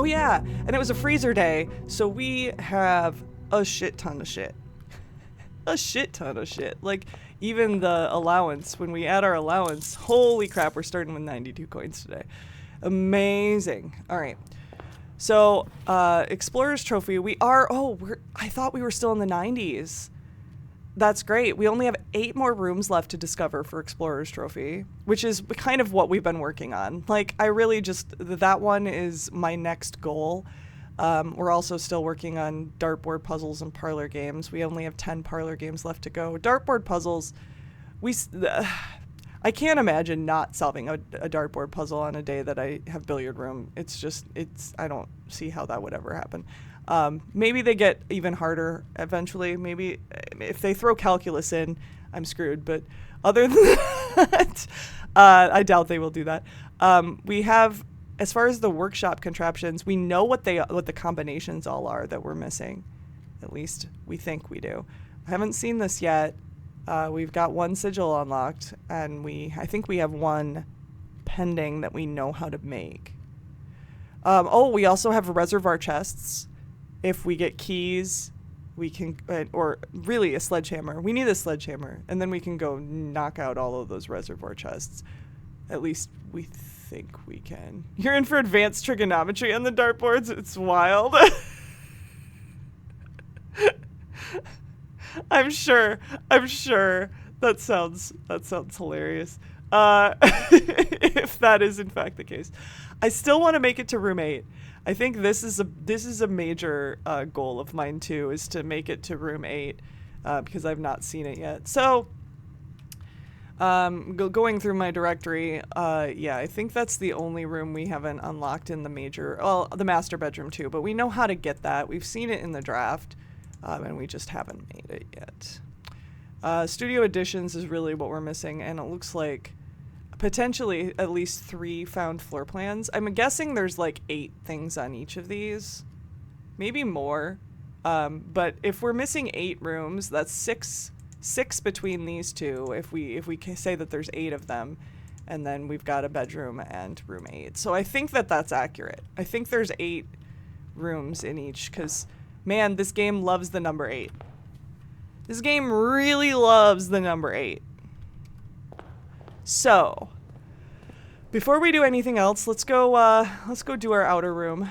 yeah, and it was a freezer day, so we have a shit ton of shit. A shit ton of shit. Like, even the allowance, when we add our allowance, holy crap, we're starting with 92 coins today. Amazing. All right. So, Explorer's Trophy, I thought we were still in the 90s. That's great. We only have 8 more rooms left to discover for Explorer's Trophy, which is kind of what we've been working on. Like, I really that one is my next goal. We're also still working on dartboard puzzles and parlor games. We only have 10 parlor games left to go. Dartboard puzzles, I can't imagine not solving a dartboard puzzle on a day that I have billiard room. I don't see how that would ever happen. Maybe they get even harder eventually. Maybe if they throw calculus in, I'm screwed. But other than that, I doubt they will do that. We have, as far as the workshop contraptions, we know what the combinations all are that we're missing. At least we think we do. I haven't seen this yet. We've got 1 sigil unlocked, and I think we have 1 pending that we know how to make. We also have reservoir chests. If we get keys, we can, or really a sledgehammer. We need a sledgehammer, and then we can go knock out all of those reservoir chests. At least we think we can. You're in for advanced trigonometry on the dartboards. It's wild. I'm sure. That sounds hilarious. If that is in fact the case, I still want to make it to room 8. I think this is a major goal of mine too, is to make it to room 8 because I've not seen it yet. So going through my directory, I think that's the only room we haven't unlocked in the master bedroom too. But we know how to get that. We've seen it in the draft, and we just haven't made it yet. Studio Additions is really what we're missing, and it looks like potentially at least 3 found floor plans. I'm guessing there's like 8 things on each of these, maybe more. But if we're missing 8 rooms, that's six between these two. If we can say that there's 8 of them, and then we've got a bedroom and room 8. So I think that's accurate. I think there's 8 rooms in each, because man, this game loves the number 8. This game really loves the number 8. So, before we do anything else, let's go do our outer room.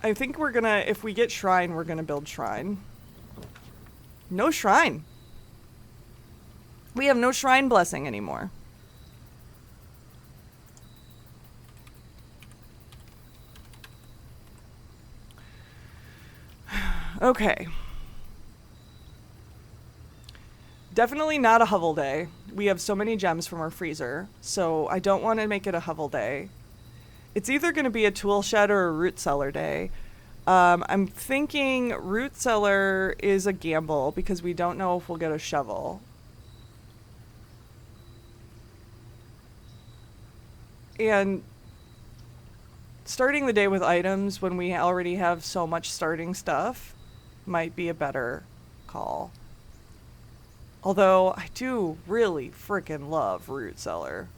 I think if we get shrine, we're gonna build shrine. No shrine. We have no shrine blessing anymore. Okay. Definitely not a hovel day. We have so many gems from our freezer, so I don't want to make it a hovel day. It's either going to be a tool shed or a root cellar day. I'm thinking root cellar is a gamble because we don't know if we'll get a shovel. And starting the day with items when we already have so much starting stuff might be a better call. Although I do really freaking love root cellar.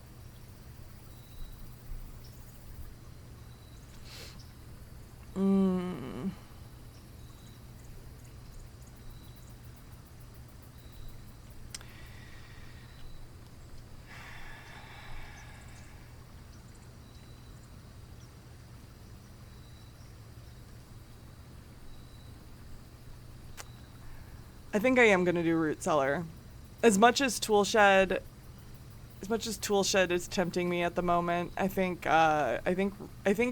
I think I am going to do root cellar. As much as tool shed is tempting me at the moment, I think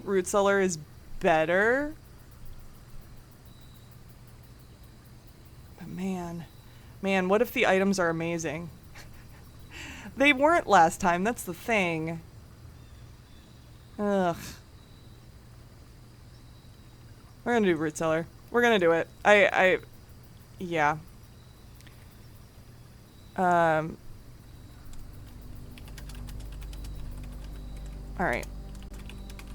root cellar is better. But man, what if the items are amazing? They weren't last time, that's the thing. Ugh. We're gonna do root cellar. We're gonna do it. Yeah. Alright.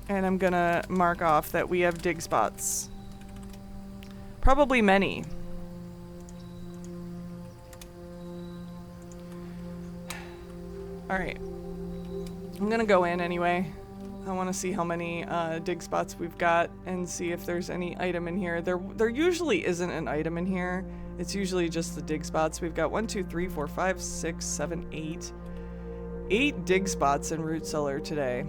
And I'm gonna mark off that we have dig spots. Probably many. Alright. I'm gonna go in anyway. I want to see how many dig spots we've got and see if there's any item in here. There usually isn't an item in here. It's usually just the dig spots. We've got 1, 2, 3, 4, 5, 6, 7, 8. 8 dig spots in Root Cellar today.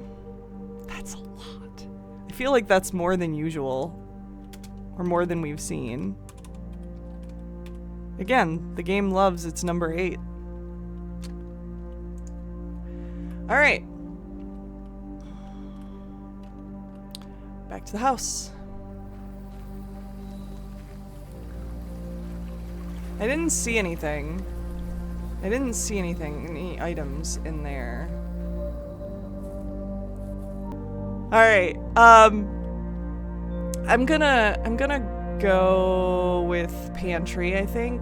That's a lot. I feel like that's more than usual. Or more than we've seen. Again, the game loves its number 8. Alright. Back to the house. I didn't see anything. Any items in there. Alright, I'm gonna go with pantry, I think.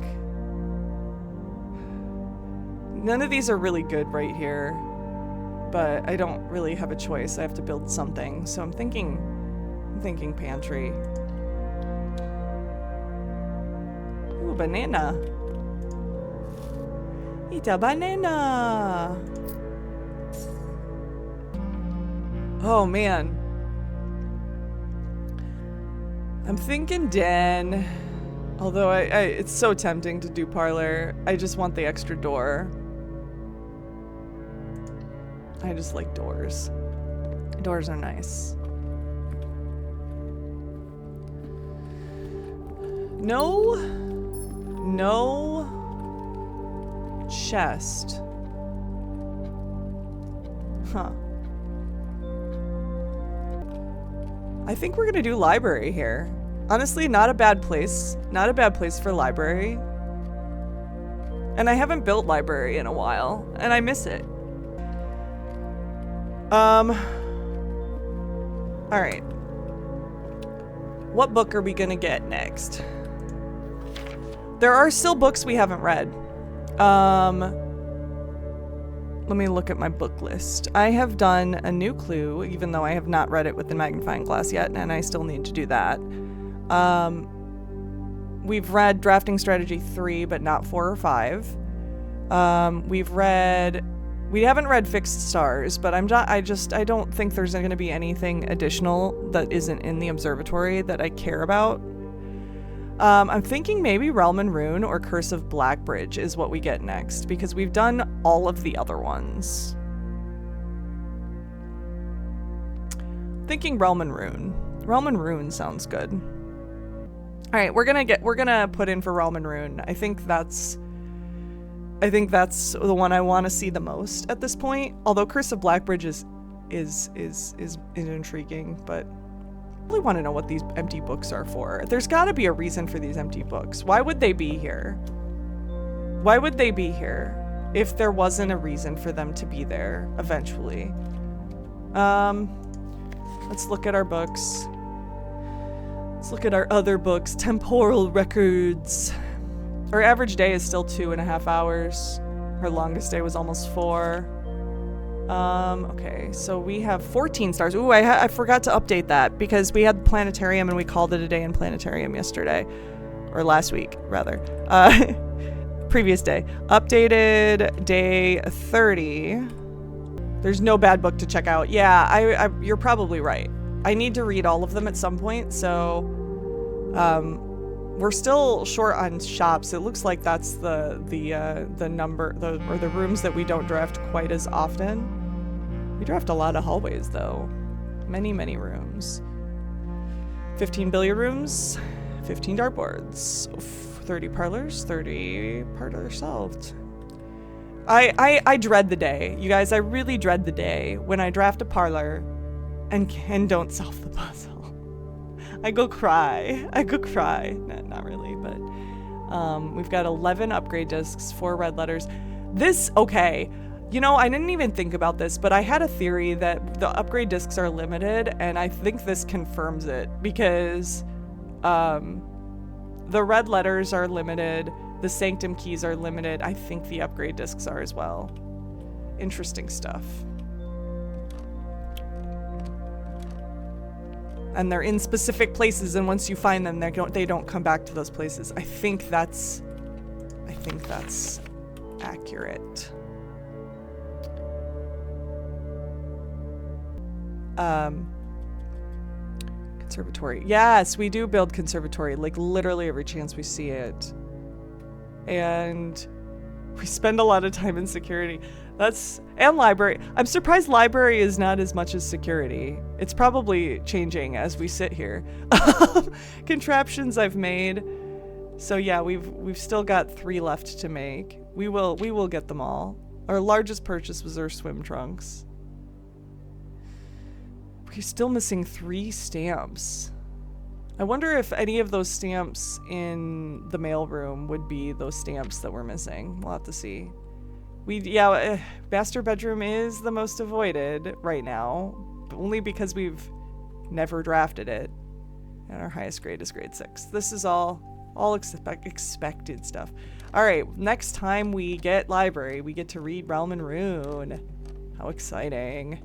None of these are really good right here, but I don't really have a choice. I have to build something, so I'm thinking pantry. Ooh, banana. Eat a banana. Oh man. I'm thinking den. Although it's so tempting to do parlor. I just want the extra door. I just like doors. Doors are nice. No chest. Huh. I think we're gonna do library here. Honestly, not a bad place. Not a bad place for library. And I haven't built library in a while, and I miss it. Alright. What book are we gonna get next? There are still books we haven't read. Let me look at my book list. I have done A New Clue, even though I have not read it with the magnifying glass yet, and I still need to do that. We've read Drafting Strategy 3, but not 4 or 5. We haven't read Fixed Stars, but I don't think there's going to be anything additional that isn't in the observatory that I care about. I'm thinking maybe Realm and Rune or Curse of Blackbridge is what we get next, because we've done all of the other ones. Thinking Realm and Rune. Realm and Rune sounds good. Alright, we're gonna put in for Realm and Rune. I think that's the one I want to see the most at this point. Although Curse of Blackbridge is intriguing, but I really want to know what these empty books are for. There's got to be a reason for these empty books. Why would they be here? Why would they be here if there wasn't a reason for them to be there eventually? Let's look at our books. Let's look at our other books. Temporal Records. Our average day is still 2.5 hours. Her longest day was almost 4. Okay, so we have 14 stars. Ooh, I forgot to update that because we had planetarium and we called it a day in planetarium yesterday. Or last week, rather. Previous day. Updated day 30. There's no bad book to check out. Yeah, you're probably right. I need to read all of them at some point, so we're still short on shops. It looks like that's the number, or the rooms that we don't draft quite as often. We draft a lot of hallways though. Many rooms. 15 billiard rooms, 15 dartboards, 30 parlors, 30 parlor solved. I dread the day, you guys. I really dread the day when I draft a parlor and don't solve the puzzle. I go cry. No, not really, but we've got 11 upgrade discs, 4 red letters. Okay. You know, I didn't even think about this, but I had a theory that the upgrade discs are limited, and I think this confirms it, because the red letters are limited, the Sanctum keys are limited. I think the upgrade discs are as well. Interesting stuff. And they're in specific places, and once you find them, they don't come back to those places. I think that's accurate. Conservatory. Yes, we do build conservatory, like literally every chance we see it. And we spend a lot of time in security. And library. I'm surprised library is not as much as security. It's probably changing as we sit here. Contraptions I've made. So yeah, we've still got 3 left to make. We will get them all. Our largest purchase was our swim trunks. We're still missing 3 stamps. I wonder if any of those stamps in the mailroom would be those stamps that we're missing. We'll have to see. Master bedroom is the most avoided right now, only because we've never drafted it. And our highest grade is grade 6. This is all expected stuff. All right, next time we get library, we get to read Realm and Rune. How exciting.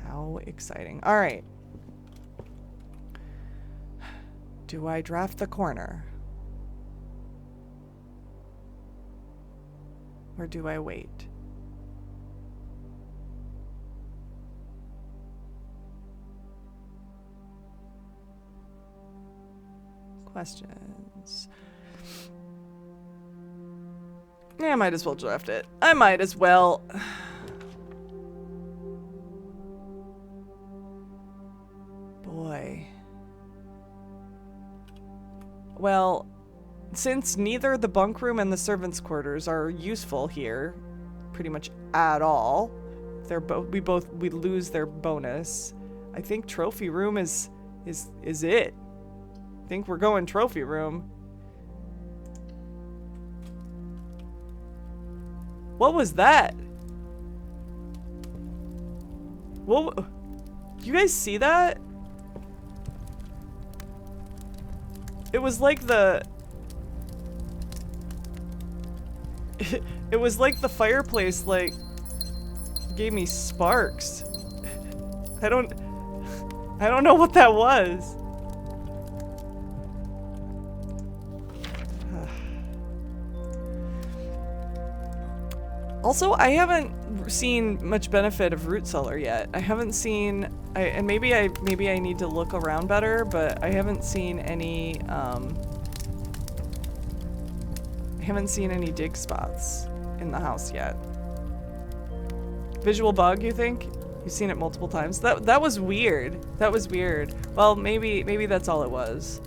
How exciting. All right. Do I draft the corner? Or do I wait? Questions. Yeah, I might as well draft it. I might as well. Boy. Well, since neither the bunk room and the servants' quarters are useful here, pretty much at all, we lose their bonus. I think trophy room is it. I think we're going trophy room. What was that? What? Do you guys see that? It was like it was like the fireplace like gave me sparks. I don't know what that was. Also, I haven't seen much benefit of Root Cellar yet. I haven't seen, and maybe I need to look around better, but I haven't seen any dig spots in the house yet. Visual bug, you think? You've seen it multiple times. That was weird. That was weird. Well, maybe that's all it was.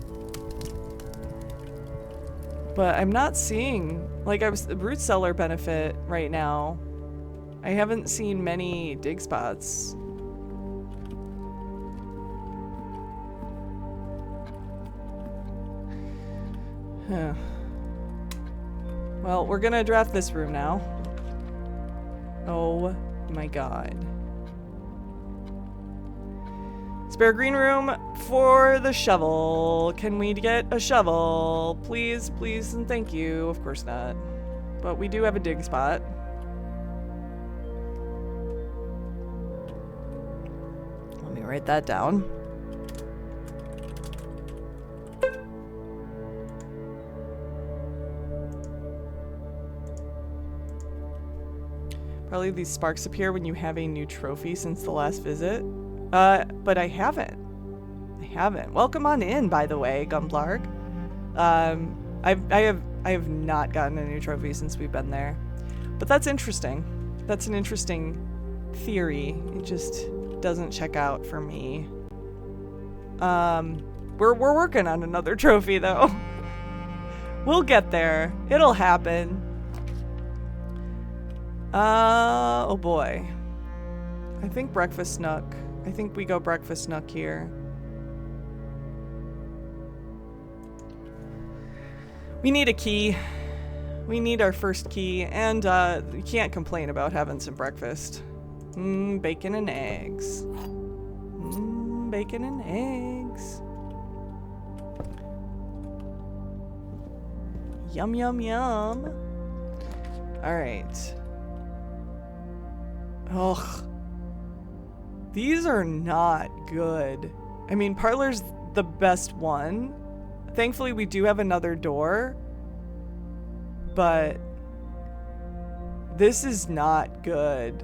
But I'm not seeing, like, Root Cellar benefit right now. I haven't seen many dig spots. Huh. Well, we're gonna draft this room now. Oh my god. Spare green room for the shovel. Can we get a shovel? Please, please, and thank you. Of course not. But we do have a dig spot. Let me write that down. Probably these sparks appear when you have a new trophy since the last visit. But I haven't. Welcome on in, by the way, Gumblarg. I have not gotten a new trophy since we've been there. But that's interesting. That's an interesting theory. It just doesn't check out for me. We're working on another trophy though. We'll get there. It'll happen. Oh boy. I think Breakfast Nook. I think we go Breakfast Nook here. We need a key. We need our first key, and we can't complain about having some breakfast. Bacon and eggs. Bacon and eggs. Yum, yum, yum. All right. Ugh. These are not good. I mean, parlor's the best one. Thankfully, we do have another door. But this is not good.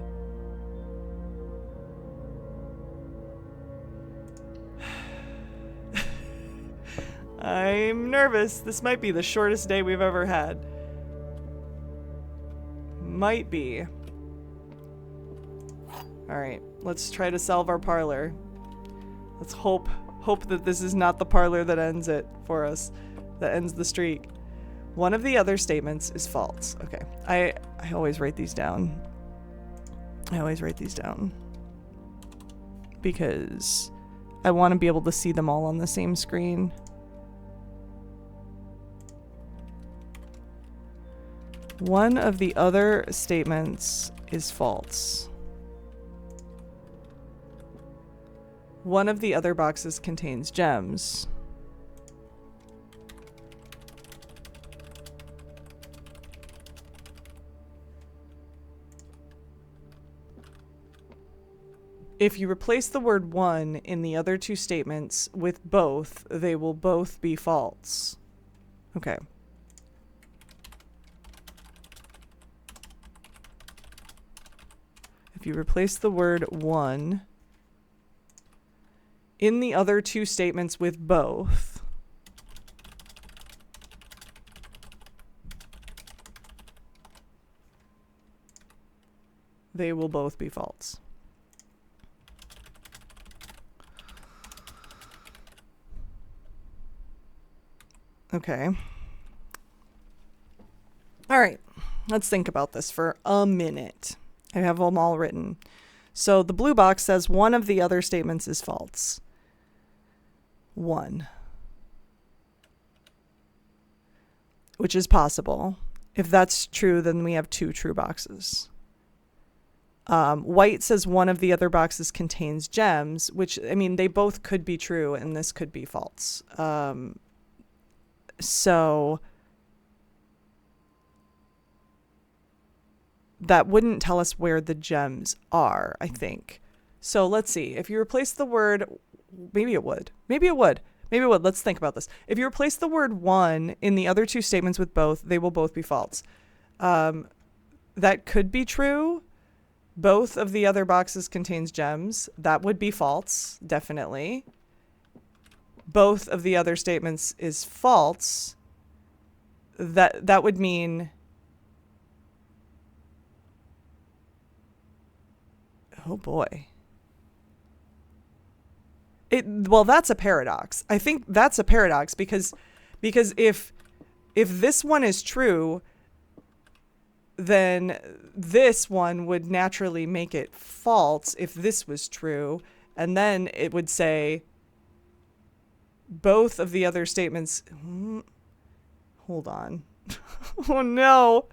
I'm nervous. This might be the shortest day we've ever had. Might be. Alright, let's try to solve our parlor. Let's hope that this is not the parlor that ends it for us. That ends the streak. One of the other statements is false. Okay, I always write these down. I always write these down. Because I want to be able to see them all on the same screen. One of the other statements is false. One of the other boxes contains gems. If you replace the word one in the other two statements with both, they will both be false. Okay. If you replace the word one in the other two statements with both, they will both be false. Okay. All right. Let's think about this for a minute. I have them all written. So the blue box says one of the other statements is false. One. Which is possible. If that's true, then we have two true boxes. White says one of the other boxes contains gems, which, I mean, they both could be true and this could be false. So that wouldn't tell us where the gems are, I think. So let's see. If you replace the word, maybe it would. Maybe it would. Maybe it would. Let's think about this. If you replace the word one in the other two statements with both, they will both be false. That could be true. Both of the other boxes contains gems. That would be false, definitely. Both of the other statements is false. That would mean, oh boy. Well, that's a paradox. I think that's a paradox because if this one is true, then this one would naturally make it false if this was true, and then it would say both of the other statements. Hold on. Oh no.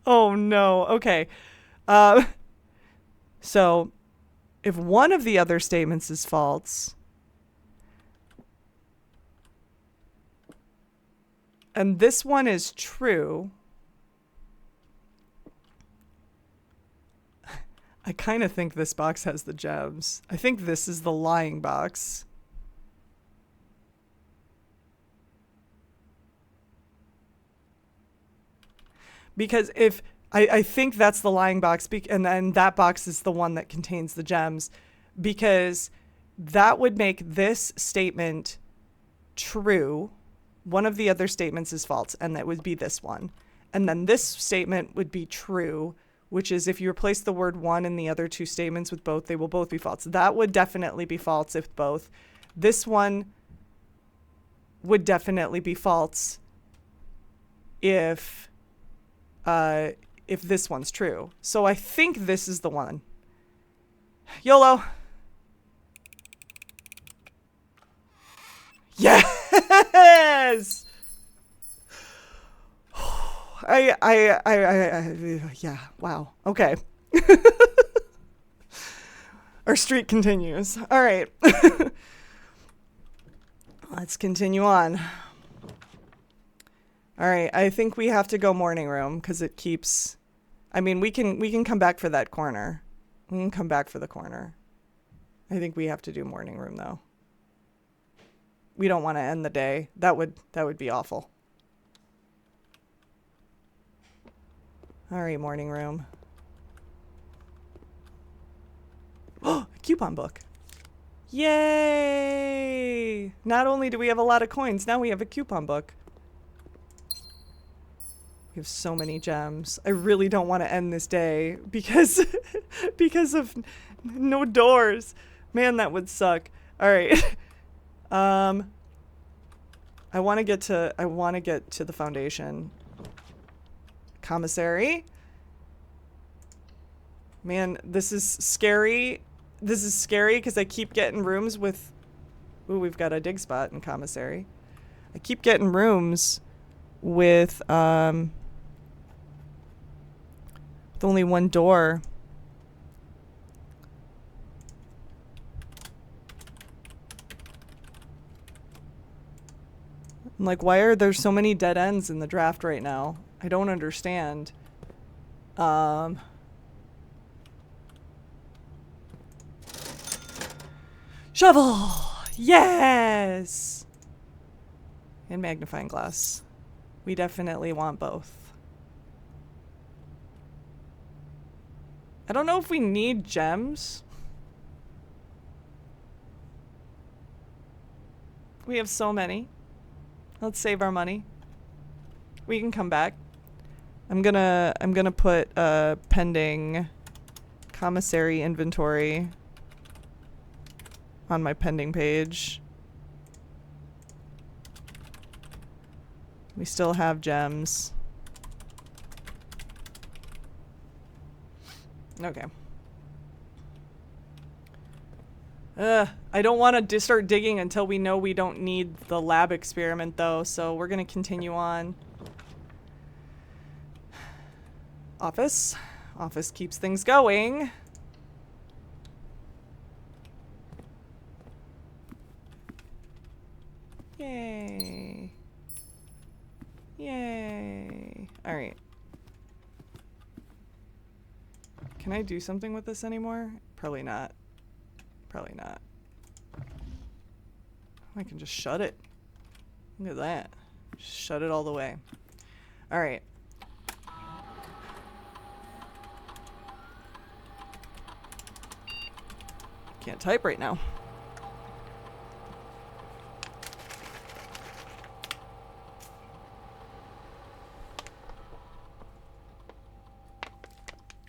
Oh no. Okay. So if one of the other statements is false and this one is true, I kind of think this box has the gems. I think this is the lying box. Because if I think that's the lying box, and then that box is the one that contains the gems, because that would make this statement true. One of the other statements is false, and that would be this one. And then this statement would be true, which is if you replace the word one in the other two statements with both, they will both be false. That would definitely be false if both. This one would definitely be false if this one's true. So I think this is the one. YOLO. Yes. Yeah, wow. Okay. Our streak continues. All right. Let's continue on. All right, I think we have to go morning room because it keeps, I mean, we can come back for that corner. We can come back for the corner. I think we have to do morning room though. We don't want to end the day. That would be awful. All right, morning room. Oh, a coupon book. Yay! Not only do we have a lot of coins, now we have a coupon book. We have so many gems. I really don't want to end this day because because of no doors. Man, that would suck. All right. I want to get to the foundation. Commissary. Man, this is scary. This is scary because I keep getting rooms with... Ooh, we've got a dig spot in commissary. I keep getting rooms with only one door. I'm like, why are there so many dead ends in the draft right now? I don't understand. Shovel! Yes! And magnifying glass. We definitely want both. I don't know if we need gems. We have so many. Let's save our money. We can come back. I'm gonna put pending commissary inventory on my pending page. We still have gems. Okay. I don't want to start digging until we know we don't need the lab experiment though, so we're gonna continue on. Office. Office keeps things going. Yay. Yay. Alright. Can I do something with this anymore? Probably not. Probably not. I can just shut it. Look at that. Just shut it all the way. Alright. Can't type right now.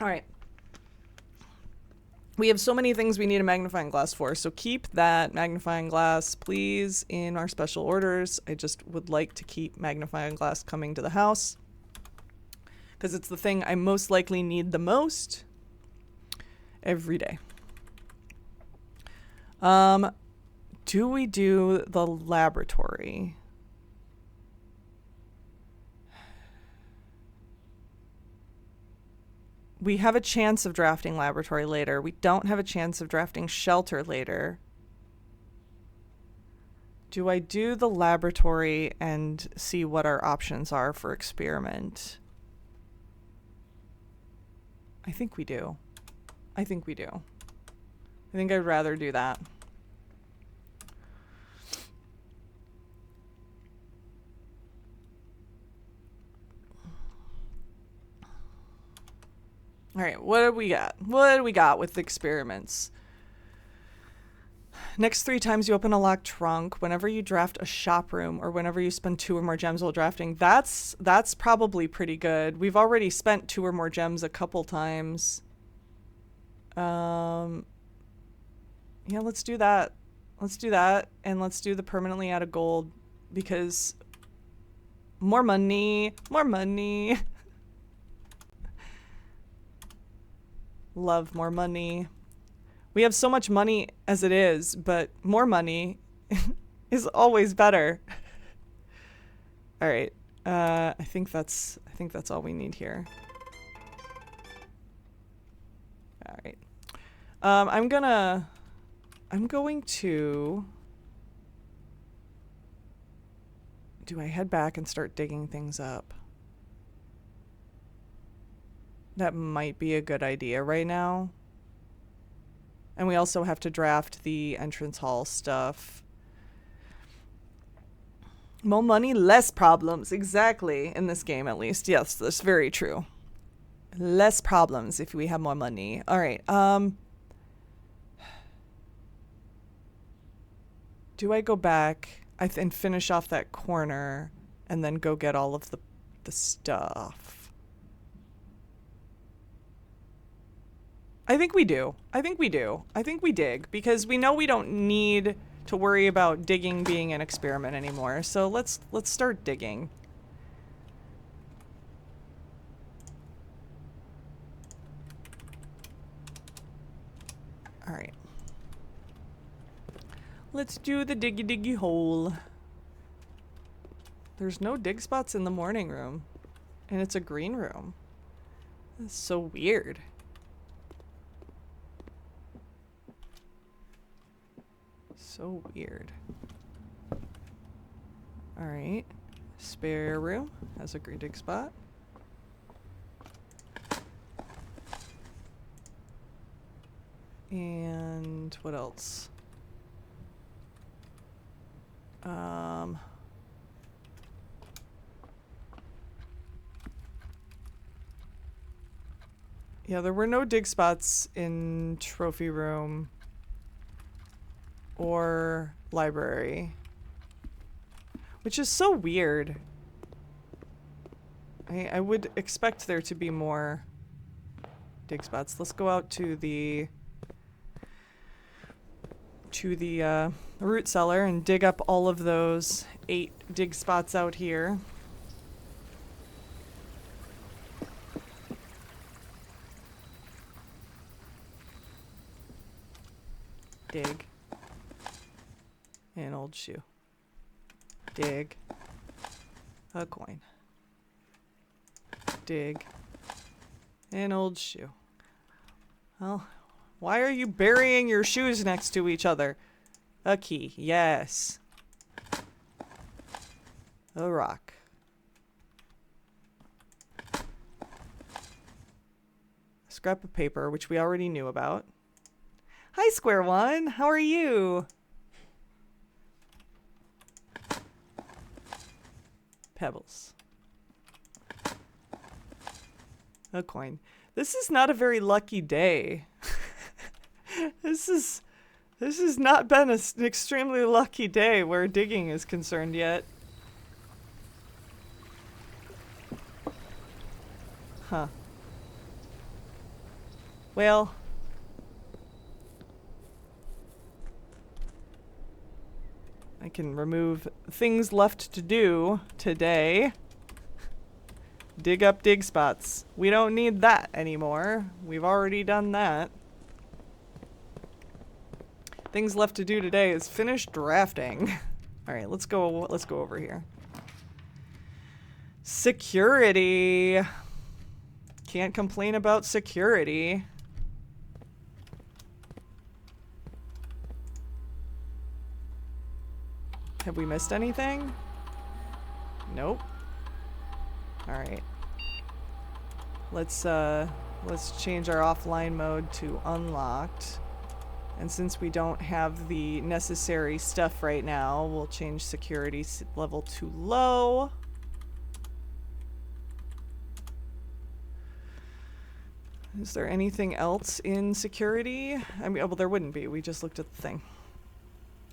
Alright. We have so many things we need a magnifying glass for, so keep that magnifying glass, please, in our special orders. I just would like to keep magnifying glass coming to the house, because it's the thing I most likely need the most every day. Do we do the laboratory? We have a chance of drafting laboratory later. We don't have a chance of drafting shelter later. Do I do the laboratory and see what our options are for experiment? I think we do. I think we do. I think I'd rather do that. All right, what do we got? What do we got with experiments? Next 3 times you open a locked trunk, whenever you draft a shop room, or whenever you spend 2 or more gems while drafting, that's probably pretty good. We've already spent 2 or more gems a couple times. Yeah, let's do that. Let's do that, and let's do the permanently out of gold, because more money, more money. Love more money. We have so much money as it is, but more money is always better. All right. I think that's all we need here. All right. I'm going to... Do I head back and start digging things up? That might be a good idea right now. And we also have to draft the entrance hall stuff. More money, less problems. Exactly. In this game, at least. Yes, that's very true. Less problems if we have more money. All right. Do I go back and finish off that corner and then go get all of the stuff? I think we do. I think we do. I think we dig because we know we don't need to worry about digging being an experiment anymore. So let's start digging. All right. Let's do the diggy hole. There's no dig spots in the morning room. And it's a green room. That's so weird. So weird. Alright. Spare room has a green dig spot. And what else? Yeah, there were no dig spots in trophy room or library, which is so weird. I would expect there to be more dig spots. Let's go out to the root cellar and dig up all of those 8 dig spots out here. Dig. An old shoe. Dig. A coin. Dig. An old shoe. Well, why are you burying your shoes next to each other? A key. Yes. A rock. A scrap of paper, which we already knew about. Hi, Square One. How are you? Pebbles. A coin. This is not a very lucky day. This has not been an extremely lucky day where digging is concerned yet. Huh. Well, I can remove things left to do today. Dig up dig spots. We don't need that anymore. We've already done that. Things left to do today is finish drafting. All right, let's go over here. Security. Can't complain about security. Have we missed anything? Nope. All right. Let's change our offline mode to unlocked. And since we don't have the necessary stuff right now, we'll change security level to low. Is there anything else in security? I mean, well, there wouldn't be. We just looked at the thing.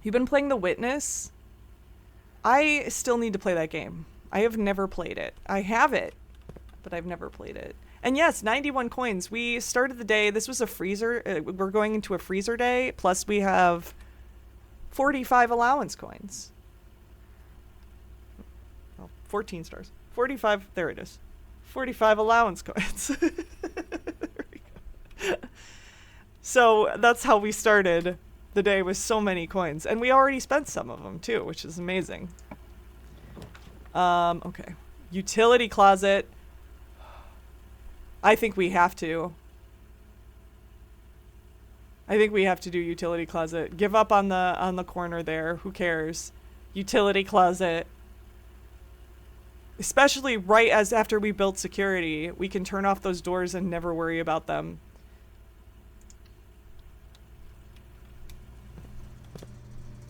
You've been playing The Witness? I still need to play that game. I have never played it. I have it, but I've never played it. And yes, 91 coins. We started the day. This was a freezer. We're going into a freezer day. Plus, we have 45 allowance coins. Well, 14 stars. 45. There it is. 45 allowance coins. There we go. So that's how we started the day, with so many coins. And we already spent some of them, too, which is amazing. Okay. Utility closet. I think we have to. I think we have to do utility closet. Give up on the corner there. Who cares? Utility closet. Especially right as after we built security, we can turn off those doors and never worry about them.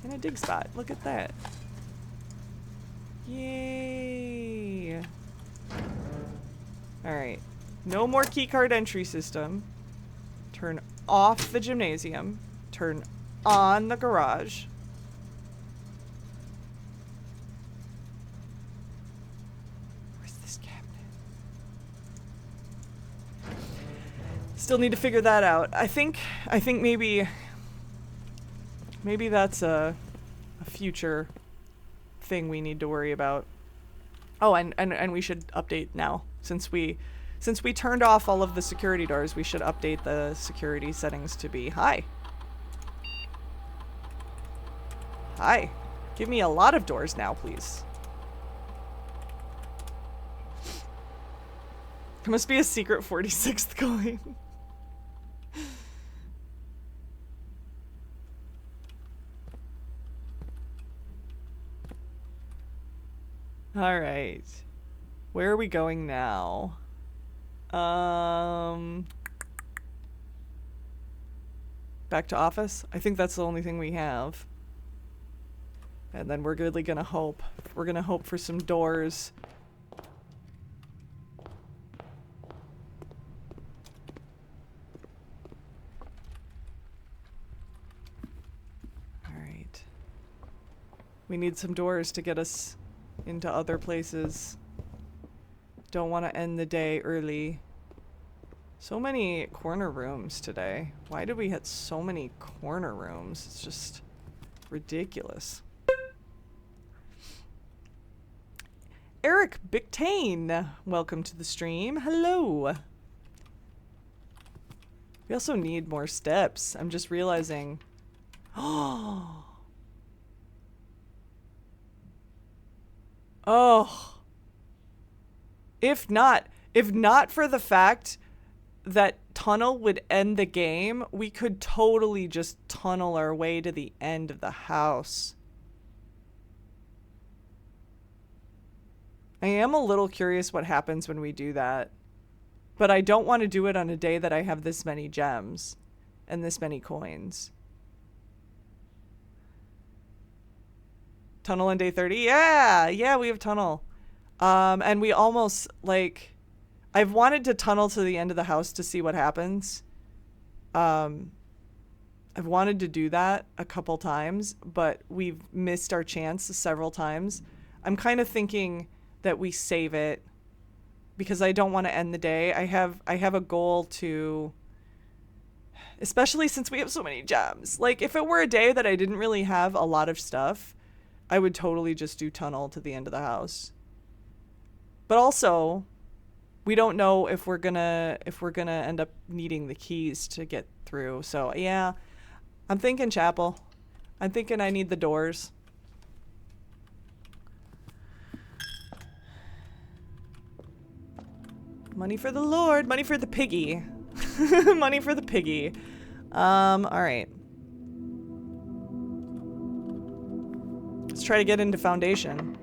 And a dig spot. Look at that. Yay. All right. No more keycard entry system. Turn off the gymnasium. Turn on the garage. Still need to figure that out. I think maybe that's a future thing we need to worry about. Oh, and we should update now. Since we turned off all of the security doors, we should update the security settings to be high. Hi. Give me a lot of doors now, please. There must be a secret 46th coin. All right. Where are we going now? Back to office? I think that's the only thing we have. And then we're really gonna hope. We're gonna hope for some doors. Alright. We need some doors to get us into other places. Don't want to end the day early. So many corner rooms today. Why did we hit so many corner rooms? It's just ridiculous. Eric Bictane, welcome to the stream. Hello. We also need more steps. I'm just realizing. Oh. Oh. If not for the fact that tunnel would end the game, we could totally just tunnel our way to the end of the house. I am a little curious what happens when we do that. But I don't want to do it on a day that I have this many gems and this many coins. Tunnel on day 30? Yeah, we have tunnel. And we almost, like, I've wanted to tunnel to the end of the house to see what happens. I've wanted to do that a couple times, but we've missed our chance several times. I'm kind of thinking that we save it because I don't want to end the day. I have a goal to, especially since we have so many gems. Like, if it were a day that I didn't really have a lot of stuff, I would totally just do tunnel to the end of the house. But also, we don't know if we're gonna end up needing the keys to get through. So yeah, I'm thinking chapel. I'm thinking I need the doors. Money for the Lord, money for the piggy. Money for the piggy. All right. Let's try to get into Foundation.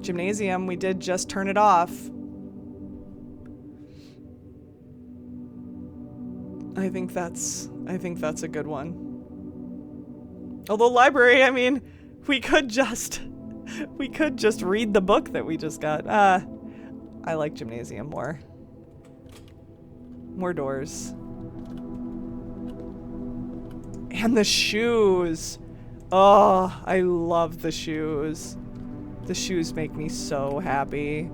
Gymnasium, we did just turn it off. I think that's a good one. Although library, I mean, we could just read the book that we just got. I like Gymnasium more. More doors. And the shoes. Oh, I love the shoes. The shoes make me so happy.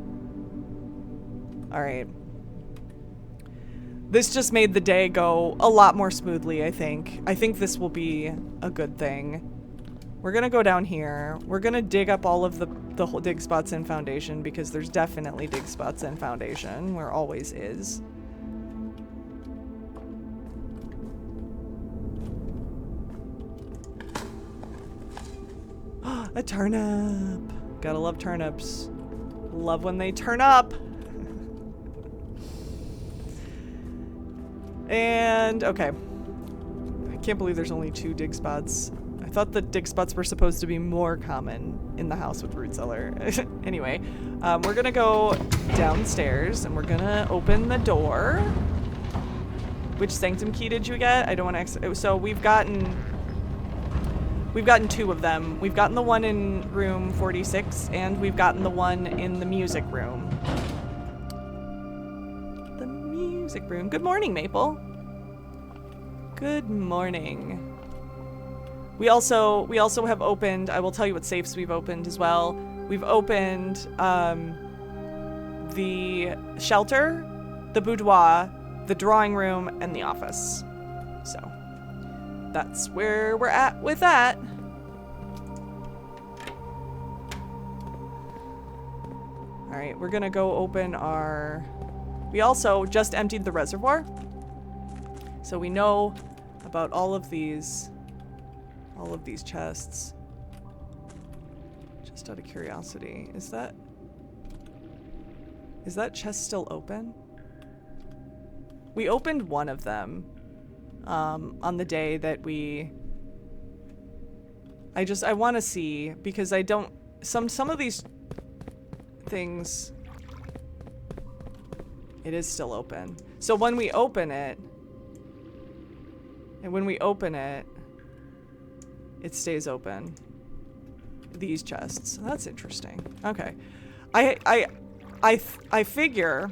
All right. This just made the day go a lot more smoothly, I think. I think this will be a good thing. We're gonna go down here. We're gonna dig up all of the whole dig spots in Foundation because there's definitely dig spots in Foundation. There always is. A turnip. Gotta love turnips. Love when they turn up. And, okay. I can't believe there's only 2 dig spots. I thought the dig spots were supposed to be more common in the house with Root Cellar. Anyway, we're gonna go downstairs and we're gonna open the door. Which sanctum key did you get? I don't want to. So we've gotten 2 of them. We've gotten the one in room 46 and we've gotten the one in the music room. The music room. Good morning, Maple. Good morning. We also have opened, I will tell you what safes we've opened as well. We've opened the shelter, the boudoir, the drawing room, and the office. So that's where we're at with that. All right, we're gonna go open our... We also just emptied the reservoir. So we know about all of these chests. Just out of curiosity, is that chest still open? We opened one of them on the day that I want to see, because I don't, some of these things, it is still open. So when we open it, it stays open. These chests. That's interesting. Okay. I figure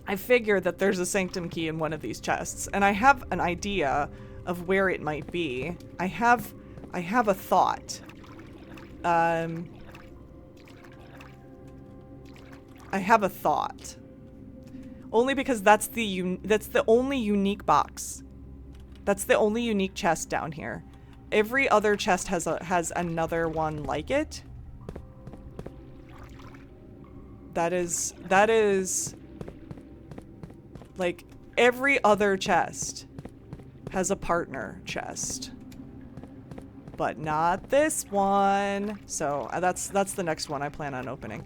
that there's a sanctum key in one of these chests, and I have an idea of where it might be. I have a thought. I have a thought. Only because that's the only unique box. That's the only unique chest down here. Every other chest has another one like it. That is like every other chest has a partner chest, but not this one. So that's the next one I plan on opening.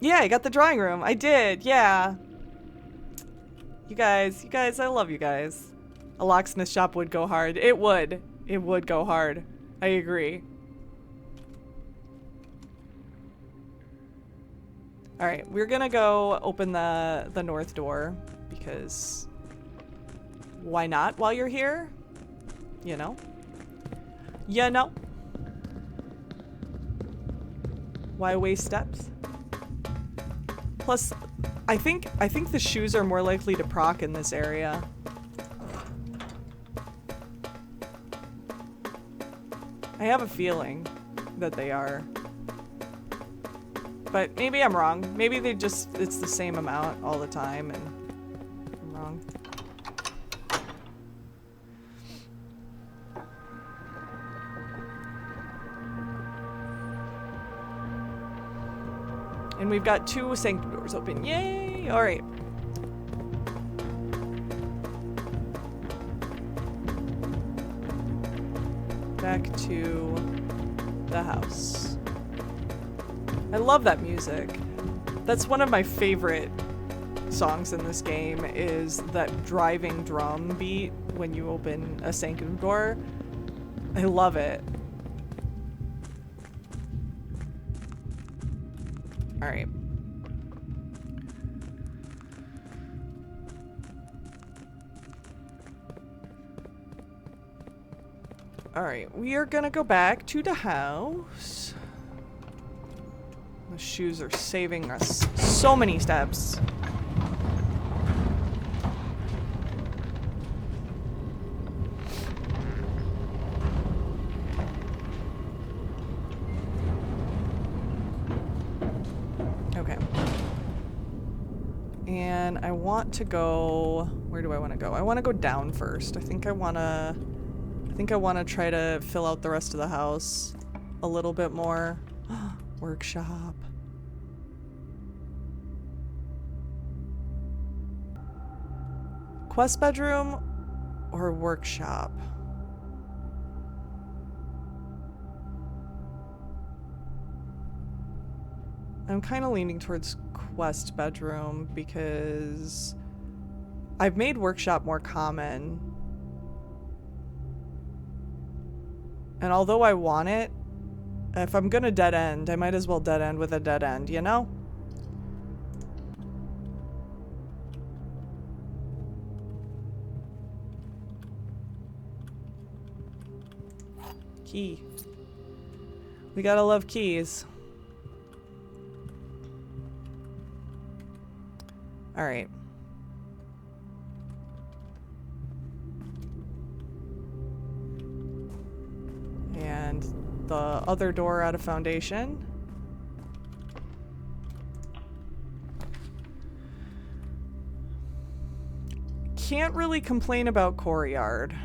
Yeah, I got the drawing room. I did. Yeah. You guys, I love you guys. A locksmith shop would go hard. It would go hard. I agree. All right, we're gonna go open the north door, because why not while you're here? You know? You know? Why waste steps? Plus, I think the shoes are more likely to proc in this area. I have a feeling that they are. But maybe I'm wrong. Maybe it's the same amount all the time, and I'm wrong. And we've got 2 sanctum doors open. Yay! All right. Back to the house. I love that music. That's one of my favorite songs in this game, is that driving drum beat when you open a sanctum door. I love it. All right. All right, we are gonna go back to the house. The shoes are saving us so many steps. Okay. And I want to go, where do I want to go? I want to go down first. I think I want to try to fill out the rest of the house a little bit more. Workshop. Quest bedroom or workshop? I'm kind of leaning towards quest bedroom because I've made workshop more common. And although I want it, if I'm gonna dead end, I might as well dead end with a dead end, you know? Key. We gotta love keys. All right. And the other door out of foundation. Can't really complain about Courtyard.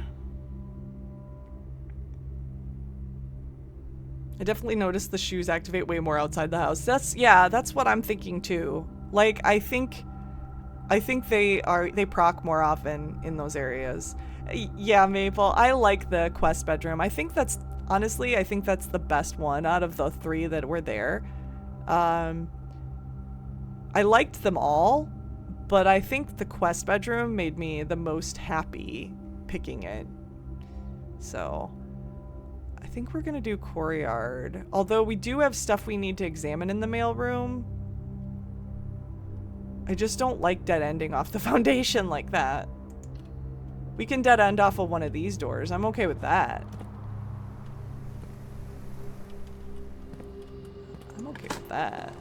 I definitely noticed the shoes activate way more outside the house. That's what I'm thinking too. Like, I think they proc more often in those areas. Yeah, Maple, I like the quest bedroom. Honestly, I think that's the best one out of the 3 that were there. I liked them all, but I think the quest bedroom made me the most happy picking it. So I think we're gonna do Courtyard. Although we do have stuff we need to examine in the mailroom. I just don't like dead ending off the foundation like that. We can dead end off of one of these doors. I'm okay with that. I'm okay with that.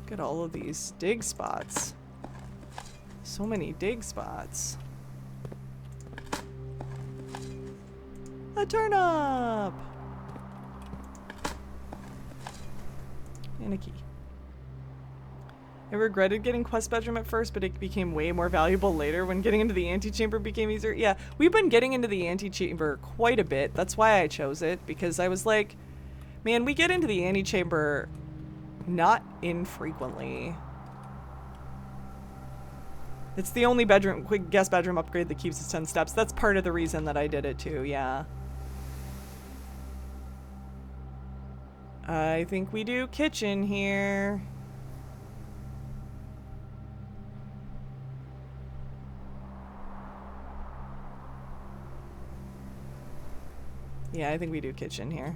Look at all of these dig spots. So many dig spots. A turnip! And a key. I regretted getting quest bedroom at first, but it became way more valuable later when getting into the antechamber became easier. Yeah, we've been getting into the antechamber quite a bit. That's why I chose it, because I was like, man, we get into the antechamber not infrequently. It's the only bedroom, quick guest bedroom upgrade that keeps its 10 steps. That's part of the reason that I did it too, yeah. I think we do kitchen here. Yeah, I think we do kitchen here.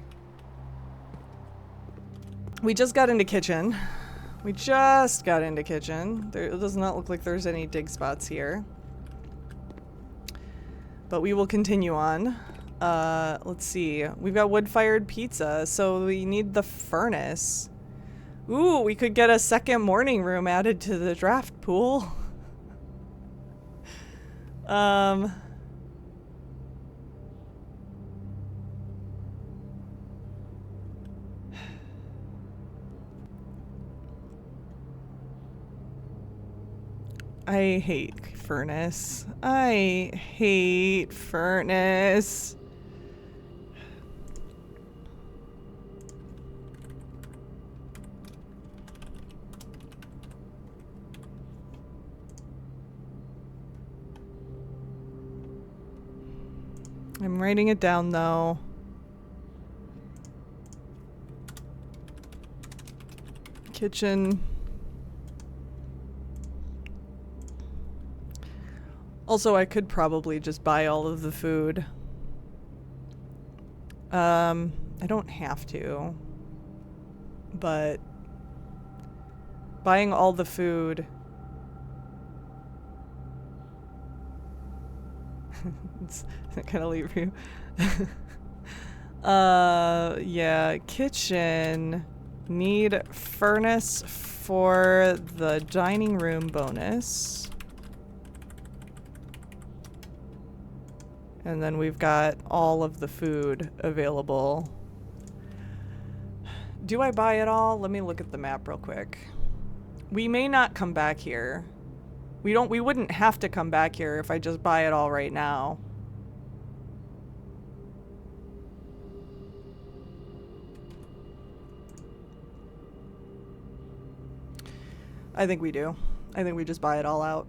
We just got into kitchen. We just got into kitchen. It does not look like there's any dig spots here. But we will continue on. Let's see. We've got wood-fired pizza, so we need the furnace. Ooh, we could get a second morning room added to the draft pool. I hate furnace. I hate furnace. I'm writing it down though. Kitchen. Also, I could probably just buy all of the food. I don't have to. But buying all the food it's gonna leave you. Yeah, kitchen. Need furnace for the dining room bonus. And then we've got all of the food available. Do I buy it all? Let me look at the map real quick. We may not come back here. We wouldn't have to come back here if I just buy it all right now. I think we do. I think we just buy it all out.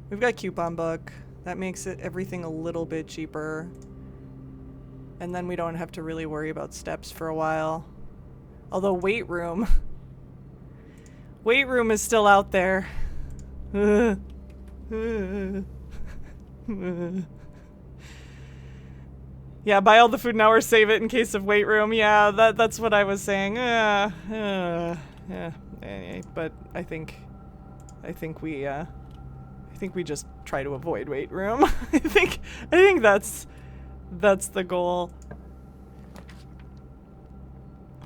We've got coupon book. That makes it everything a little bit cheaper. And then we don't have to really worry about steps for a while. Although weight room. Weight room is still out there. Yeah, buy all the food now or save it in case of weight room. Yeah, that's what I was saying. Yeah. But I think we just try to avoid weight room. I think that's the goal.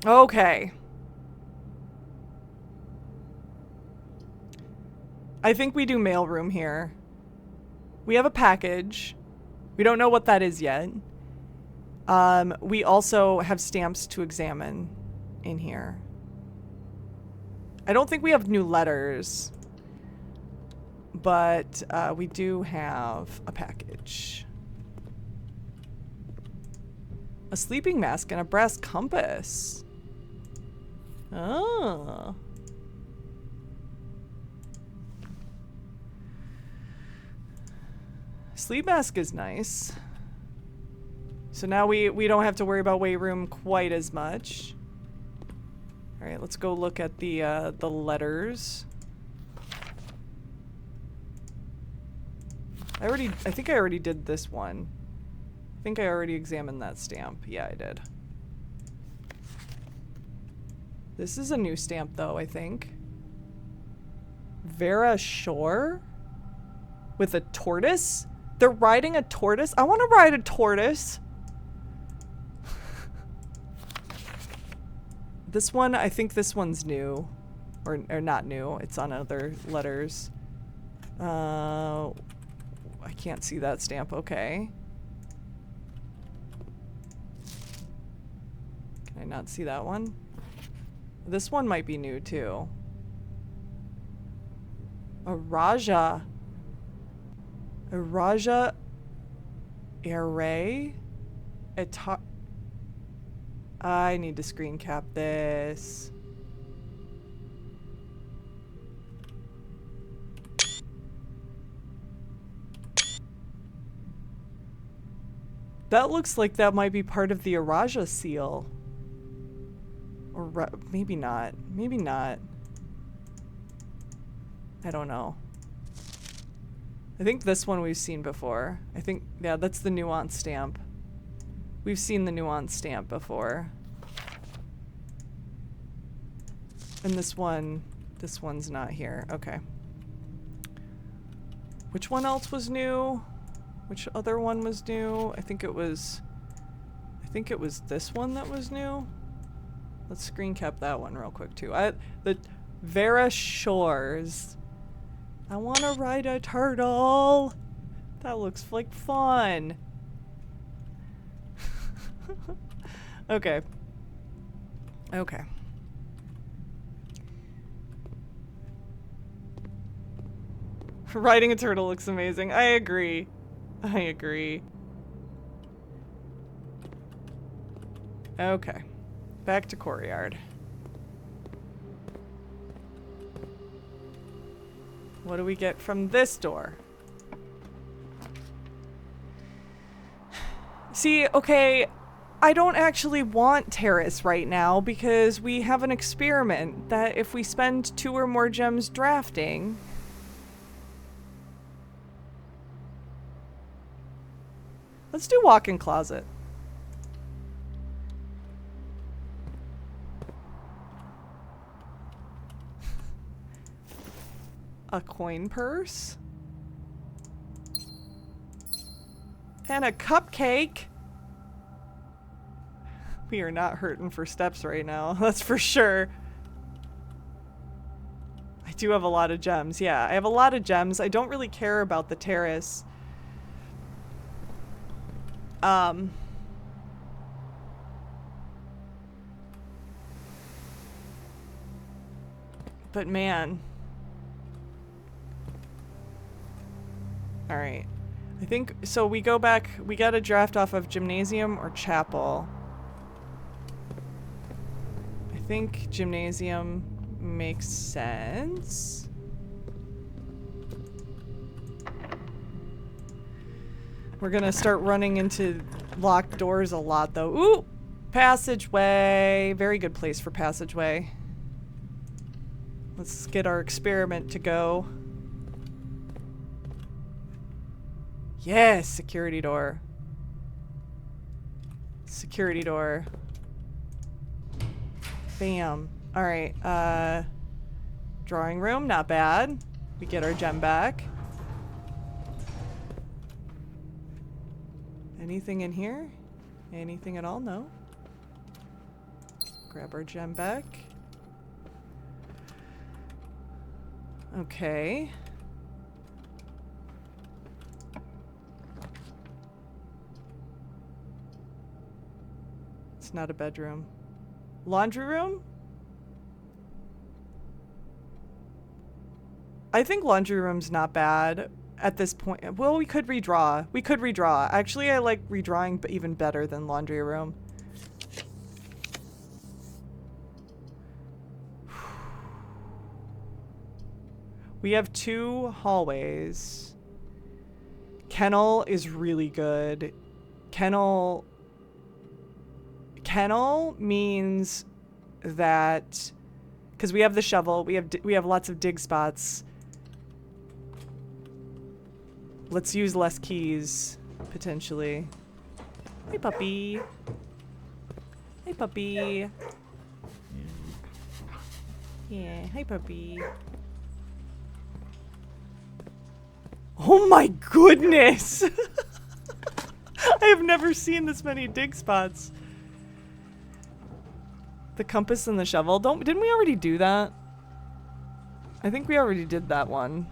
Okay. I think we do mailroom here. We have a package. We don't know what that is yet. We also have stamps to examine in here. I don't think we have new letters, but we do have a package. A sleeping mask and a brass compass. Oh. Sleep mask is nice. So now we don't have to worry about weight room quite as much. All right, let's go look at the letters. I think I already did this one. I think I already examined that stamp. Yeah, I did. This is a new stamp though, I think. Vera Shore? With a tortoise? They're riding a tortoise? I want to ride a tortoise. This one, I think this one's new. Or not new. It's on other letters. I can't see that stamp. Okay. Can I not see that one? This one might be new too. A Raja. A Raja array? I need to screen cap this. That looks like that might be part of the Araja seal. Or maybe not. Maybe not. I don't know. I think this one we've seen before. I think, yeah, that's the nuance stamp. We've seen the nuance stamp before. And this one's not here. Okay. Which one else was new? Which other one was new? I think it was this one that was new. Let's screen cap that one real quick too. The Vera Shores. I want to ride a turtle. That looks like fun. Okay. Okay. Riding a turtle looks amazing. I agree. I agree. Okay. Back to Courtyard. What do we get from this door? See, okay, I don't actually want Terrace right now because we have an experiment that if we spend 2 or more gems drafting... Let's do walk-in closet. A coin purse? And a cupcake? We are not hurting for steps right now, that's for sure. I do have a lot of gems, yeah. I have a lot of gems. I don't really care about the terrace. But man. Alright. I think, so we go back, we got a draft off of gymnasium or chapel. I think gymnasium makes sense. We're gonna start running into locked doors a lot though. Ooh! Passageway. Very good place for passageway. Let's get our experiment to go. Yes! Security door. Security door. Bam. Alright, drawing room, not bad. We get our gem back. Anything in here? Anything at all? No. Grab our gem back. Okay. It's not a bedroom. Laundry room? I think laundry room's not bad at this point. Well, we could redraw. We could redraw. Actually, I like redrawing even better than laundry room. We have 2 hallways. Kennel is really good. Kennel means that because we have the shovel, we have lots of dig spots. Let's use less keys potentially. Hey puppy. Hey puppy. Yeah, hey puppy. Oh my goodness! I have never seen this many dig spots. The compass and the shovel. Didn't we already do that? I think we already did that one.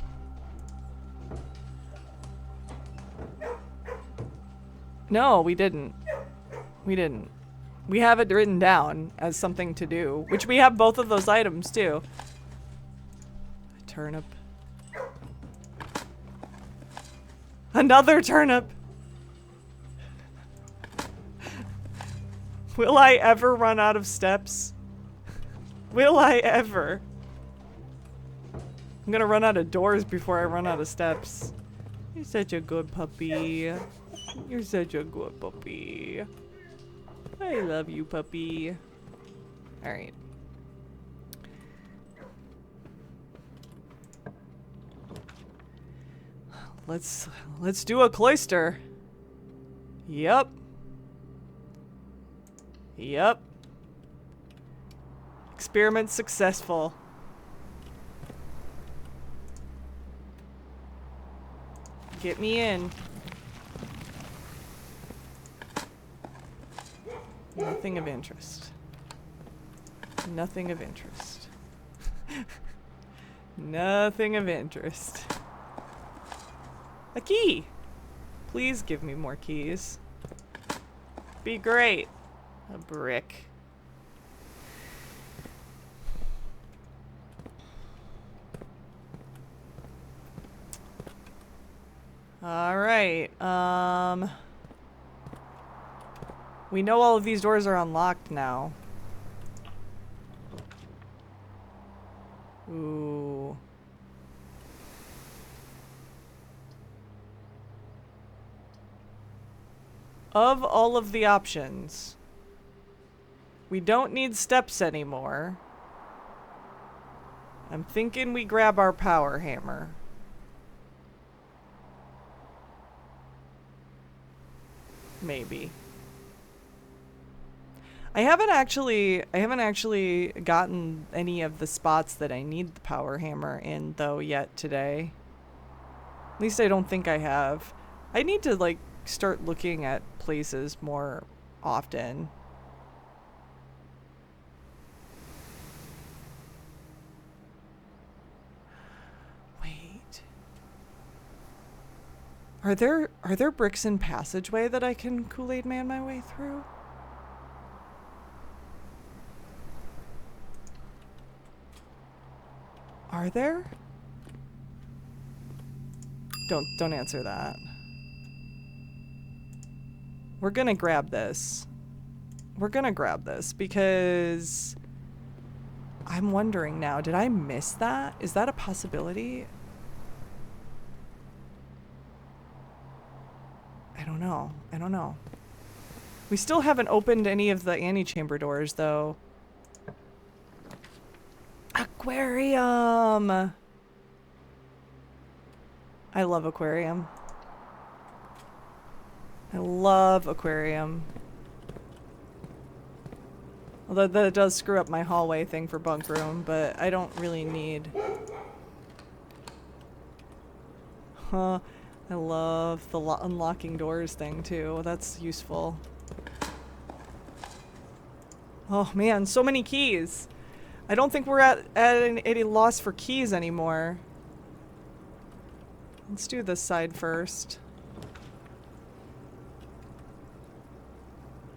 No, we didn't. We didn't. We have it written down as something to do, which we have both of those items too. A turnip. Another turnip! Will I ever run out of steps? Will I ever? I'm gonna run out of doors before I run out of steps. You're such a good puppy. You're such a good puppy. I love you, puppy. Alright. Let's do a cloister. Yep. Yep. Experiment successful. Get me in. Nothing of interest. Nothing of interest. Nothing of interest. A key! Please give me more keys. Be great. A brick. Alright, we know all of these doors are unlocked now. Ooh. Of all of the options, we don't need steps anymore. I'm thinking we grab our power hammer. Maybe. I haven't actually gotten any of the spots that I need the power hammer in though yet today. At least I don't think I have. I need to like start looking at places more often. Wait. Are there bricks in passageway that I can Kool-Aid Man my way through? Are there? Don't answer that. We're gonna grab this. We're gonna grab this because I'm wondering now, did I miss that? Is that a possibility? I don't know. I don't know. We still haven't opened any of the antechamber doors though. Aquarium! I love aquarium. I love aquarium. Although that does screw up my hallway thing for bunk room, but I don't really need... Huh. I love the unlocking doors thing too. That's useful. Oh man, so many keys! I don't think we're at a loss for keys anymore. Let's do this side first.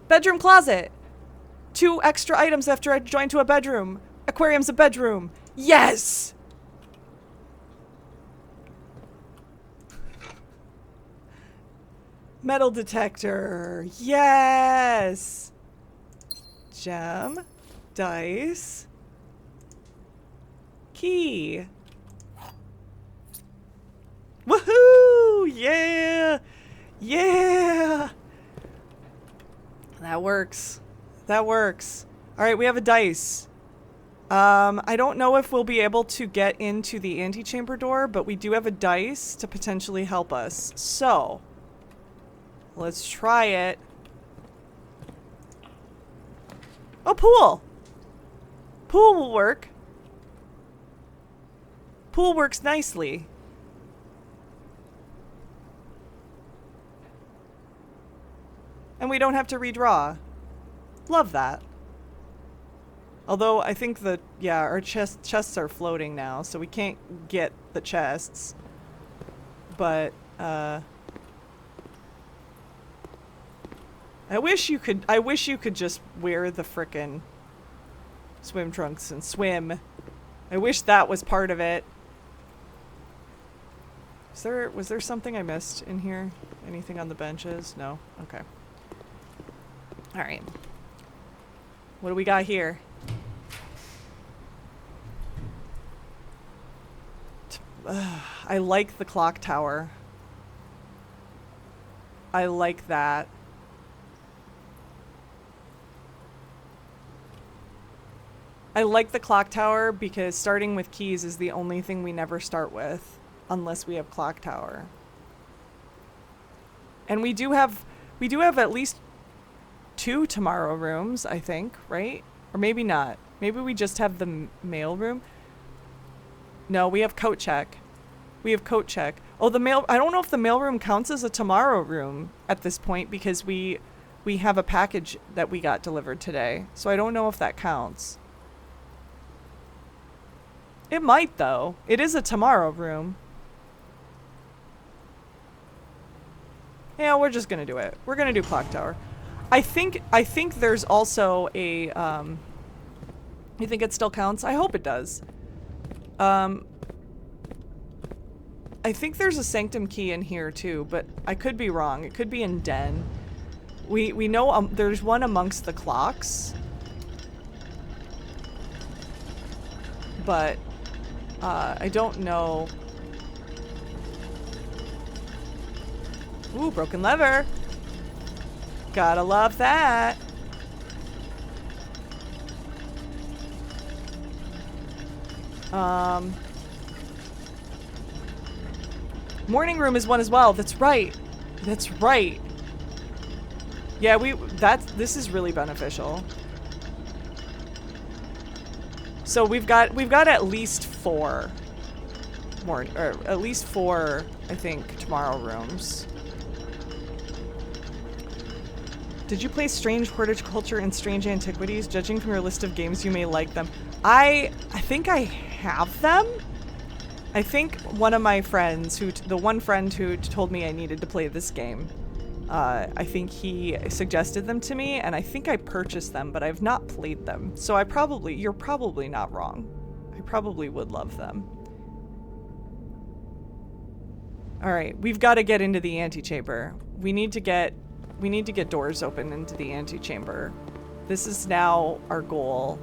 Bedroom closet! 2 extra items after I joined to a bedroom. Aquarium's a bedroom. Yes! Metal detector. Yes! Gem. Dice. Key. Woohoo! Yeah! Yeah! That works. That works. Alright, we have a dice. I don't know if we'll be able to get into the antechamber door, but we do have a dice to potentially help us. So, let's try it. Oh, pool! Pool will work. Pool works nicely. And we don't have to redraw. Love that. Although I think that, yeah, our chests are floating now, so we can't get the chests. But, I wish you could just wear the frickin' swim trunks and swim. I wish that was part of it. Was there something I missed in here? Anything on the benches? No? Okay. Alright. What do we got here? I like the clock tower. I like that. I like the clock tower because starting with keys is the only thing we never start with unless we have clock tower. And we do have at least 2 tomorrow rooms, I think, right? Or maybe not. Maybe we just have the mail room. No, we have coat check. We have coat check. Oh, I don't know if the mail room counts as a tomorrow room at this point because we have a package that we got delivered today. So I don't know if that counts. It might though. It is a tomorrow room. Yeah, we're just gonna do it. We're gonna do clock tower. I think there's also a you think it still counts? I hope it does. I think there's a sanctum key in here too, but I could be wrong. It could be in den. We know there's one amongst the clocks. But I don't know. Ooh, broken lever. Gotta love that. Morning room is one as well. That's right. That's right. Yeah, this is really beneficial. So we've got at least 4 more, or at least 4, I think, tomorrow rooms. Did you play Strange Horticulture and Strange Antiquities? Judging from your list of games, you may like them. I think I have them. I think one of my friends, the one friend who told me I needed to play this game, I think he suggested them to me, and I think I purchased them, but I've not played them. So you're probably not wrong. I probably would love them. All right, we've got to get into the antechamber. We need to get doors open into the antechamber. This is now our goal.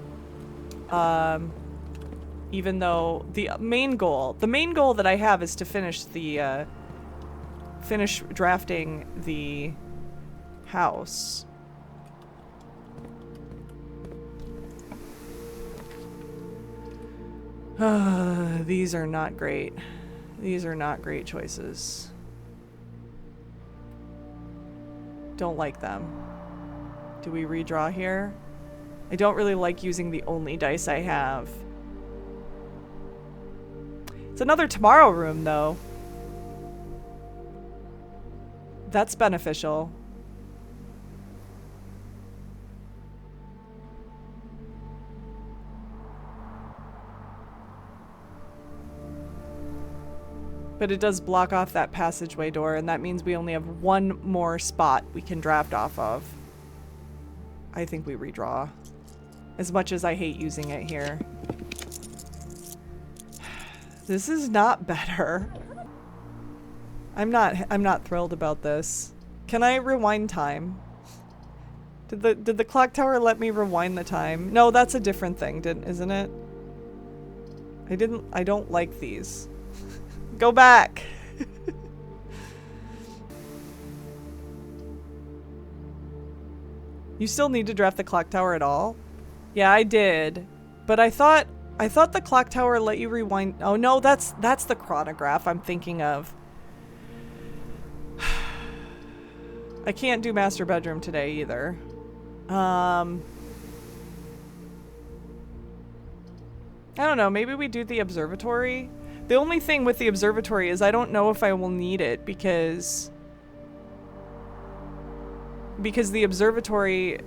Even though the main goal that I have is to finish drafting the house. These are not great. These are not great choices. Don't like them. Do we redraw here? I don't really like using the only dice I have. It's another tomorrow room, though. That's beneficial. But it does block off that passageway door, and that means we only have 1 more spot we can draft off of. I think we redraw. As much as I hate using it here. This is not better. I'm not thrilled about this. Can I rewind time? Did the clock tower let me rewind the time? No, that's a different thing, isn't it? I don't like these. Go back. You still need to draft the clock tower at all? Yeah, I did. But I thought the clock tower let you rewind. Oh no, that's the chronograph I'm thinking of. I can't do master bedroom today either. I don't know, maybe we do the observatory? The only thing with the observatory is I don't know if I will need it because the observatory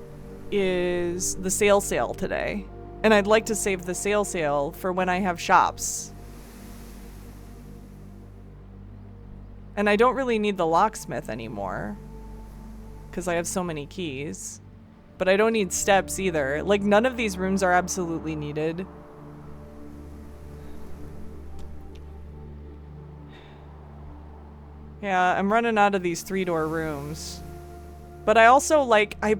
is the sale today. And I'd like to save the sale for when I have shops. And I don't really need the locksmith anymore because I have so many keys. But I don't need steps either. Like, none of these rooms are absolutely needed. Yeah, I'm running out of these 3-door rooms. But I also, like, I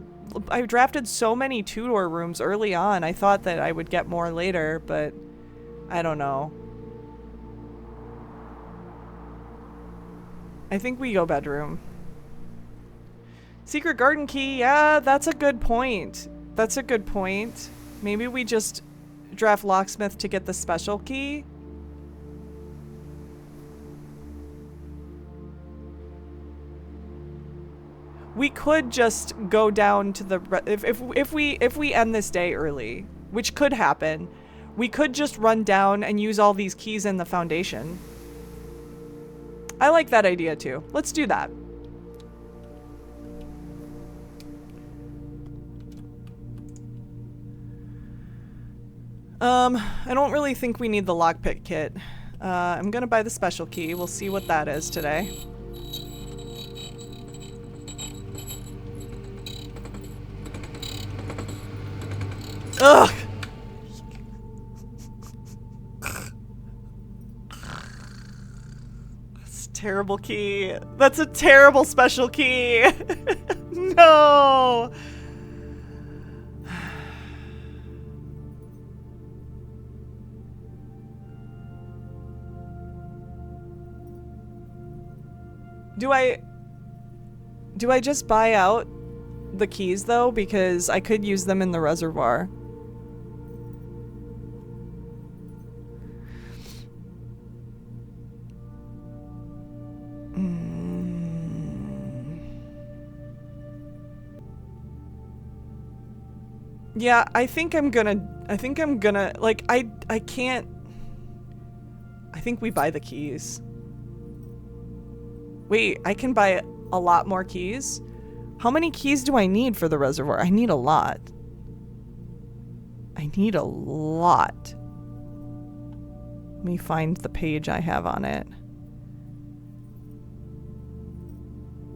drafted so many 2-door rooms early on. I thought that I would get more later, but I don't know. I think we go bedroom. Secret garden key, yeah, that's a good point. That's a good point. Maybe we just draft locksmith to get the special key. We could just go down to the if we end this day early, which could happen, we could just run down and use all these keys in the foundation. I like that idea too. Let's do that. I don't really think we need the lockpick kit. I'm gonna buy the special key. We'll see what that is today. Ugh! That's a terrible key. That's a terrible special key! No! Do I just buy out the keys though? Because I could use them in the reservoir. Yeah, I think I'm gonna, like, I can't, I think we buy the keys. Wait, I can buy a lot more keys? How many keys do I need for the reservoir? I need a lot. I need a lot. Let me find the page I have on it.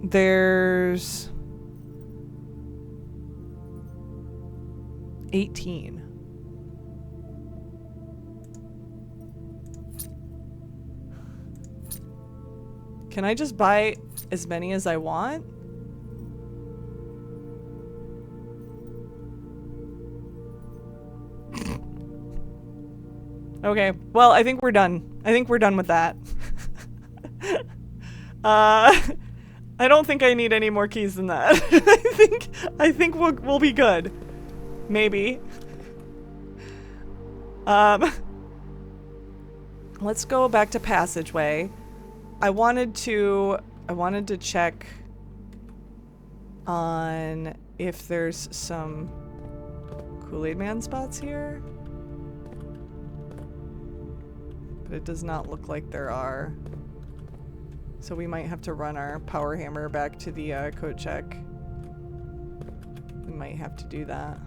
There's 18. Can I just buy as many as I want? Okay, well, I think we're done. I think we're done with that. I don't think I need any more keys than that. I think we'll be good. Maybe. Let's go back to passageway. I wanted to check on if there's some Kool-Aid Man spots here. But it does not look like there are. So we might have to run our power hammer back to the code check. We might have to do that.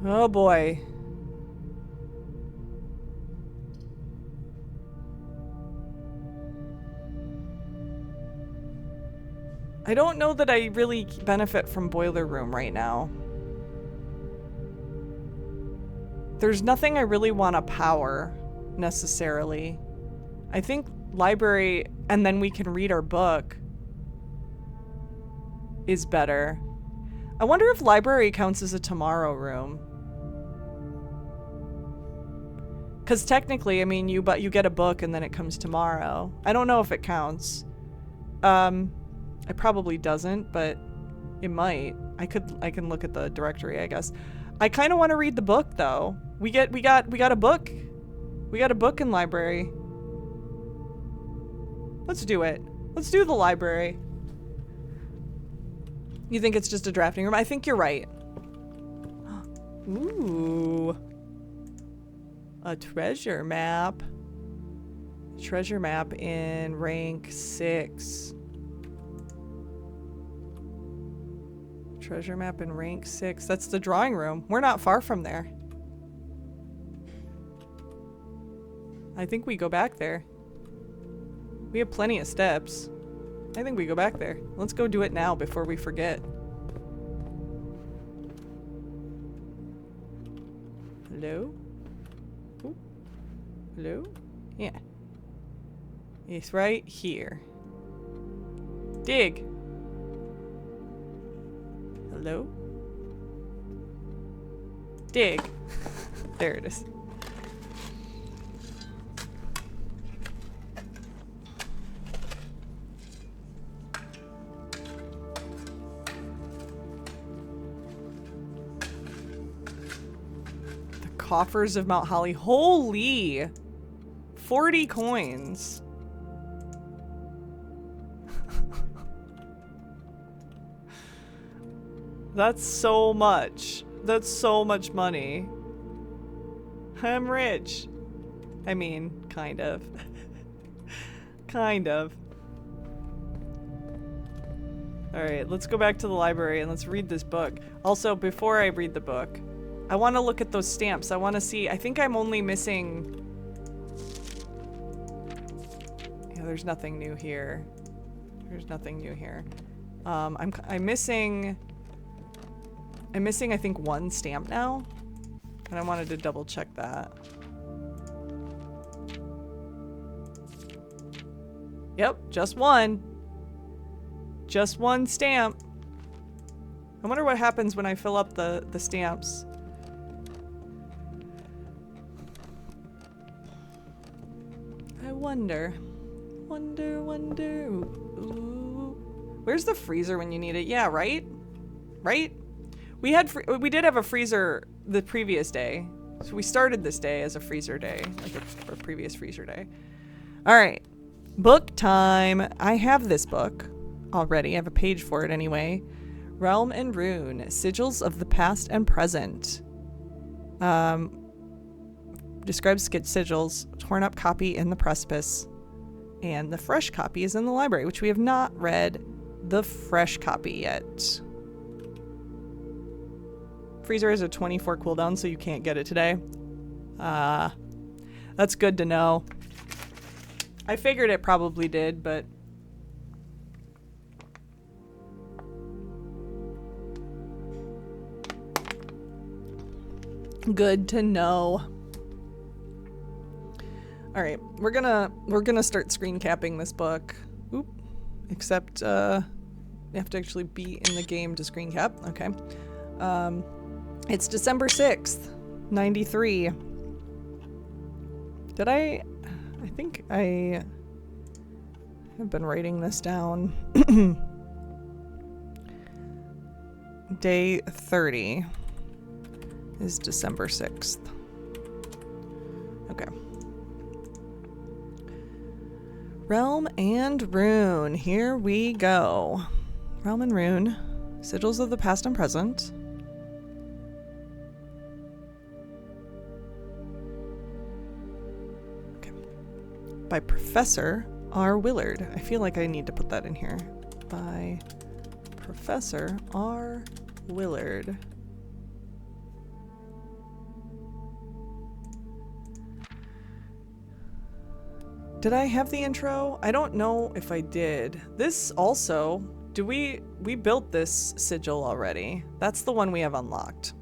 Oh boy. I don't know that I really benefit from Boiler Room right now. There's nothing I really want to power, necessarily. I think library, and then we can read our book, is better. I wonder if library counts as a tomorrow room. Because technically, I mean, you get a book and then it comes tomorrow. I don't know if it counts. It probably doesn't, but it might. I can look at the directory, I guess. I kind of want to read the book though. We got a book. We got a book in library. Let's do it. Let's do the library. You think it's just a drafting room? I think you're right. Ooh. A treasure map. Treasure map in rank 6. Treasure map in rank 6. That's the drawing room. We're not far from there. I think we go back there. We have plenty of steps. I think we go back there. Let's go do it now before we forget. Hello? Ooh. Hello? Yeah. It's right here. Dig. Hello? Dig. There it is. The coffers of Mount Holly. Holy! 40 coins. That's so much. That's so much money. I'm rich. I mean, kind of. Kind of. Alright, let's go back to the library and let's read this book. Also, before I read the book, I want to look at those stamps. I want to see. I think I'm only missing... Yeah, there's nothing new here. There's nothing new here. I'm missing... I'm missing, I think, 1 stamp now. And I wanted to double check that. Yep, just 1. Just 1 stamp. I wonder what happens when I fill up the stamps. I wonder. Wonder. Ooh. Where's the freezer when you need it? Yeah, right? Right? We did have a freezer the previous day. So we started this day as a freezer day, like a previous freezer day. All right. Book time. I have this book already. I have a page for it anyway. Realm and Rune, Sigils of the Past and Present. Describes sigils, torn up copy in the precipice, and the fresh copy is in the library, which we have not read the fresh copy yet. Freezer has a 24 cooldown, so you can't get it today. That's good to know. I figured it probably did, but... Good to know. Alright, we're gonna start screen capping this book. Oop. Except, you have to actually be in the game to screen cap. Okay. It's December 6th, 93. Did I think I have been writing this down. Day 30 is December 6th. Okay. Realm and Rune. Here we go. Realm and Rune. Sigils of the Past and Present. By Professor R. Willard. I feel like I need to put that in here. By Professor R. Willard. Did I have the intro? I don't know if I did. This also We built this sigil already. That's the one we have unlocked.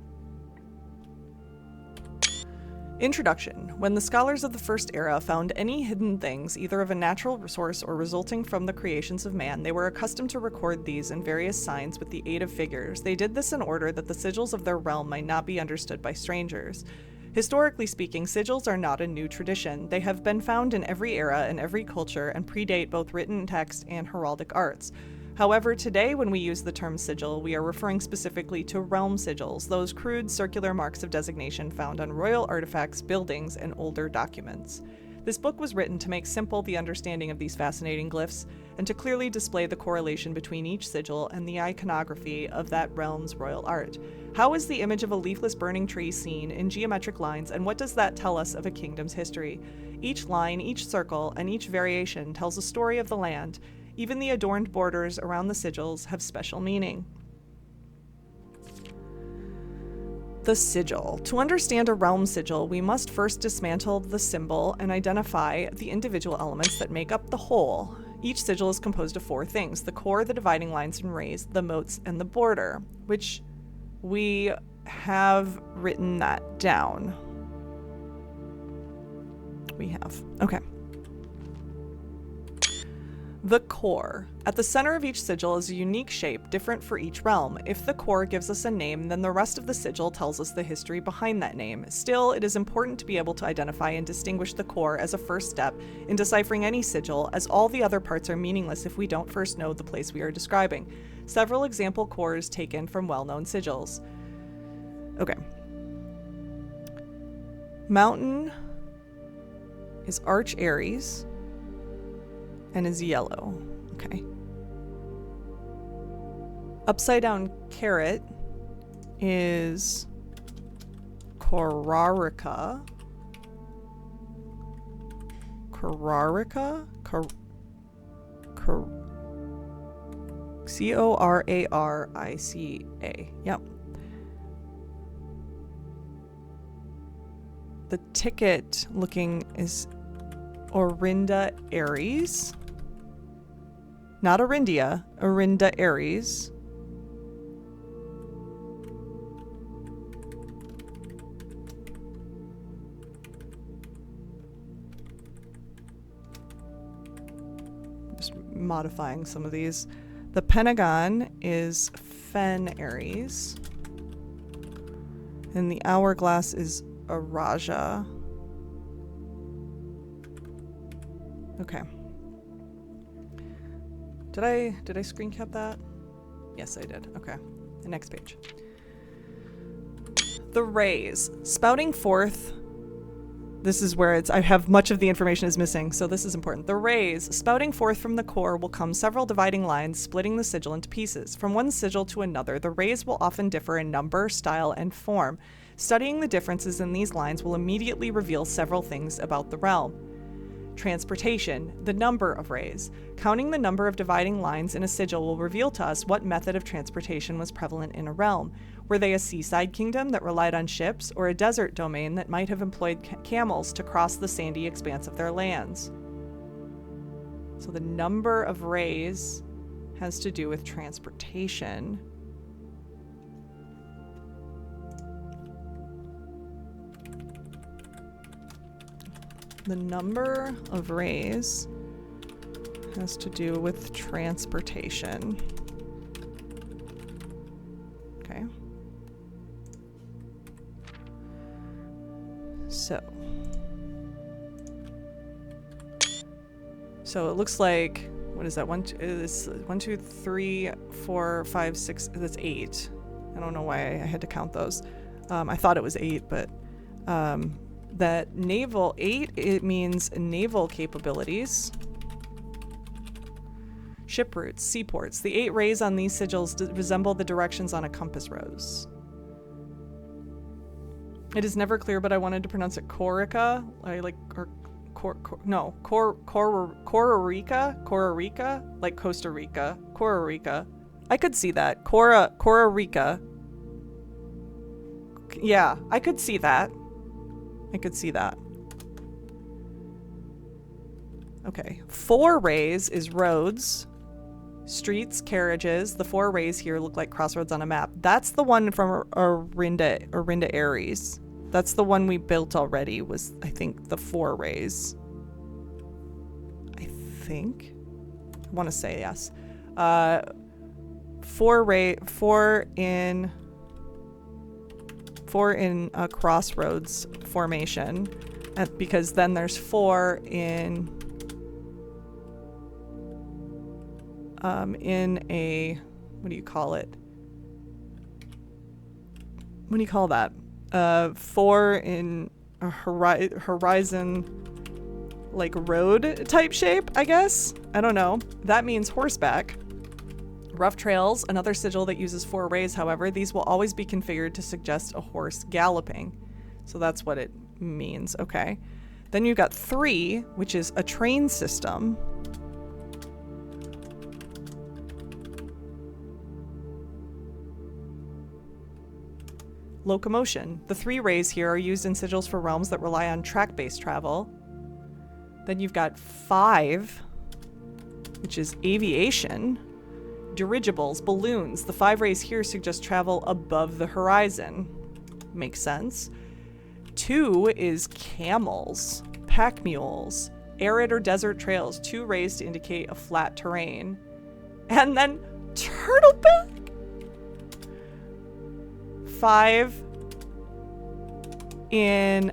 Introduction. When the scholars of the First Era found any hidden things, either of a natural resource or resulting from the creations of man, they were accustomed to record these in various signs with the aid of figures. They did this in order that the sigils of their realm might not be understood by strangers. Historically speaking, sigils are not a new tradition. They have been found in every era and every culture and predate both written text and heraldic arts. However, today when we use the term sigil, we are referring specifically to realm sigils, those crude circular marks of designation found on royal artifacts, buildings, and older documents. This book was written to make simple the understanding of these fascinating glyphs, and to clearly display the correlation between each sigil and the iconography of that realm's royal art. How is the image of a leafless burning tree seen in geometric lines, and what does that tell us of a kingdom's history? Each line, each circle, and each variation tells a story of the land. Even the adorned borders around the sigils have special meaning. The sigil. To understand a realm sigil, we must first dismantle the symbol and identify the individual elements that make up the whole. Each sigil is composed of 4 things: the core, the dividing lines and rays, the moats, and the border, which we have written that down. We have. Okay. The core. At the center of each sigil is a unique shape, different for each realm. If the core gives us a name, then the rest of the sigil tells us the history behind that name. Still, it is important to be able to identify and distinguish the core as a first step in deciphering any sigil, as all the other parts are meaningless if we don't first know the place we are describing. Several example cores taken from well-known sigils. Okay. Mountain is Arch Aries and is yellow. Okay. Upside down carrot is Korarica. Korarica? Corarica. Yep. The ticket looking is Orinda Aries. Not Orindia, Orinda Aries. Just modifying some of these. The Pentagon is Fen Aries. And the Hourglass is Araja. Okay. Did I screen cap that? Yes, I did. Okay. The next page. The rays. Spouting forth. This is where I have much of the information is missing, so this is important. The rays. Spouting forth from the core will come several dividing lines, splitting the sigil into pieces. From one sigil to another, the rays will often differ in number, style, and form. Studying the differences in these lines will immediately reveal several things about the realm. Transportation, the number of rays. Counting the number of dividing lines in a sigil will reveal to us what method of transportation was prevalent in a realm. Were they a seaside kingdom that relied on ships, or a desert domain that might have employed camels to cross the sandy expanse of their lands? So the number of rays has to do with transportation. The number of rays has to do with transportation. Okay. So it looks like, what is that? 1, 2, 3, 4, 5, 6. That's 8. I don't know why I had to count those. I thought it was 8, but that naval 8, it means naval capabilities. Ship routes, seaports. The 8 rays on these sigils resemble the directions on a compass rose. It is never clear, but I wanted to pronounce it Korarica. Korarica, like Costa Rica. Korarica. I could see that. Korarica. Yeah, I could see that. Okay. 4 rays is Rhodes. Streets, carriages. The 4 rays here look like crossroads on a map. That's the one from Orinda Aries. That's the one we built already, was, I think, the 4 rays. I think. I want to say yes. 4 in a crossroads formation, because then there's 4 in a, what do you call it? What do you call that? 4 in a horizon, like road type shape, I guess. I don't know. That means horseback. Rough trails, another sigil that uses 4 rays, however, these will always be configured to suggest a horse galloping. So that's what it means, okay. Then you've got 3, which is a train system. Locomotion. The 3 rays here are used in sigils for realms that rely on track-based travel. Then you've got 5, which is aviation. Dirigibles, balloons. The 5 rays here suggest travel above the horizon. Makes sense. 2 is camels, pack mules, arid or desert trails. 2 rays to indicate a flat terrain. And then turtleback. 5 in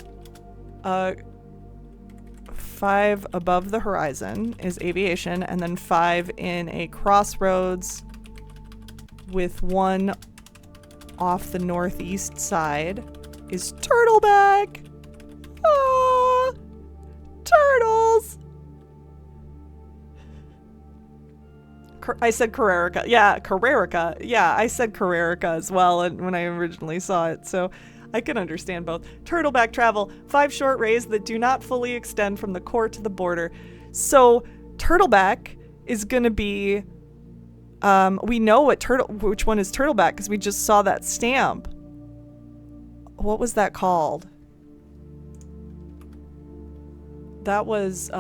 5 above the horizon is aviation, and then 5 in a crossroads with 1 off the northeast side is turtleback. Ah, turtles. I said Carrerica. Yeah, Carrerica. Yeah, I said Carrerica as well when I originally saw it, so I can understand both. Turtleback travel, 5 short rays that do not fully extend from the core to the border. So turtleback is going to be, we know which one is turtleback because we just saw that stamp. What was that called? That was,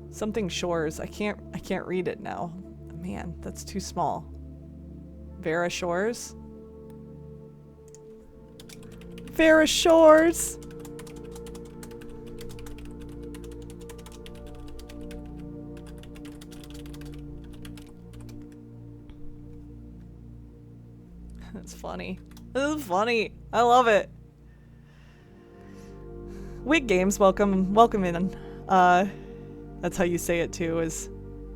something Shores. I can't read it now. Man, that's too small. Vera Shores. Vera Shores. That's funny. This is funny. I love it. Wig Games, welcome in. That's how you say it too, is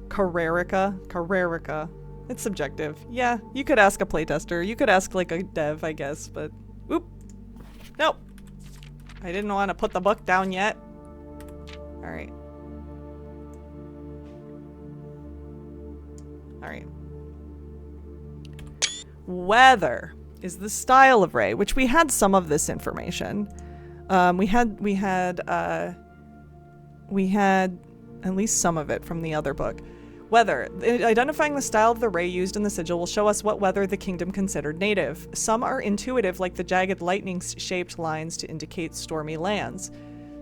Carrerica. Carrerica. It's subjective. Yeah, you could ask a playtester. You could ask like a dev, I guess, but oop. Nope. I didn't want to put the book down yet. Alright. Alright. Weather is the style of ray, which we had some of this information. We had at least some of it from the other book. Weather. Identifying the style of the ray used in the sigil will show us what weather the kingdom considered native. Some are intuitive, like the jagged lightning-shaped lines to indicate stormy lands.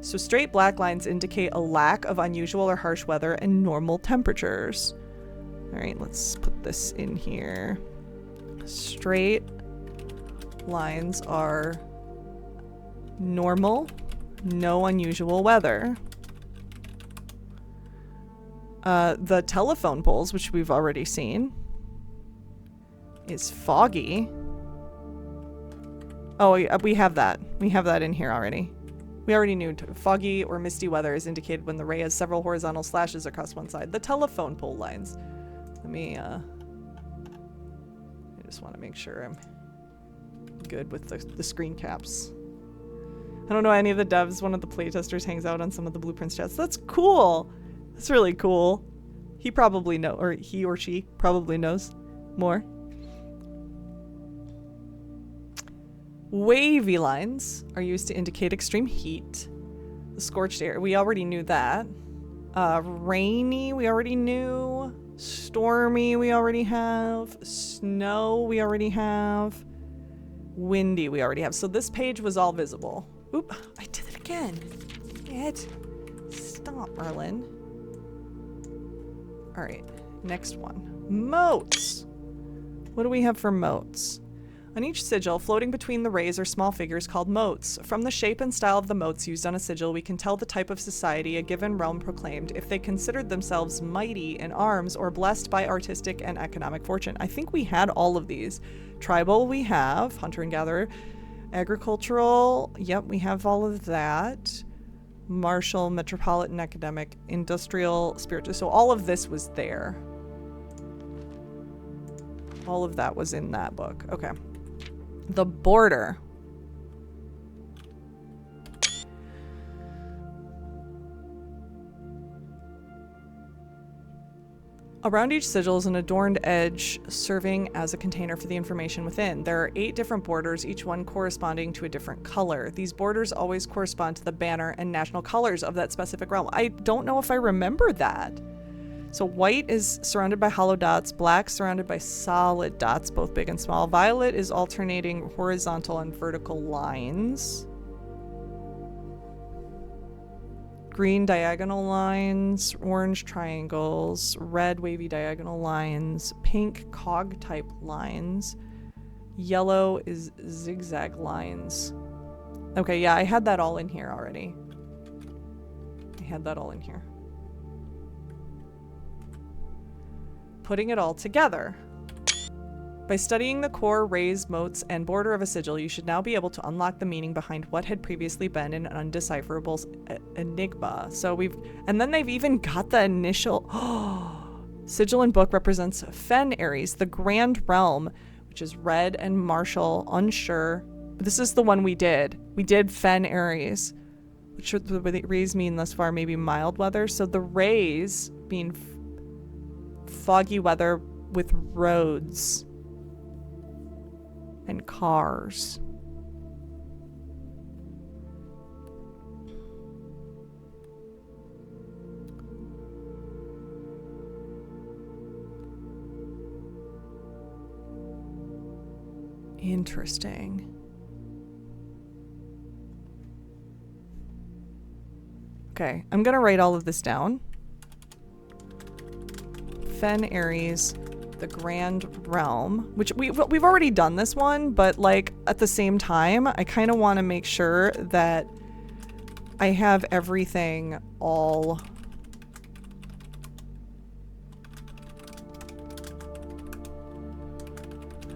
So straight black lines indicate a lack of unusual or harsh weather and normal temperatures. All right, let's put this in here. Straight lines are normal, no unusual weather. The telephone poles, which we've already seen, is foggy. Oh, we have that. We have that in here already. We already knew foggy or misty weather is indicated when the ray has several horizontal slashes across one side. The telephone pole lines. Let me, I just want to make sure I'm good with the screen caps. I don't know any of the devs. One of the playtesters hangs out on some of the blueprints chats. That's cool. That's really cool. He probably or he or she probably knows more. Wavy lines are used to indicate extreme heat. The scorched air, we already knew that. Rainy, we already knew. Stormy, we already have. Snow, we already have. Windy, we already have. So this page was all visible. Oop, I did it again. Stop Stop, Merlin. All right, next one. Moats. What do we have for moats? On each sigil, floating between the rays are small figures called moats. From the shape and style of the moats used on a sigil, we can tell the type of society a given realm proclaimed, if they considered themselves mighty in arms or blessed by artistic and economic fortune. I think we had all of these. Tribal we have, hunter and gatherer. Agricultural, yep, we have all of that. Martial, metropolitan, academic, industrial, spiritual. So all of this was there. All of that was in that book. Okay. The border. Around each sigil is an adorned edge serving as a container for the information within. There are 8 different borders, each one corresponding to a different color. These borders always correspond to the banner and national colors of that specific realm. I don't know if I remember that. So white is surrounded by hollow dots, black surrounded by solid dots, both big and small. Violet is alternating horizontal and vertical lines. Green diagonal lines, orange triangles, red wavy diagonal lines, pink cog type lines. Yellow is zigzag lines. Okay, yeah, I had that all in here already. Putting it all together. By studying the core, rays, moats, and border of a sigil, you should now be able to unlock the meaning behind what had previously been an undecipherable enigma. So and then they've even got the initial, sigil and book represents Fen Aries, the Grand Realm, which is red and martial, unsure. This is the one we did. We did Fen Aries, which the rays mean thus far maybe mild weather. So the rays mean foggy weather with roads and cars. Interesting. Okay, I'm gonna write all of this down. Fen Aries, the Grand Realm, which we've already done this one, but like at the same time, I kind of want to make sure that I have everything all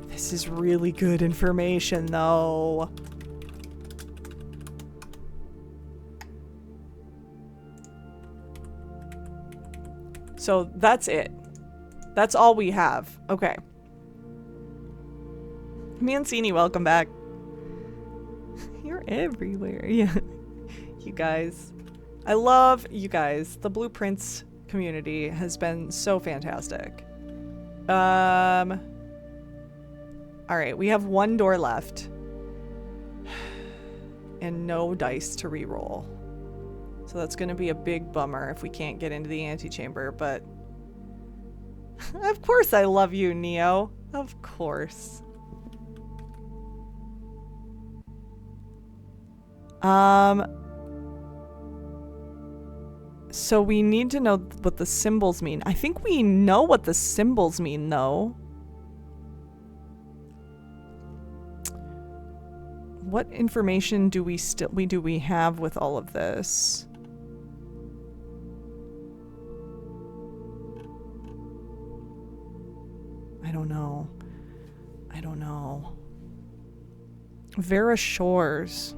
This is really good information though. So that's it. That's all we have. Okay. Mancini, welcome back. You're everywhere. Yeah. You guys. I love you guys. The Blueprints community has been so fantastic. All right, we have 1 door left. And no dice to reroll. So that's going to be a big bummer if we can't get into the antechamber, but of course I love you, Neo. Of course. So we need to know what the symbols mean. I think we know what the symbols mean, though. What information do we have with all of this? I don't know. Vera Shores.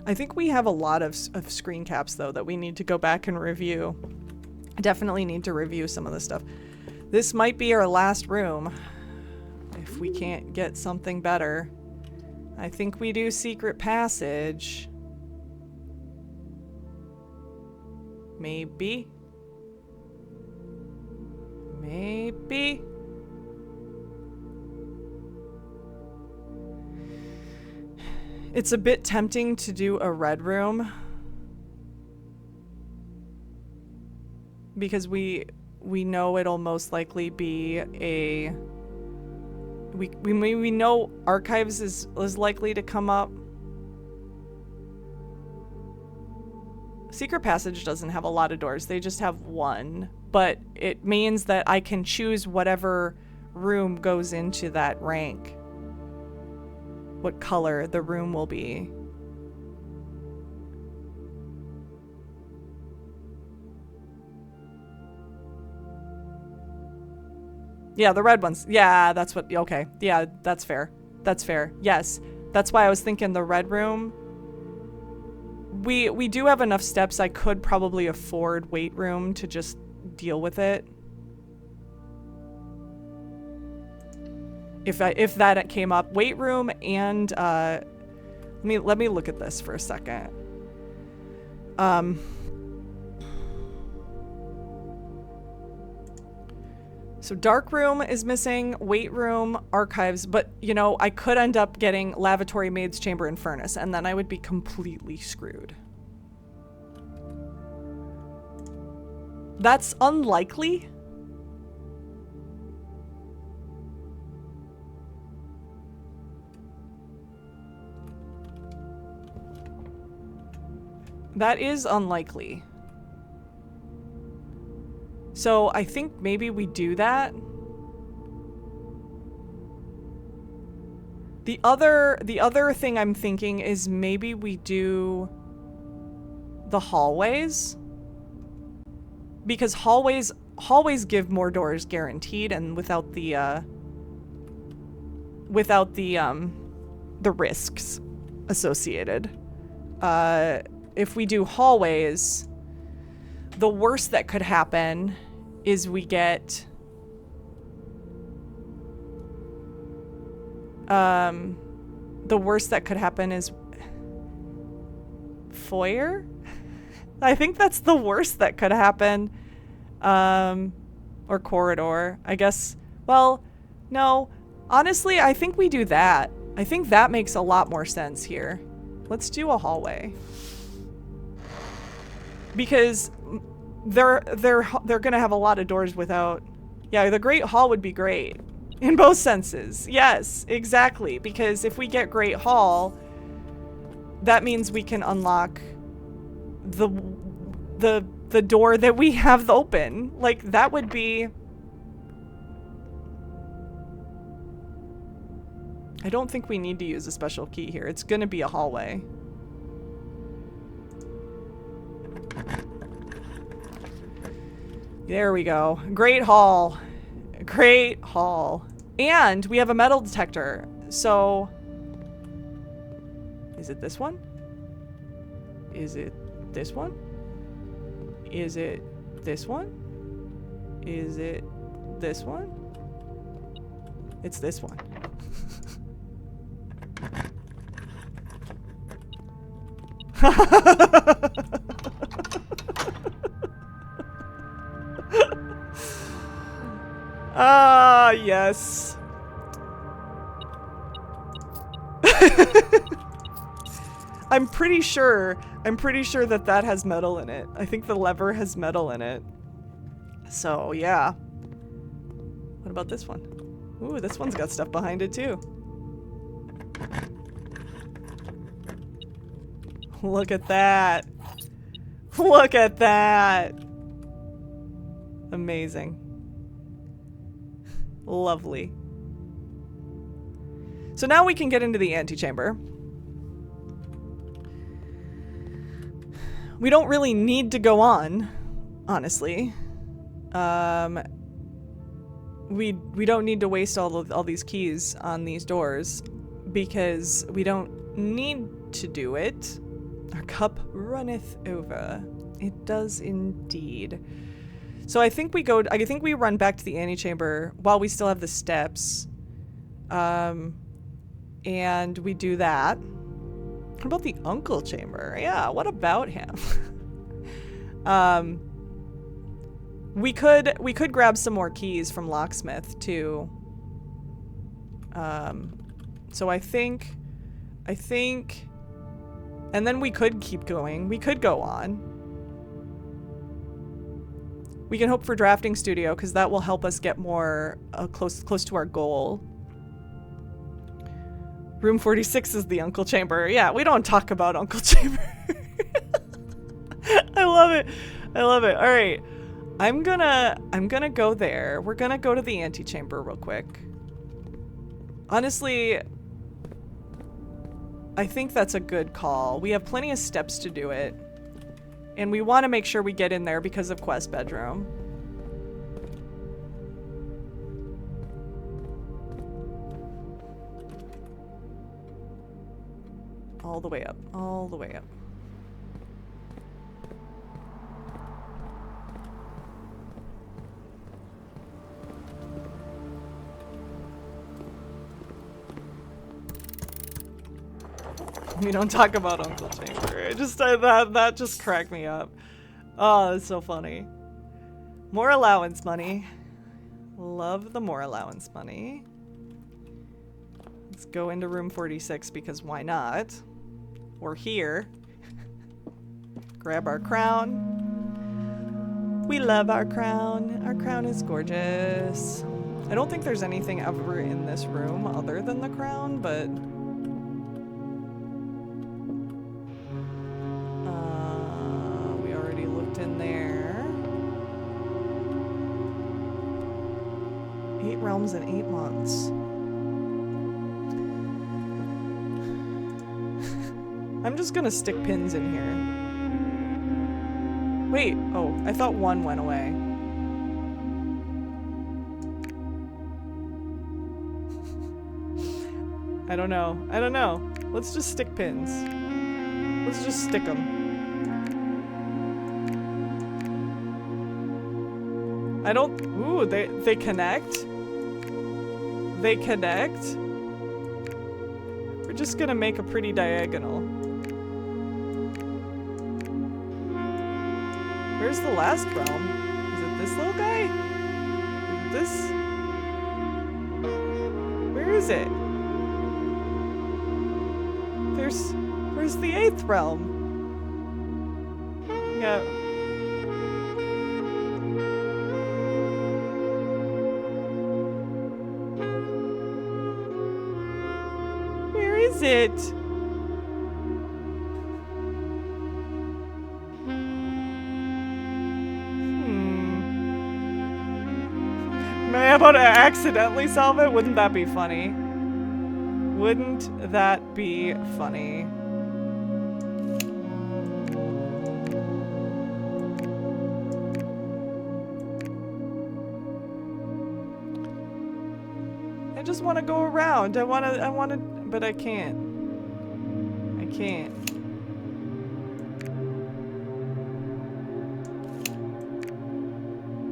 I think we have a lot of screen caps, though, that we need to go back and review. I definitely need to review some of this stuff. This might be our last room. If we can't get something better. I think we do secret passage. Maybe. It's a bit tempting to do a red room. Because we know it'll most likely be a... We know archives is likely to come up. Secret Passage doesn't have a lot of doors. They just have one. But it means that I can choose whatever room goes into that rank. What color the room will be. Yeah, the red ones. Yeah, that's what... Okay. Yeah, that's fair. That's fair. Yes. That's why I was thinking the red room. We do have enough steps. I could probably afford weight room to just deal with it. If that came up. Weight room and... let me look at this for a second. So dark room is missing, weight room, archives, but you know, I could end up getting lavatory, maid's chamber, and furnace, and then I would be completely screwed. That's unlikely. That is unlikely. So I think maybe we do that. The other thing I'm thinking is maybe we do the hallways. Because hallways give more doors guaranteed, and without the risks associated. If we do hallways, the worst that could happen is we get the worst that could happen is foyer. I think that's the worst that could happen. Or corridor, I guess. Well, no, honestly, I think we do that. I think that makes a lot more sense here. Let's do a hallway. Because they're gonna have a lot of doors without... Yeah, the Great Hall would be great. In both senses. Yes, exactly. Because if we get Great Hall, that means we can unlock the door that we have open. Like, that would be... I don't think we need to use a special key here. It's gonna be a hallway. There we go. Great Hall. Great Hall. And we have a metal detector. So... Is it this one? Is it this one? Is it this one? Is it this one? It's this one. Ah, yes. I'm pretty sure that that has metal in it. I think the lever has metal in it. So, yeah. What about this one? Ooh, this one's got stuff behind it too. Look at that. Look at that. Amazing. Lovely. So now we can get into the antechamber. We don't really need to go on, honestly. We don't need to waste all these keys on these doors because we don't need to do it. Our cup runneth over. It does indeed. So I think we run back to the antechamber while we still have the steps. And we do that. What about the uncle chamber? Yeah, what about him? We could grab some more keys from locksmith too. So I think, and then we could keep going. We could go on. We can hope for drafting studio because that will help us get more close to our goal. Room 46 is the uncle chamber. Yeah, we don't talk about uncle chamber. I love it. I love it. All right. I'm gonna go there. We're gonna go to the antechamber real quick. Honestly, I think that's a good call. We have plenty of steps to do it. And we want to make sure we get in there because of Quest Bedroom. All the way up. All the way up. We don't talk about Uncle Chamber. That just cracked me up. Oh, that's so funny. More allowance money. Love the more allowance money. Let's go into room 46 because why not? We're here. Grab our crown. We love our crown. Our crown is gorgeous. I don't think there's anything ever in this room other than the crown, but we already looked in there. 8 realms in 8 months. I'm just gonna stick pins in here. Wait, oh, I thought one went away. I don't know. I don't know. Let's just stick pins. Let's just stick them. I don't... Ooh, they connect. They connect. We're just gonna make a pretty diagonal. Where's the last realm? Is it this little guy? Is it this? Where is it? Where's the 8th realm? Yeah. Where is it? Am I about to accidentally solve it? Wouldn't that be funny? Wouldn't that be funny? I just want to go around. I want to, but I can't. I can't.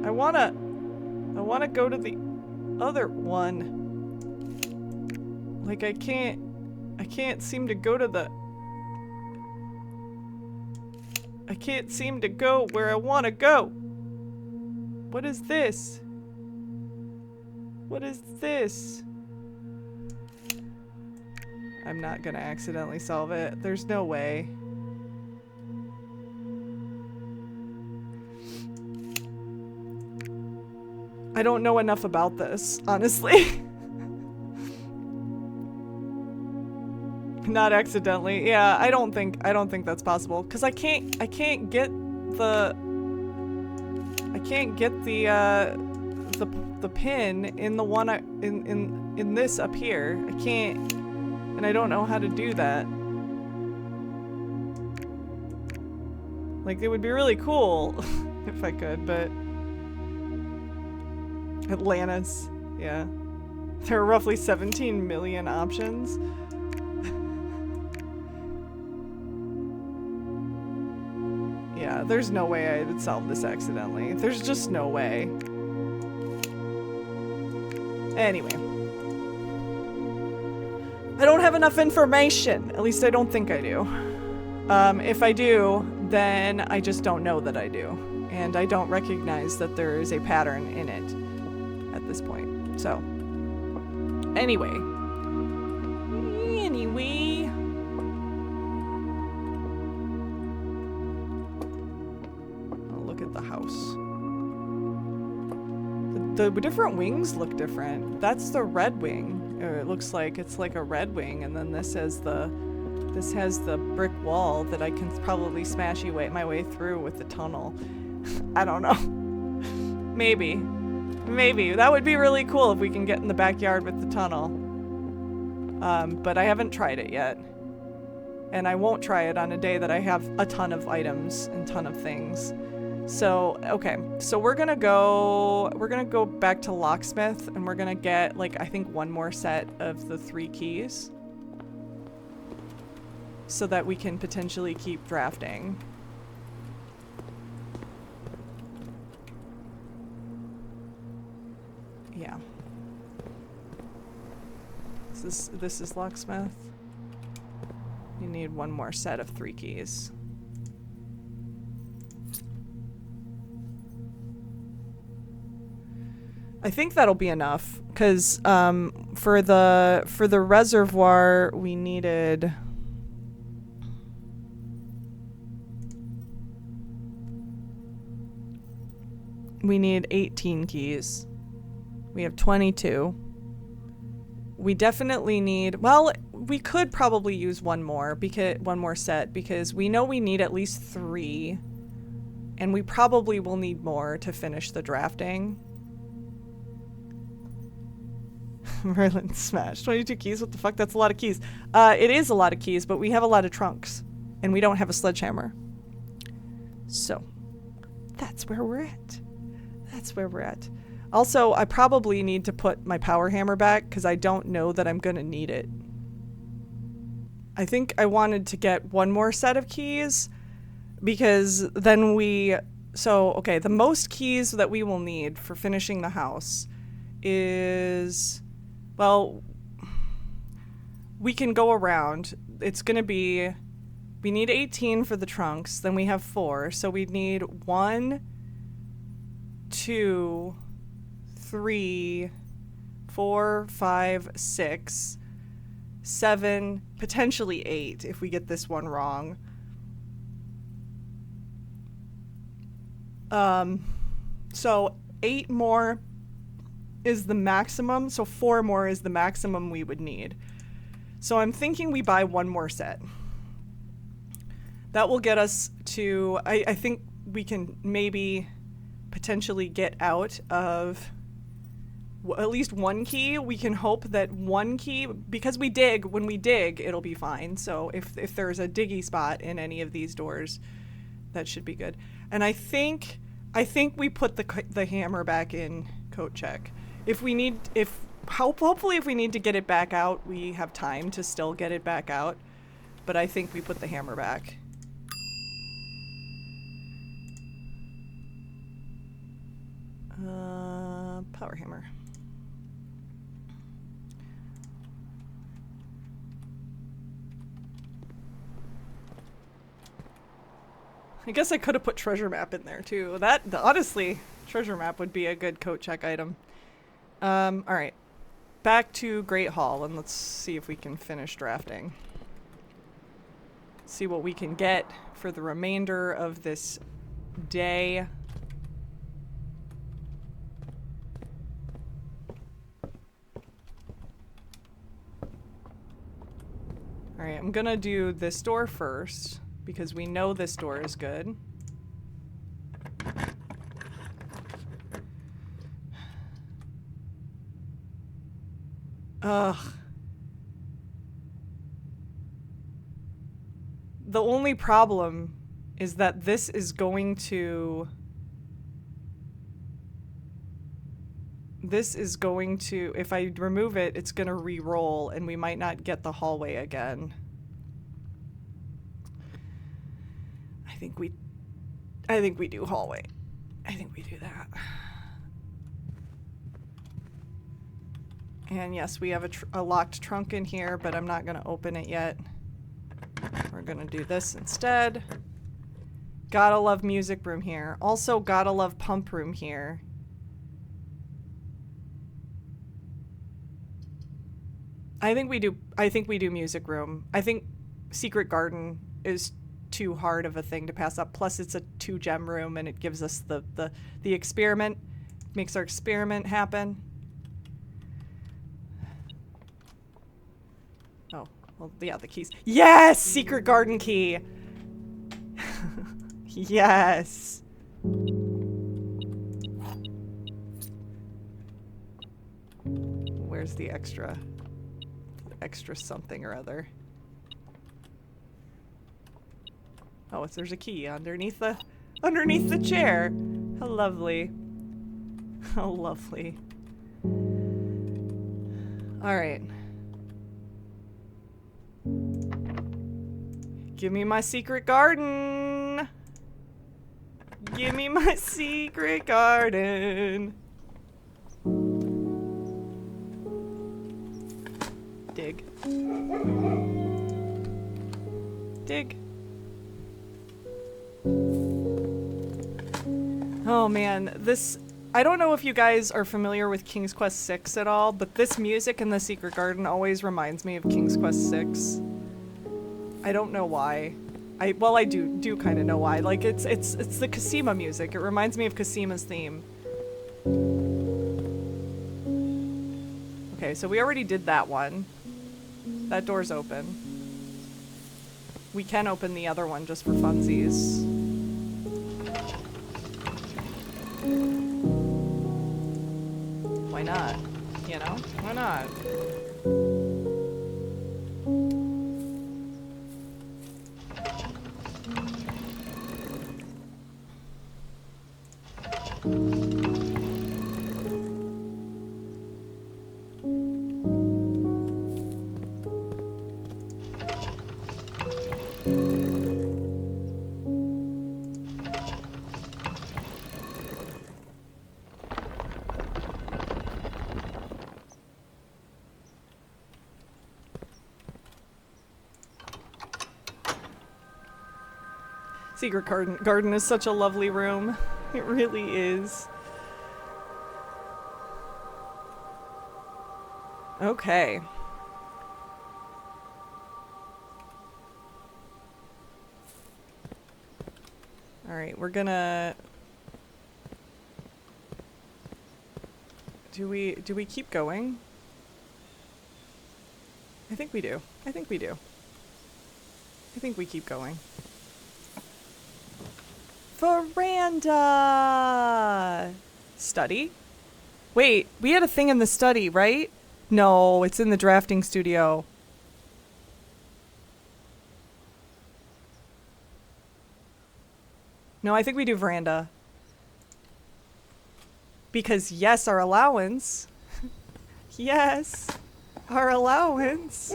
I want to go to the other one. Like I can't seem to go to the... I can't seem to go where I want to go. What is this? What is this? I'm not gonna accidentally solve it. There's no way. I don't know enough about this, honestly. Not accidentally. Yeah, I don't think that's possible cuz I can't get the the pin in the one in this up here. I can't, and I don't know how to do that. Like it would be really cool if I could, but Atlantis, yeah. There are roughly 17 million options. Yeah, there's no way I would solve this accidentally. There's just no way. Anyway. I don't have enough information. At least I don't think I do. If I do, then I just don't know that I do. And I don't recognize that there is a pattern in it at this point. So, anyway. I'll look at the house. The different wings look different. That's the red wing. Or it looks like it's like a red wing, and then this is the This has the brick wall that I can probably smash my way through with the tunnel. I don't know. Maybe. Maybe. That would be really cool if we can get in the backyard with the tunnel. But I haven't tried it yet. And I won't try it on a day that I have a ton of items and ton of things. So, okay. So we're gonna go back to Locksmith and we're gonna get, like, I think one more set of the 3 keys. So that we can potentially keep drafting. Yeah. This is Locksmith. You need one more set of 3 keys. I think that'll be enough, because for the reservoir we needed. We need 18 keys. We have 22. We definitely need, well, we could probably use one more set because we know we need at least 3 and we probably will need more to finish the drafting. Merlin smashed 22 keys. What the fuck? That's a lot of keys. It is a lot of keys, but we have a lot of trunks and we don't have a sledgehammer. So that's where we're at. That's where we're at. Also, I probably need to put my power hammer back because I don't know that I'm going to need it. I think I wanted to get one more set of keys because then okay, the most keys that we will need for finishing the house is, well, we can go around. It's going to be, we need 18 for the trunks, then we have 4, so we need 1, 2, 3, 4, 5, 6, 7, potentially 8 if we get this one wrong. So 8 more is the maximum, so 4 more is the maximum we would need. So I'm thinking we buy one more set. That will get us to, I think we can maybe potentially get out of at least 1 key. We can hope that 1 key, because when we dig, it'll be fine. So if there's a diggy spot in any of these doors, that should be good. And I think we put the hammer back in coat check. Hopefully if we need to get it back out, we have time to still get it back out. But I think we put the hammer back. Power hammer. I guess I could have put treasure map in there too. Honestly, treasure map would be a good coat check item. Alright. Back to Great Hall and let's see if we can finish drafting. See what we can get for the remainder of this day. Alright, I'm gonna do this door first, because we know this door is good. Ugh. The only problem is that this is going to... if I remove it, it's gonna re-roll and we might not get the hallway again. I think we do hallway. I think we do that. And yes, we have a locked trunk in here, but I'm not gonna open it yet. We're gonna do this instead. Gotta love music room here. Also, gotta love pump room here. I think we do music room. I think secret garden is too hard of a thing to pass up. Plus it's a 2-gem room and it gives us the experiment, makes our experiment happen. Oh, Well, yeah, the keys. Yes! Secret garden key! Yes! Where's the extra? Extra something or other. Oh, there's a key underneath the chair. How lovely. How lovely. Alright. Give me my secret garden. Give me my secret garden. Dig. Dig. Oh man, this... I don't know if you guys are familiar with King's Quest VI at all, but this music in the Secret Garden always reminds me of King's Quest VI. I don't know why. Well, I do kind of know why. Like, it's the Cosima music. It reminds me of Cosima's theme. Okay, so we already did that one. That door's open. We can open the other one just for funsies. Why not? You know? Why not? Secret Garden is such a lovely room. It really is. Okay. Alright, we're gonna... Do we keep going? I think we do. I think we do. I think we keep going. Veranda! Study? Wait, we had a thing in the study, right? No, it's in the drafting studio. No, I think we do veranda. Because yes, our allowance. Yes, our allowance.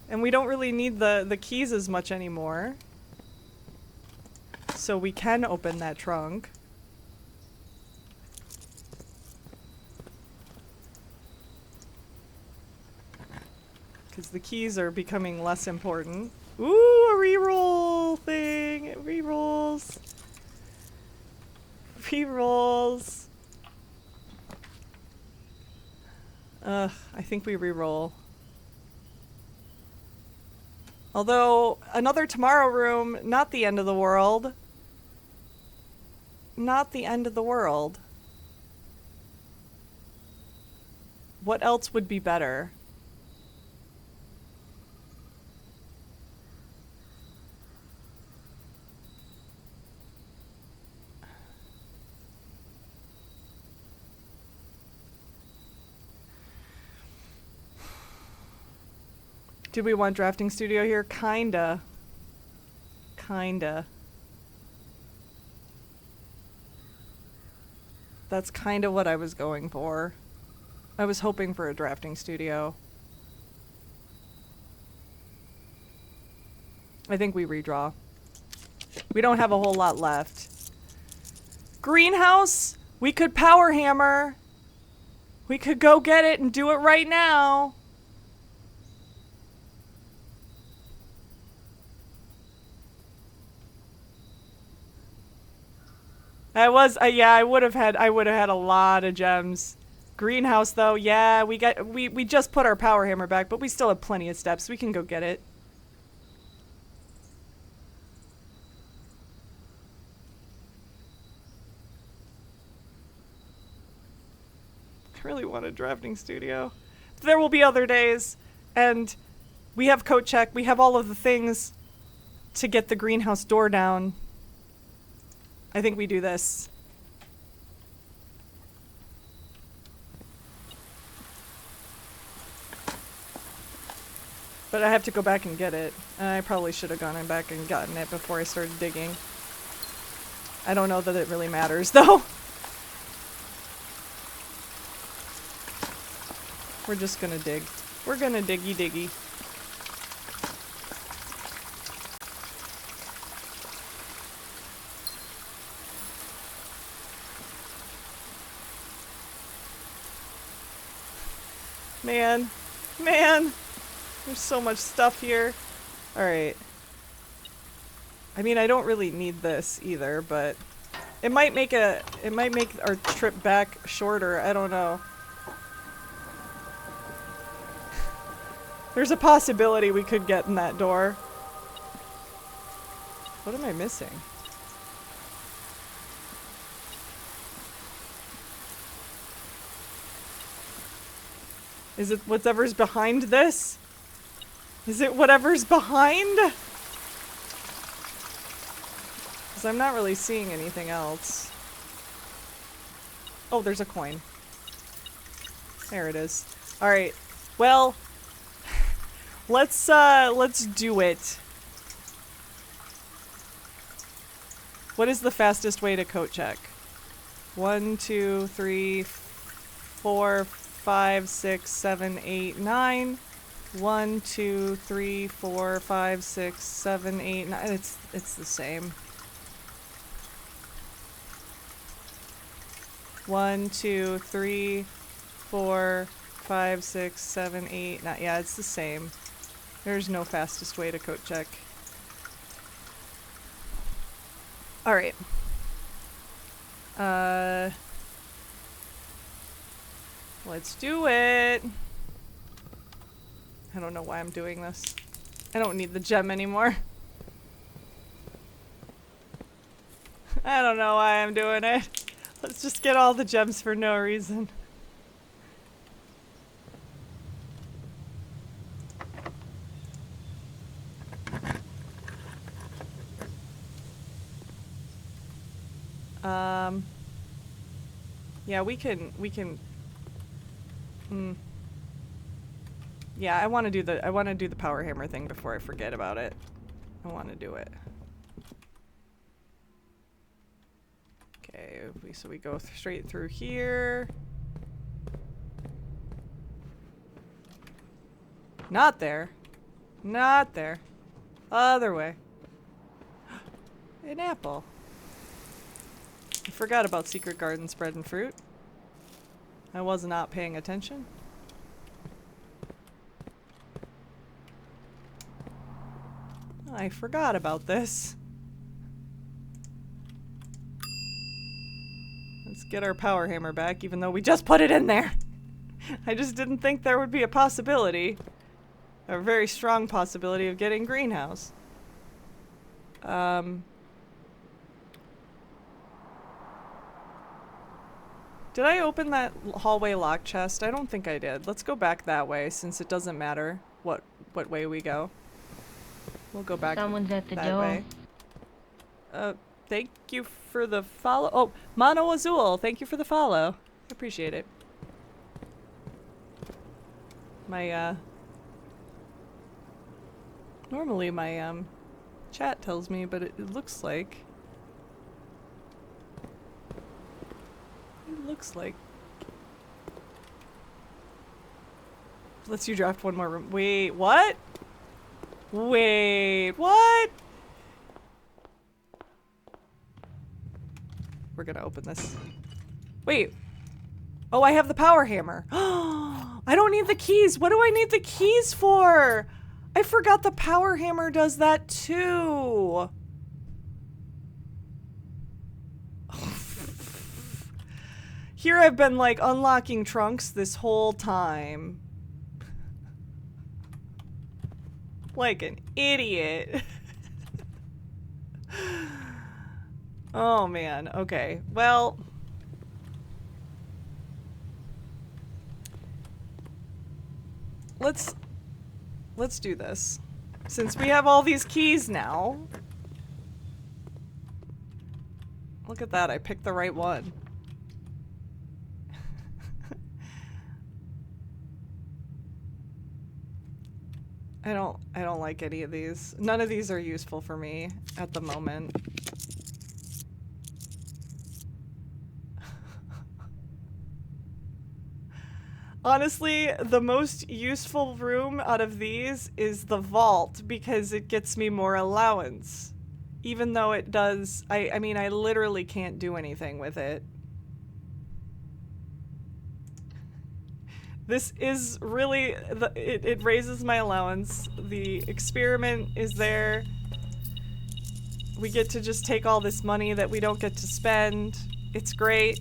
And we don't really need the keys as much anymore. So we can open that trunk. Because the keys are becoming less important. Ooh, a reroll thing! It rerolls. Rerolls. I think we reroll. Although, another tomorrow room, not the end of the world. Not the end of the world. What else would be better? Do we want drafting studio here? Kinda. Kinda. That's kinda what I was going for. I was hoping for a drafting studio. I think we redraw. We don't have a whole lot left. Greenhouse? We could power hammer. We could go get it and do it right now. Yeah, I would have had a lot of gems. Greenhouse though, yeah, we just put our power hammer back, but we still have plenty of steps. We can go get it. I really want a drafting studio. There will be other days, and we have coat check. We have all of the things to get the greenhouse door down. I think we do this. But I have to go back and get it. And I probably should have gone back and gotten it before I started digging. I don't know that it really matters, though. We're just gonna dig. We're gonna diggy diggy. Man. Man. There's so much stuff here. Alright. I mean, I don't really need this either, but it might make our trip back shorter. I don't know. There's a possibility we could get in that door. What am I missing? Is it whatever's behind this? Is it whatever's behind? Because I'm not really seeing anything else. Oh, there's a coin. There it is. Alright. Well, let's do it. What is the fastest way to coat check? 1, 2, 3, 4, 5, 6, 7, 8, 9. 1, 2, 3, 4, 5, 6, 7, 8, 9. It's the same. 1, 2, 3, 4, 5, 6, 7, 8, 9. Yeah, it's the same. There's no fastest way to coat check. Alright. Let's do it. I don't know why I'm doing this. I don't need the gem anymore. I don't know why I'm doing it. Let's just get all the gems for no reason. Yeah, we can, yeah, I want to do the power hammer thing before I forget about it. I want to do it. Okay, so we go straight through here. Not there. Not there. Other way. An apple. I forgot about Secret Garden spread and fruit. I was not paying attention. I forgot about this. Let's get our power hammer back, even though we just put it in there. I just didn't think there would be a possibility, a very strong possibility of getting greenhouse. Did I open that hallway lock chest? I don't think I did. Let's go back that way, since it doesn't matter what way we go. We'll go back Someone's at the that door. way. Thank you for the follow. Oh, Mono Azul, thank you for the follow. I appreciate it. My, normally my, chat tells me, but it looks like... It looks like... Lets you draft one more room. Wait, what? Wait, what? We're gonna open this. Wait. Oh, I have the power hammer. I don't need the keys. What do I need the keys for? I forgot the power hammer does that too. Here I've been like unlocking trunks this whole time. Like an idiot. Oh man, okay. Well, let's do this. Since we have all these keys now. Look at that, I picked the right one. I don't like any of these. None of these are useful for me at the moment. Honestly, the most useful room out of these is the vault because it gets me more allowance. Even though it does, I mean, I literally can't do anything with it. This is really, it raises my allowance. The experiment is there. We get to just take all this money that we don't get to spend. It's great.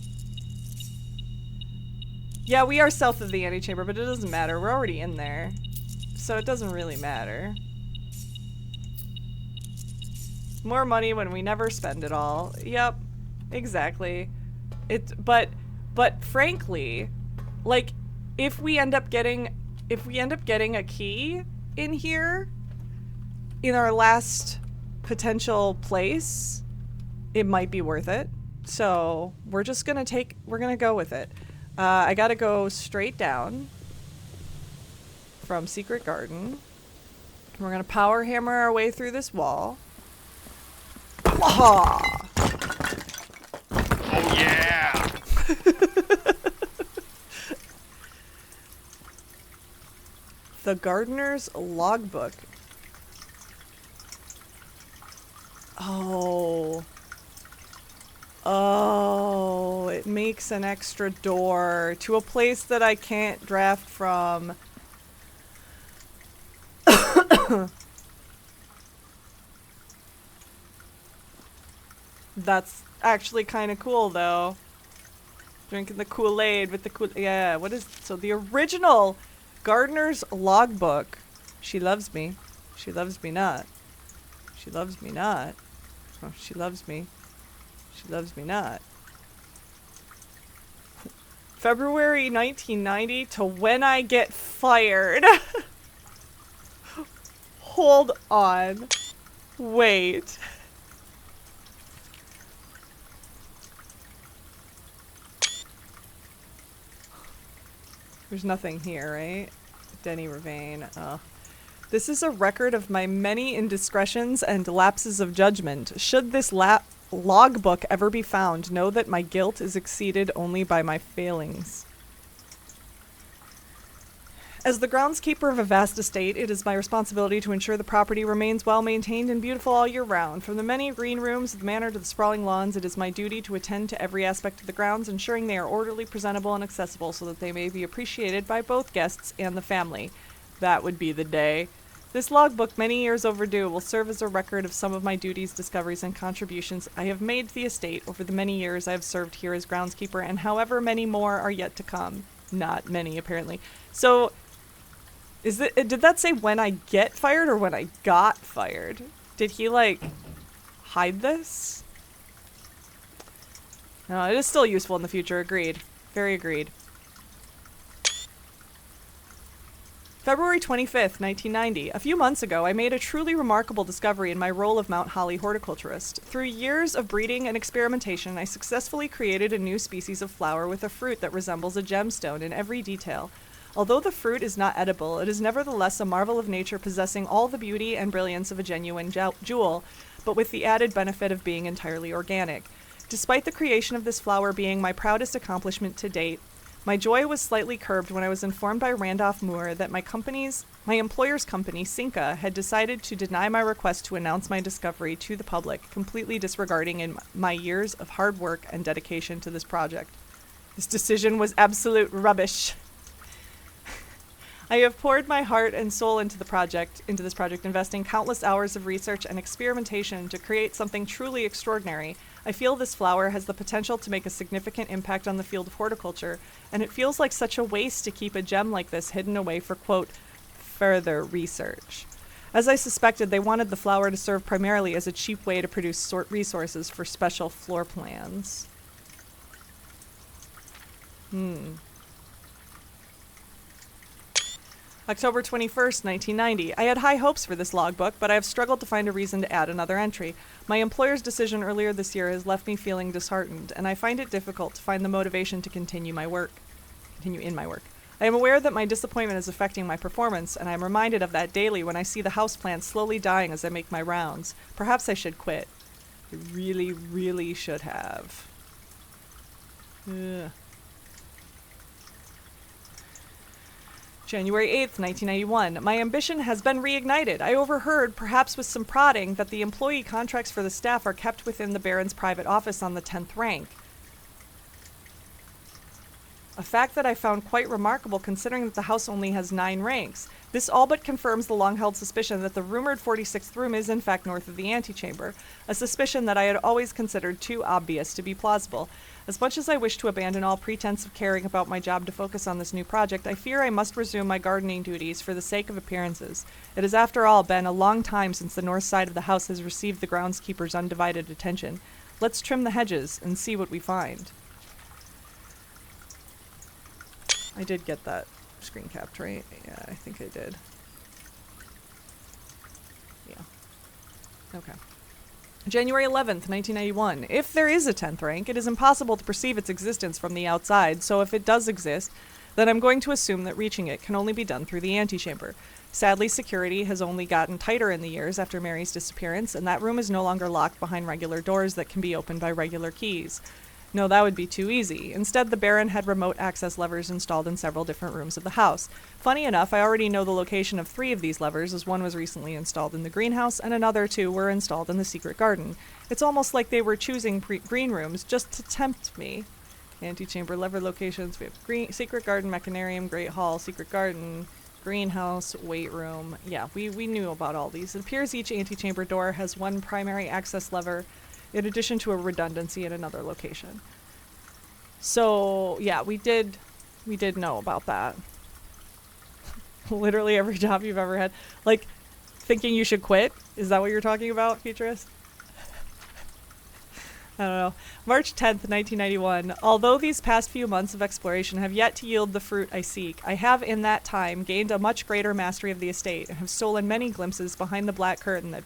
Yeah, we are south of the antechamber, but it doesn't matter. We're already in there. So it doesn't really matter. More money when we never spend it all. Yep, exactly. But frankly, like, if we end up getting a key in here, in our last potential place, it might be worth it. So we're gonna go with it. I gotta go straight down from Secret Garden. We're gonna power hammer our way through this wall. Oh yeah! The Gardener's Logbook. Oh. Oh, it makes an extra door to a place that I can't draft from. That's actually kind of cool, though. Drinking the Kool-Aid with the yeah, what is... So the original Gardener's Logbook. She loves me. She loves me not. She loves me not. Oh, she loves me. She loves me not. February 1990 to when I get fired. Hold on. Wait. There's nothing here, right? Denny Ravane. This is a record of my many indiscretions and lapses of judgment. Should this logbook ever be found, know that my guilt is exceeded only by my failings. As the groundskeeper of a vast estate, it is my responsibility to ensure the property remains well maintained and beautiful all year round. From the many green rooms of the manor to the sprawling lawns, it is my duty to attend to every aspect of the grounds, ensuring they are orderly, presentable, and accessible so that they may be appreciated by both guests and the family. That would be the day. This logbook, many years overdue, will serve as a record of some of my duties, discoveries, and contributions I have made to the estate over the many years I have served here as groundskeeper, and however many more are yet to come. Not many, apparently. So... did that say when I get fired or when I got fired? Did he, like, hide this? No, it is still useful in the future. Agreed. Very agreed. February 25th, 1990. A few months ago, I made a truly remarkable discovery in my role of Mount Holly horticulturist. Through years of breeding and experimentation, I successfully created a new species of flower with a fruit that resembles a gemstone in every detail. Although the fruit is not edible, it is nevertheless a marvel of nature possessing all the beauty and brilliance of a genuine jewel, but with the added benefit of being entirely organic. Despite the creation of this flower being my proudest accomplishment to date, my joy was slightly curbed when I was informed by Randolph Moore that my employer's company, Cinca, had decided to deny my request to announce my discovery to the public, completely disregarding my years of hard work and dedication to this project. This decision was absolute rubbish. I have poured my heart and soul into this project, investing countless hours of research and experimentation to create something truly extraordinary. I feel this flower has the potential to make a significant impact on the field of horticulture, and it feels like such a waste to keep a gem like this hidden away for, quote, further research. As I suspected, they wanted the flower to serve primarily as a cheap way to produce resources for special floor plans. October 21st, 1990. I had high hopes for this logbook, but I have struggled to find a reason to add another entry. My employer's decision earlier this year has left me feeling disheartened, and I find it difficult to find the motivation to continue in my work. I am aware that my disappointment is affecting my performance, and I am reminded of that daily when I see the houseplants slowly dying as I make my rounds. Perhaps I should quit. I really, really should have. Ugh. January 8th, 1991. My ambition has been reignited. I overheard, perhaps with some prodding, that the employee contracts for the staff are kept within the Baron's private office on the 10th rank. A fact that I found quite remarkable considering that the house only has 9 ranks. This all but confirms the long-held suspicion that the rumored 46th room is in fact north of the antechamber, a suspicion that I had always considered too obvious to be plausible. As much as I wish to abandon all pretense of caring about my job to focus on this new project, I fear I must resume my gardening duties for the sake of appearances. It has after all been a long time since the north side of the house has received the groundskeeper's undivided attention. Let's trim the hedges and see what we find. I did get that screen capped, right? Yeah, I think I did. Yeah. Okay. January 11th, 1991. If there is a 10th rank, it is impossible to perceive its existence from the outside, so if it does exist, then I'm going to assume that reaching it can only be done through the antechamber. Sadly, security has only gotten tighter in the years after Mary's disappearance, and that room is no longer locked behind regular doors that can be opened by regular keys. No, that would be too easy. Instead, the Baron had remote access levers installed in several different rooms of the house. Funny enough, I already know the location of 3 of these levers, as one was recently installed in the greenhouse, and another 2 were installed in the secret garden. It's almost like they were choosing green rooms just to tempt me. Antechamber lever locations. We have secret garden, mechanarium, great hall, secret garden, greenhouse, weight room. Yeah, we knew about all these. It appears each antechamber door has one primary access lever, in addition to a redundancy in another location. So, yeah, we did know about that. Literally every job you've ever had. Like, thinking you should quit? Is that what you're talking about, Futurist? I don't know. March 10th, 1991. Although these past few months of exploration have yet to yield the fruit I seek, I have in that time gained a much greater mastery of the estate and have stolen many glimpses behind the black curtain that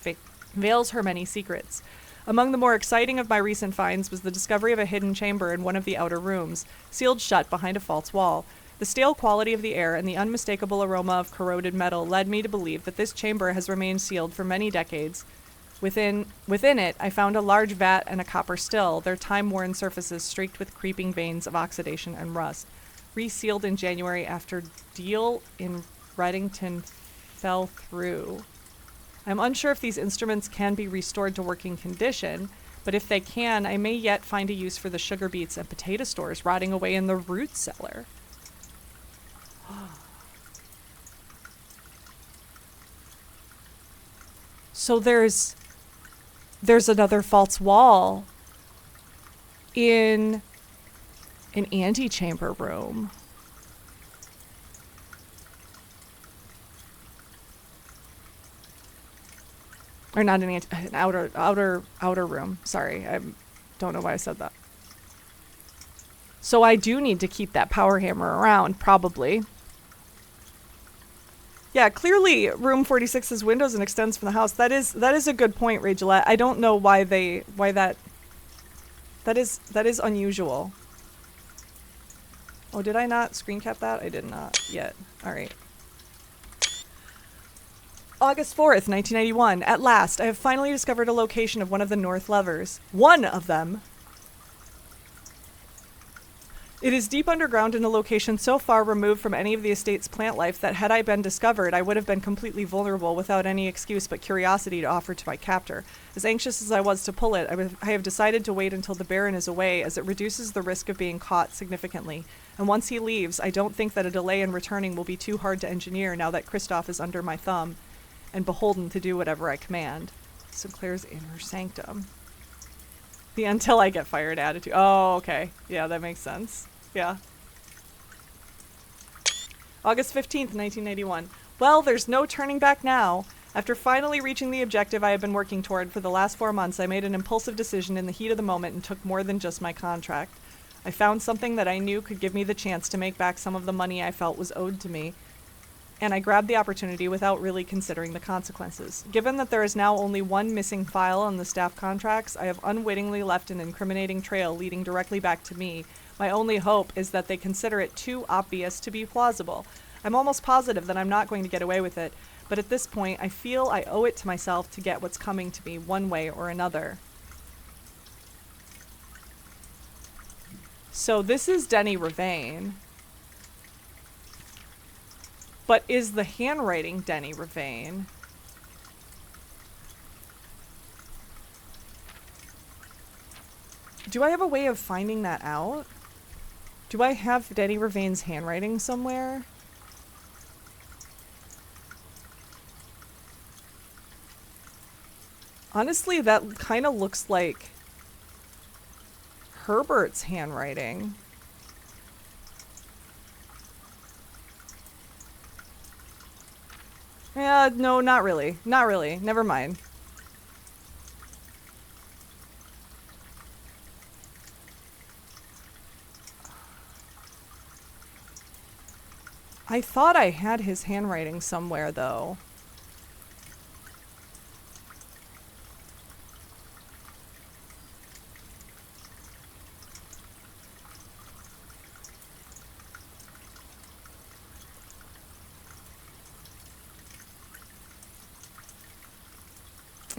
veils her many secrets. Among the more exciting of my recent finds was the discovery of a hidden chamber in one of the outer rooms, sealed shut behind a false wall. The stale quality of the air and the unmistakable aroma of corroded metal led me to believe that this chamber has remained sealed for many decades. Within it, I found a large vat and a copper still, their time-worn surfaces streaked with creeping veins of oxidation and rust. Resealed in January after deal in Reddington fell through. I'm unsure if these instruments can be restored to working condition, but if they can, I may yet find a use for the sugar beets and potato stores rotting away in the root cellar. So there's another false wall in an antechamber room. Or not an outer room. Sorry, I don't know why I said that. So I do need to keep that power hammer around, probably. Yeah, clearly room 46 has windows and extends from the house. That is a good point, Rachel. I don't know why that is unusual. Oh, did I not screen cap that? I did not yet. All right. August 4th, 1991. At last, I have finally discovered a location of one of the north levers. One of them! It is deep underground in a location so far removed from any of the estate's plant life that had I been discovered, I would have been completely vulnerable without any excuse but curiosity to offer to my captor. As anxious as I was to pull it, I have decided to wait until the Baron is away, as it reduces the risk of being caught significantly. And once he leaves, I don't think that a delay in returning will be too hard to engineer now that Kristoff is under my thumb and beholden to do whatever I command. Sinclair's inner sanctum. The until I get fired attitude. Oh, okay. Yeah, that makes sense. Yeah. August 15th, 1981. Well, there's no turning back now. After finally reaching the objective I have been working toward for the last 4 months, I made an impulsive decision in the heat of the moment and took more than just my contract. I found something that I knew could give me the chance to make back some of the money I felt was owed to me. and I grabbed the opportunity without really considering the consequences. Given that there is now only one missing file on the staff contracts, I have unwittingly left an incriminating trail leading directly back to me. My only hope is that they consider it too obvious to be plausible. I'm almost positive that I'm not going to get away with it, but at this point, I feel I owe it to myself to get what's coming to me one way or another. So this is Denny Ravain. But is the handwriting Denny Ravain? Do I have a way of finding that out? Do I have Denny Ravain's handwriting somewhere? Honestly, that kind of looks like Herbert's handwriting. Yeah, no, not really. Not really. Never mind. I thought I had his handwriting somewhere, though.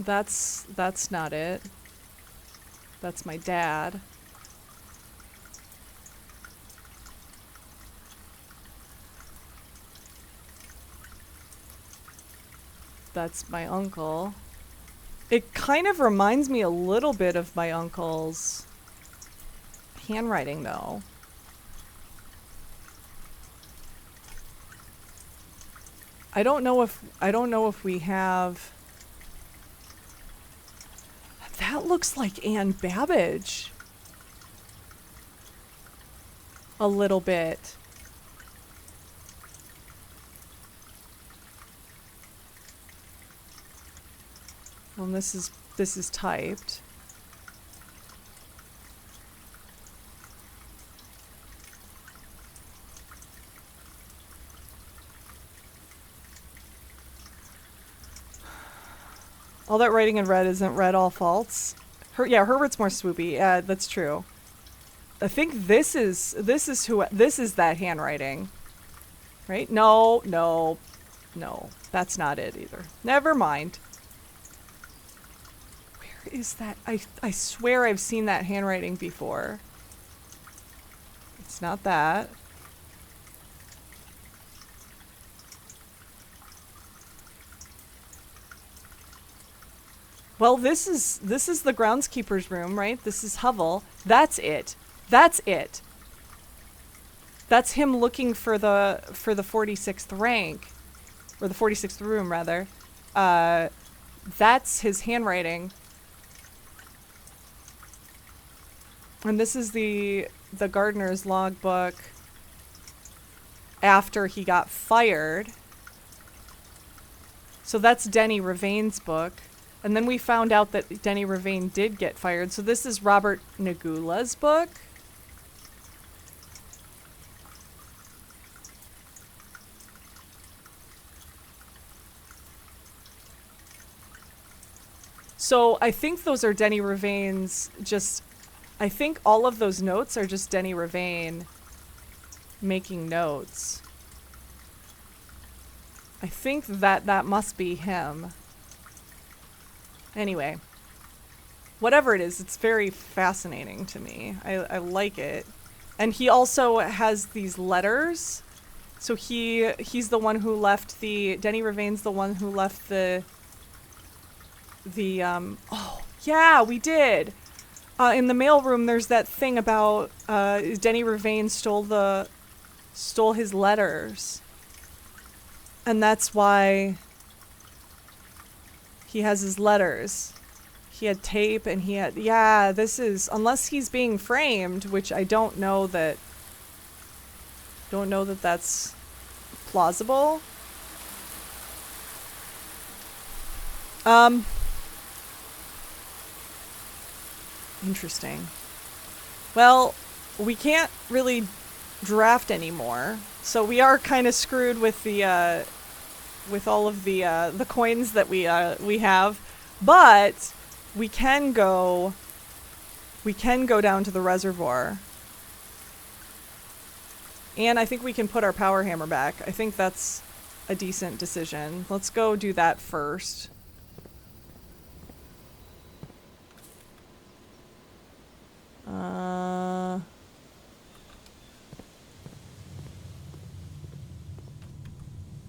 That's not it. That's my dad. That's my uncle. It kind of reminds me a little bit of my uncle's handwriting, though. I don't know if we have. That looks like Anne Babbage. A little bit. Well, this is typed. All that writing in red isn't red all false. Herbert's more swoopy. Yeah, that's true. I think this is that handwriting. Right? No. That's not it either. Never mind. Where is that? I swear I've seen that handwriting before. It's not that. Well, this is the groundskeeper's room, right? This is Hovel. That's it. That's it. That's him looking for the 46th rank, or the 46th room rather. That's his handwriting. And this is the gardener's logbook after he got fired. So that's Denny Ravain's book. And then we found out that Denny Ravain did get fired. So this is Robert Nagula's book. So I think those are Denny Ravain's I think all of those notes are just Denny Ravain making notes. I think that must be him. Anyway, whatever it is, it's very fascinating to me. I like it. And he also has these letters. So he's the one who left Denny Ravain's the one who left the oh, yeah, we did. In the mailroom, there's that thing about Denny Ravain stole his letters. And that's why he has his letters. He had tape and this is, unless he's being framed, which I don't know that that's plausible. Interesting. Well, we can't really draft anymore. So we are kind of screwed with the with all of the coins that we have, but we can go down to the reservoir. And I think we can put our power hammer back. I think that's a decent decision. Let's go do that first.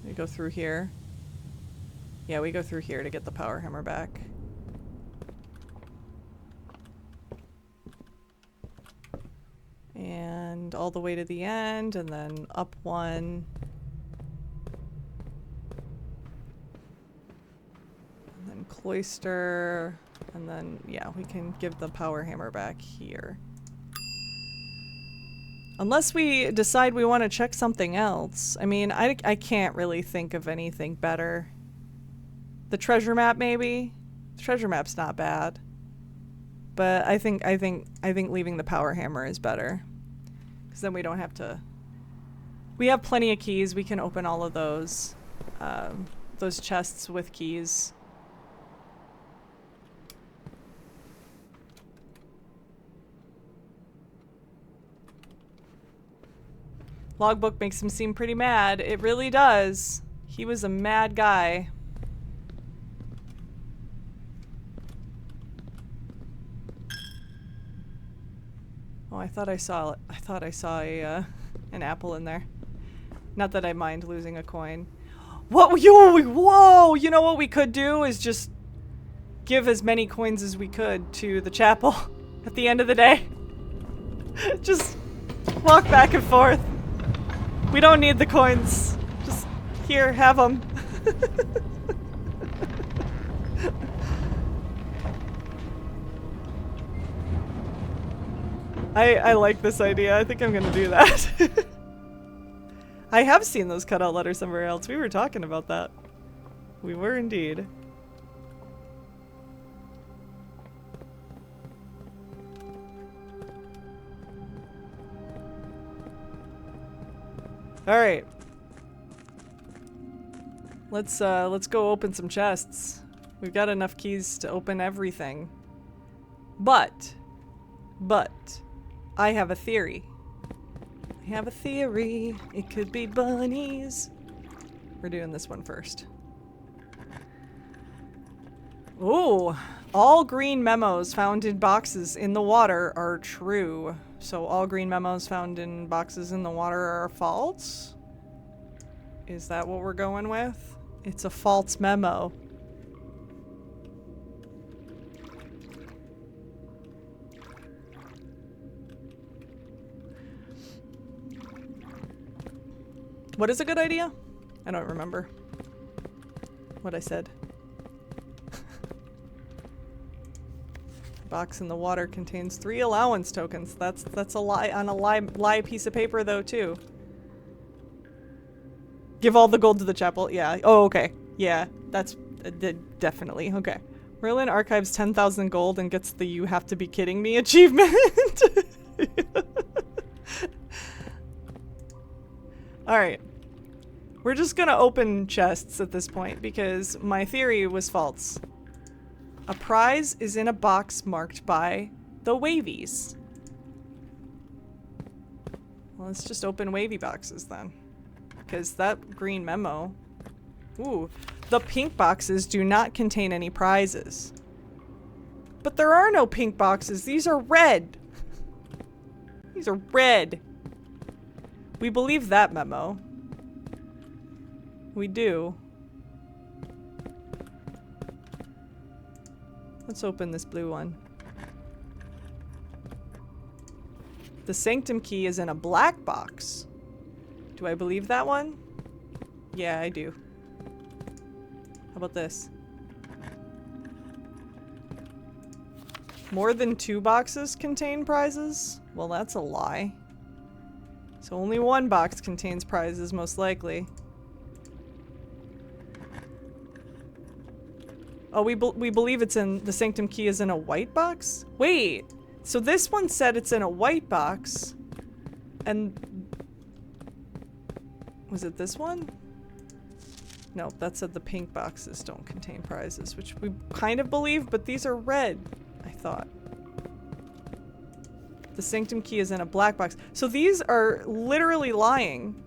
We go through here. Yeah, we go through here to get the power hammer back. And all the way to the end, and then up one. And then cloister. And then, yeah, we can give the power hammer back here. Unless we decide we want to check something else. I mean, I can't really think of anything better. The treasure map, maybe? The treasure map's not bad. But I think leaving the power hammer is better. Because then we don't have to... We have plenty of keys. We can open all of those chests with keys. Logbook makes him seem pretty mad. It really does. He was a mad guy. Oh, I thought I saw a an apple in there. Not that I mind losing a coin. What? Whoa! You know what we could do is just give as many coins as we could to the chapel at the end of the day. Just walk back and forth. We don't need the coins. Just here, have them. I like this idea. I think I'm gonna do that. I have seen those cutout letters somewhere else. We were talking about that. We were indeed. All right. Let's go open some chests. We've got enough keys to open everything. But I have a theory. I have a theory. It could be bunnies. We're doing this one first. Ooh, all green memos found in boxes in the water are true. So all green memos found in boxes in the water are false? Is that what we're going with? It's a false memo. What is a good idea? I don't remember what I said. Box in the water contains 3 allowance tokens. That's a lie on a lie piece of paper though too. Give all the gold to the chapel. Yeah. Oh, okay. Yeah, that's definitely okay. Merlin archives 10,000 gold and gets the "you have to be kidding me" achievement. All right. We're just gonna open chests at this point because my theory was false. A prize is in a box marked by the wavies. Well, let's just open wavy boxes then. Because that green memo... Ooh. The pink boxes do not contain any prizes. But there are no pink boxes. These are red. These are red. We believe that memo. We do. Let's open this blue one. The sanctum key is in a black box. Do I believe that one? Yeah, I do. How about this? More than 2 boxes contain prizes? Well, that's a lie. So only 1 box contains prizes, most likely. Oh, we believe it's in the sanctum key is in a white box? Wait, so this one said it's in a white box, and Was it this one? No, that said the pink boxes don't contain prizes, which we kind of believe, but these are red, I thought. The sanctum key is in a black box. So these are literally lying.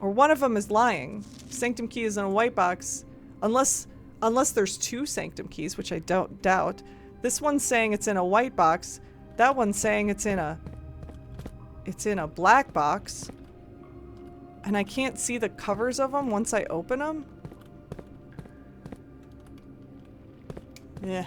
Or one of them is lying. Sanctum key is in a white box. Unless there's two sanctum keys, which I don't doubt. This one's saying it's in a white box. That one's saying it's in a black box. And I can't see the covers of them once I open them. Yeah.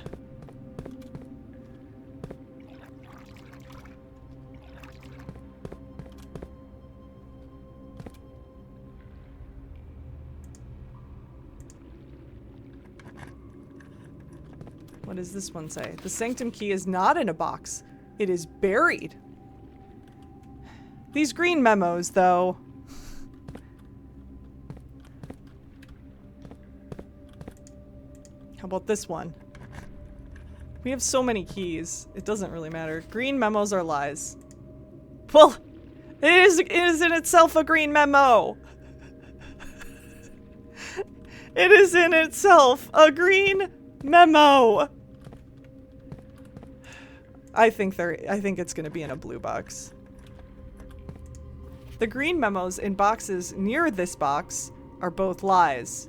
What does this one say? The sanctum key is not in a box. It is buried. These green memos, though. How about this one? We have so many keys. It doesn't really matter. Green memos are lies. Well, it is in itself a green memo. It is in itself a green memo. I think it's going to be in a blue box. The green memos in boxes near this box are both lies.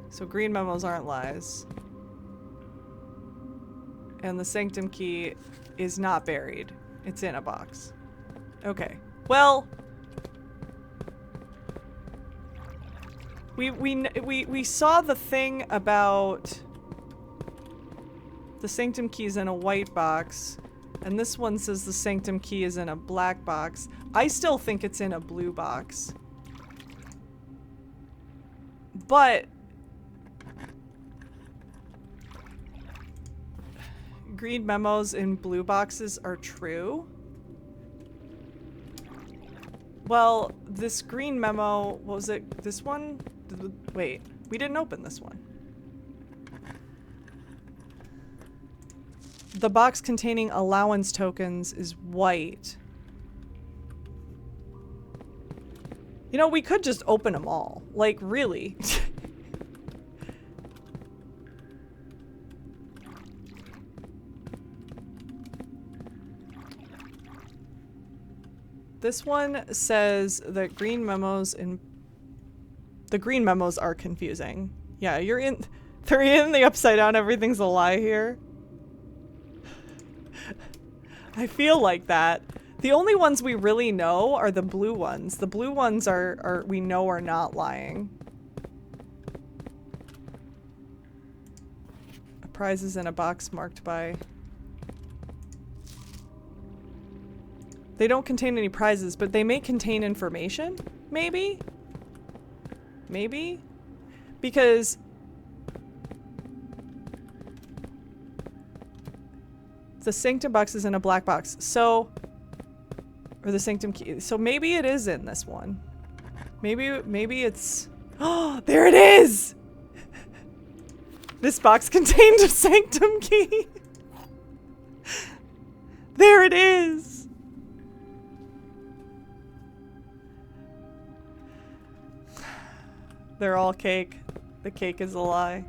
So green memos aren't lies. And the sanctum key is not buried. It's in a box. Okay. Well, we saw the thing about the sanctum key is in a white box, and this one says the sanctum key is in a black box. I still think it's in a blue box. But green memos in blue boxes are true. Well, this green memo, what was it? This one? Wait, we didn't open this one. The box containing allowance tokens is white. You know, we could just open them all. Like, really. This one says that green memos in... The green memos are confusing. Yeah, they're in the upside down, everything's a lie here. I feel like that. The only ones we really know are the blue ones. The blue ones we know are not lying. A prize is in a box marked by... They don't contain any prizes, but they may contain information? Maybe? Maybe? Because... the sanctum box is in a black box, so... Or the sanctum key. So maybe it is in this one. Maybe it's... Oh, there it is! This box contained a sanctum key! There it is! They're all cake. The cake is a lie.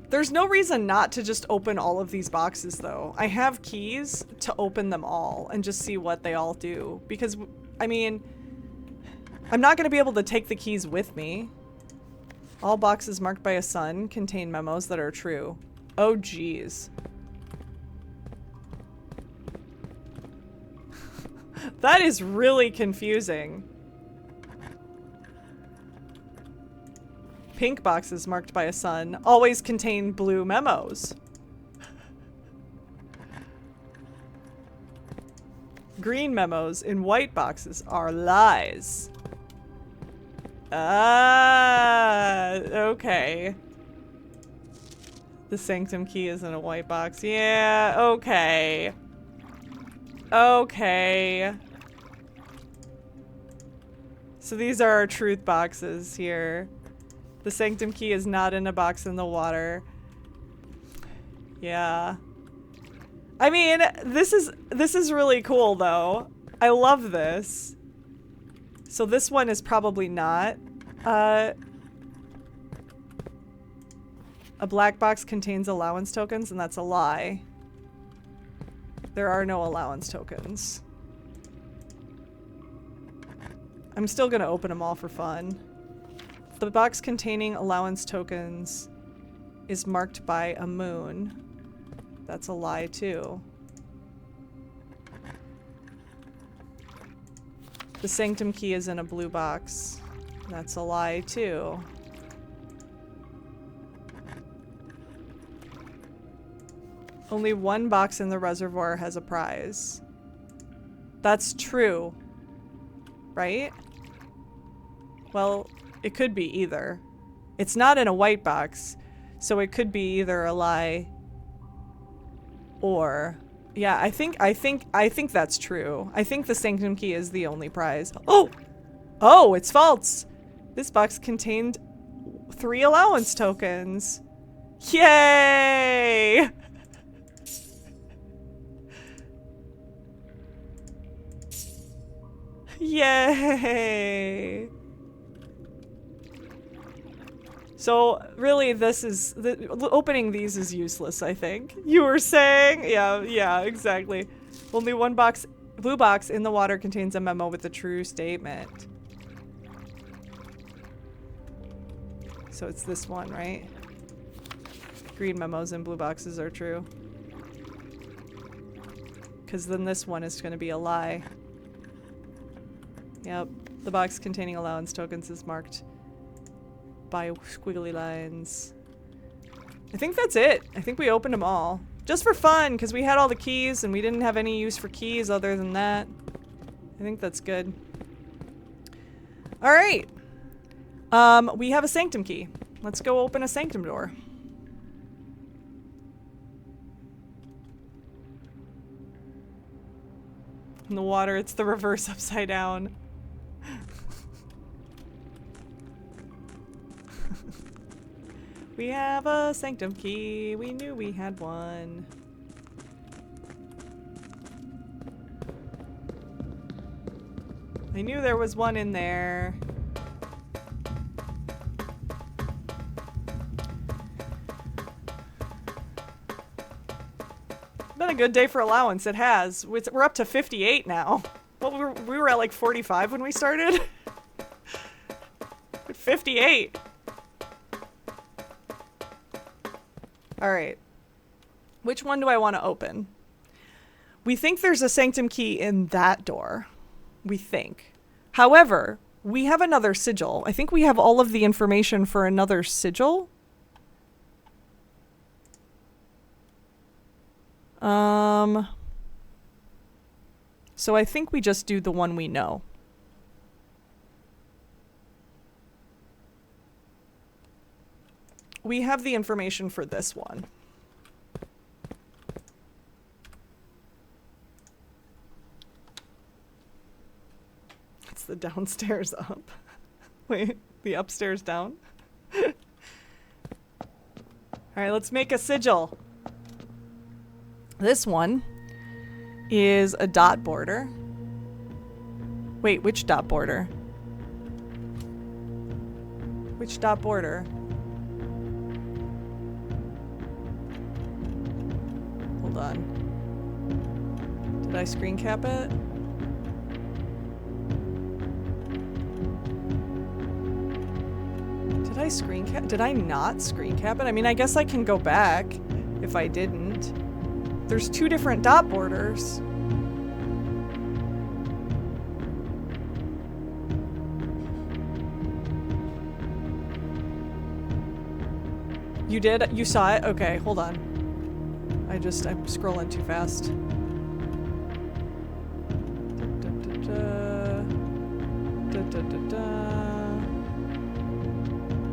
There's no reason not to just open all of these boxes, though. I have keys to open them all and just see what they all do. Because, I mean, I'm not going to be able to take the keys with me. All boxes marked by a sun contain memos that are true. Oh, geez. That is really confusing. Pink boxes marked by a sun always contain blue memos. Green memos in white boxes are lies. Ah, okay. The sanctum key is in a white box. Yeah, okay. Okay. So these are our truth boxes here. The sanctum key is not in a box in the water. Yeah. I mean, this is really cool though. I love this. So this one is probably not. A black box contains allowance tokens, and that's a lie. There are no allowance tokens. I'm still gonna open them all for fun. The box containing allowance tokens is marked by a moon. That's a lie too. The sanctum key is in a blue box. That's a lie too. Only one box in the reservoir has a prize. That's true. Right? Well, it could be either. It's not in a white box, so it could be either a lie or... Yeah, I think that's true. I think the sanctum key is the only prize. Oh! Oh, it's false! This box contained 3 allowance tokens. Yay! Yay! So really opening these is useless, I think. You were saying? Yeah, exactly. Only one blue box in the water contains a memo with a true statement. So it's this one, right? Green memos and blue boxes are true. Because then this one is going to be a lie. Yep, the box containing allowance tokens is marked by squiggly lines. I think that's it. I think we opened them all. Just for fun, because we had all the keys and we didn't have any use for keys other than that. I think that's good. Alright. We have a sanctum key. Let's go open a sanctum door. In the water, it's the reverse upside down. We have a sanctum key. We knew we had one. I knew there was one in there. Been a good day for allowance. It has. We're up to 58 now. Well, we were at like 45 when we started. 58. All right. Which one do I want to open? We think there's a sanctum key in that door. We think. However, we have another sigil. I think we have all of the information for another sigil. So I think we just do the one we know. We have the information for this one. It's the downstairs up. Wait, the upstairs down? Alright, let's make a sigil. This one is a dot border. Wait, which dot border? Which dot border? Hold on. Did I screen cap it? Did I screen cap? Did I not screen cap it? I mean, I guess I can go back if I didn't. There's 2 different dot borders. You did? You saw it? Okay, hold on. I'm scrolling too fast.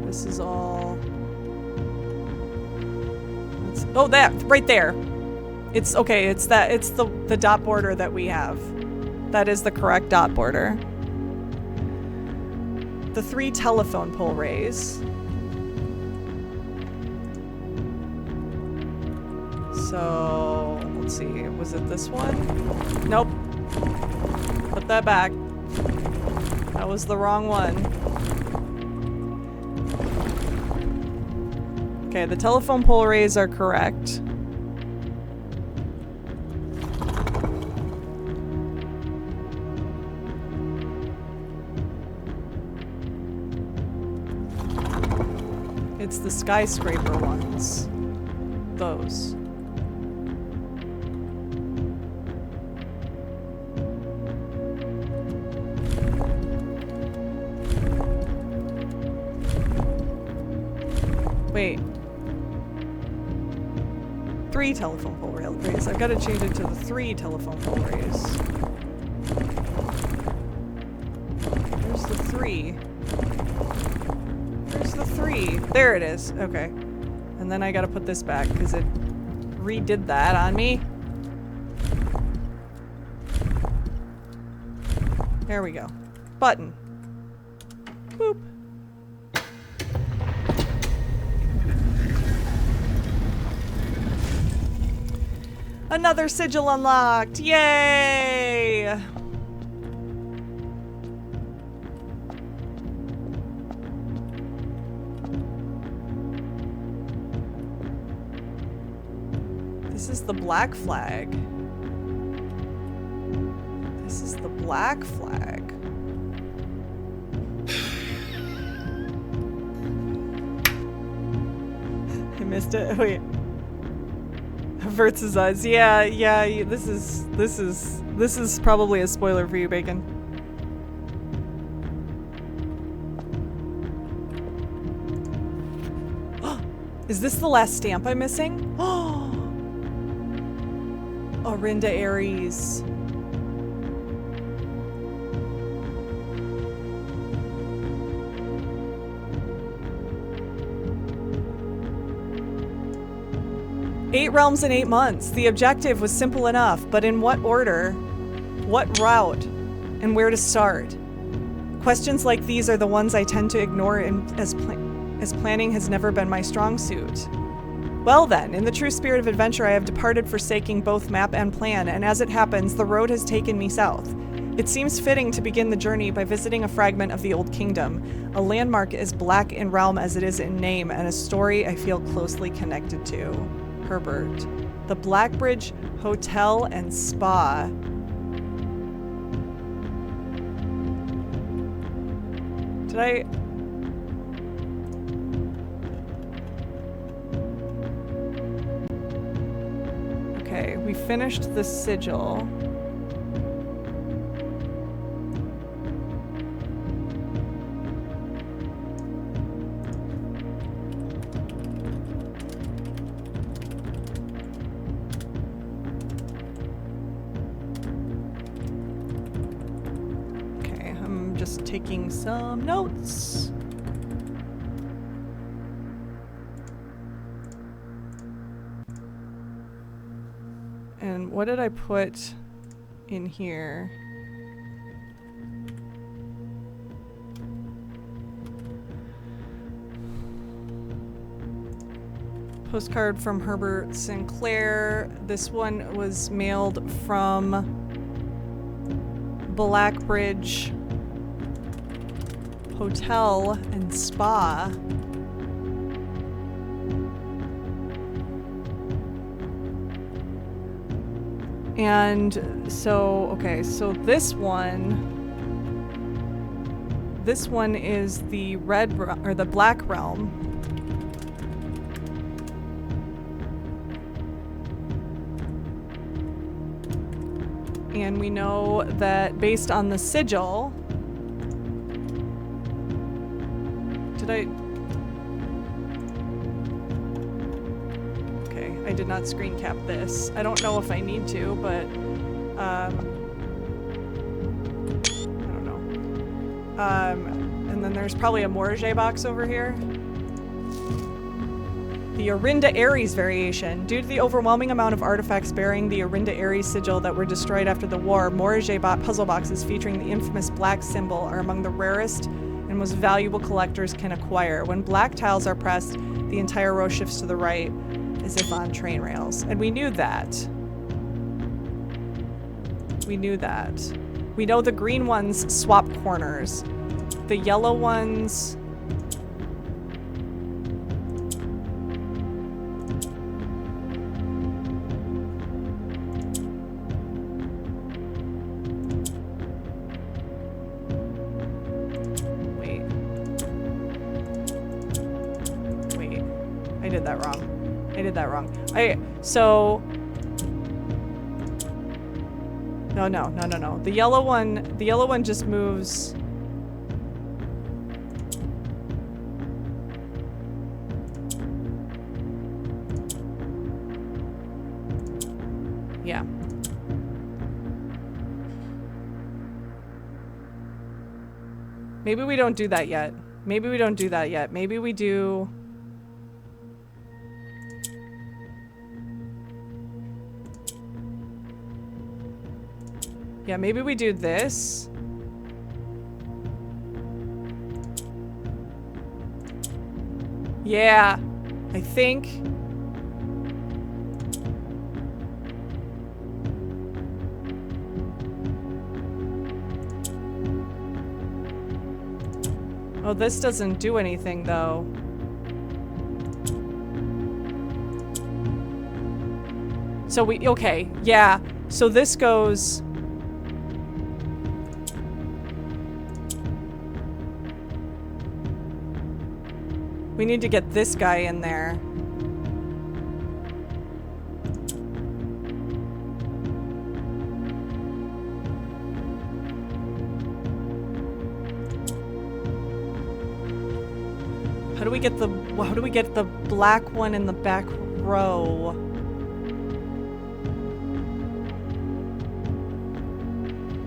This is all... oh, that! Right there! It's okay, it's the dot border that we have. That is the correct dot border. The 3 telephone pole rays. So, let's Let's see. Was it this one? Nope. Put that back. That was the wrong one. Okay, the telephone pole arrays are correct. It's the skyscraper ones. Those. Wait. 3 telephone pole arrays. I've got to change it to the 3 telephone pole arrays. Where's the 3? Where's the 3? There it is. Okay. And then I gotta put this back because it redid that on me. There we go. Button. Boop. Another sigil unlocked! Yay! This is the black flag. This is the black flag. I missed it. Wait. Averts his eyes. Yeah, this is probably a spoiler for you, Bacon. Is this the last stamp I'm missing? Oh, Orinda Aries. Eight realms in 8 months. The objective was simple enough, but in what order, what route, and where to start? Questions like these are the ones I tend to ignore as planning has never been my strong suit. Well then, in the true spirit of adventure, I have departed, forsaking both map and plan, and as it happens, the road has taken me south. It seems fitting to begin the journey by visiting a fragment of the Old Kingdom, a landmark as black in realm as it is in name, and a story I feel closely connected to. Herbert. The Blackbridge Hotel and Spa. Did I... Okay, we finished the sigil. Taking some notes. And what did I put in here? Postcard from Herbert Sinclair. This one was mailed from Blackbridge Hotel and Spa. And so, okay, so this one is the red or the black realm. And we know that based on the sigil, Okay, I did not screen cap this. I don't know if I need to, but I don't know. And then there's probably a Morage box over here. The Orinda Aries variation. Due to the overwhelming amount of artifacts bearing the Orinda Aries sigil that were destroyed after the war, Morage puzzle boxes featuring the infamous black symbol are among the rarest and most valuable collectors can acquire. When black tiles are pressed, the entire row shifts to the right, as if on train rails. And we knew that. We knew that. We know the green ones swap corners. The yellow ones... Wait. I did that wrong. So... No. The yellow one just moves. Yeah. Maybe we don't do that yet. Maybe we do... Yeah, maybe we do this. Yeah, I think. Oh, this doesn't do anything though. So okay, yeah. So this goes... We need to get this guy in there. How do we get the black one in the back row?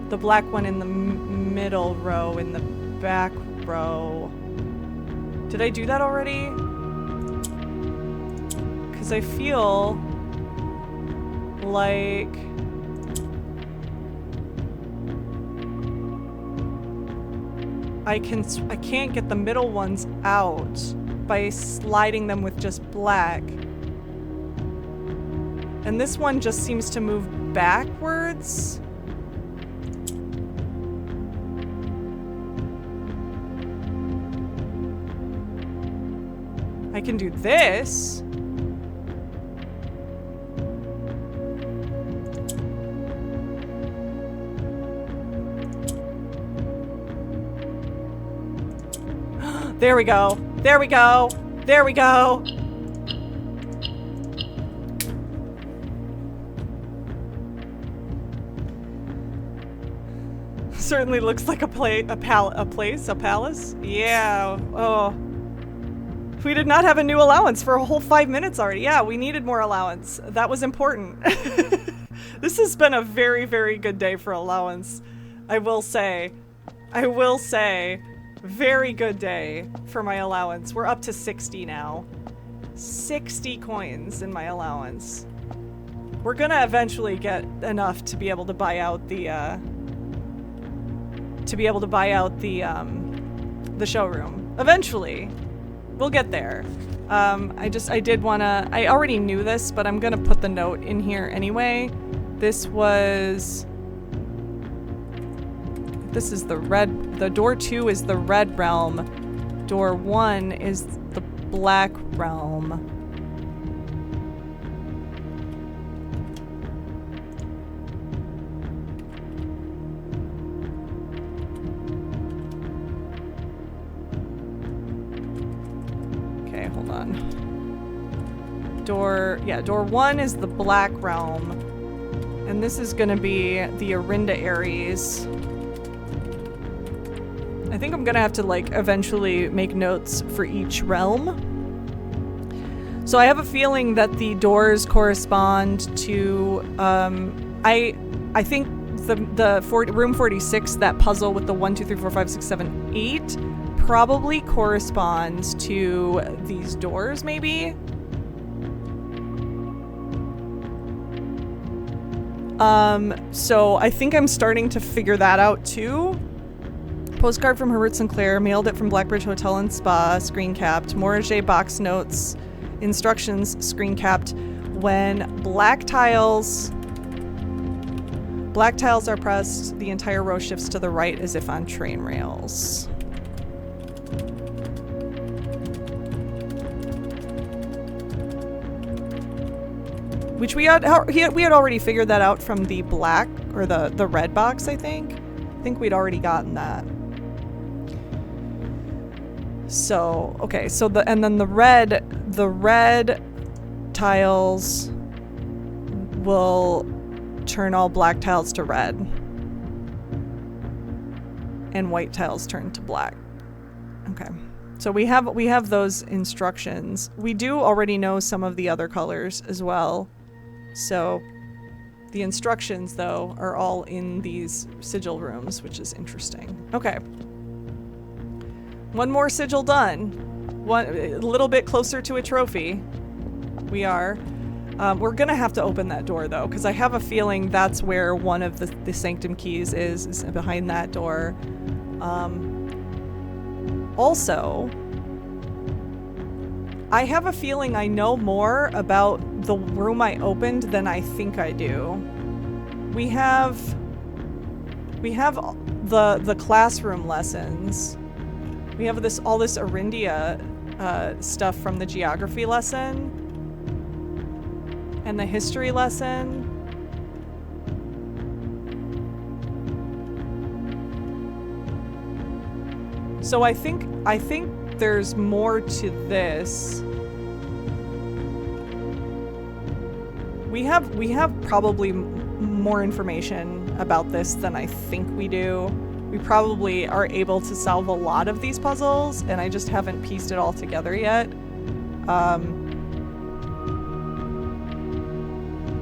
The black one in the middle row in the back row. Did I do that already? Because I feel like I can't get the middle ones out by sliding them with just black. And this one just seems to move backwards. I can do this. There we go. There we go. There we go. Certainly looks like a palace. Yeah. Oh. We did not have a new allowance for a whole 5 minutes already. Yeah, we needed more allowance. That was important. This has been a very, very good day for allowance. I will say. Very good day for my allowance. We're up to 60 now. 60 coins in my allowance. We're gonna eventually get enough to be able to buy out the, the showroom. Eventually. We'll get there. I did wanna, I already knew this, but I'm gonna put the note in here anyway. This is the door 2 is the red realm. Door 1 is the black realm. Okay, hold on. Door 1 is the black realm. And this is gonna be the Arinda Ares. I think I'm gonna have to like eventually make notes for each realm. So I have a feeling that the doors correspond to I think the room 46, that puzzle with the 1, 2, 3, 4, 5, 6, 7, 8 probably corresponds to these doors maybe. So I think I'm starting to figure that out too. Postcard from Herbert Sinclair, mailed it from Blackbridge Hotel and Spa, screen capped. Morrissey box notes, instructions, screen capped. When black tiles Black tiles are pressed. The entire row shifts to the right as if on train rails. Which we had already figured that out from the black or the red box, I think. I think we'd already gotten that. So, okay, so then the red tiles will turn all black tiles to red. And white tiles turn to black. Okay. So we have those instructions. We do already know some of the other colors as well. So the instructions, though, are all in these sigil rooms, which is interesting. Okay. One more sigil done. A little bit closer to a trophy. We are. We're going to have to open that door, though, because I have a feeling that's where one of the sanctum keys is behind that door. Also, I have a feeling I know more about the room I opened than I think I do. We have the classroom lessons. We have all this Arindia stuff from the geography lesson and the history lesson. So I think there's more to this. We have probably more information about this than I think we do. We probably are able to solve a lot of these puzzles, and I just haven't pieced it all together yet.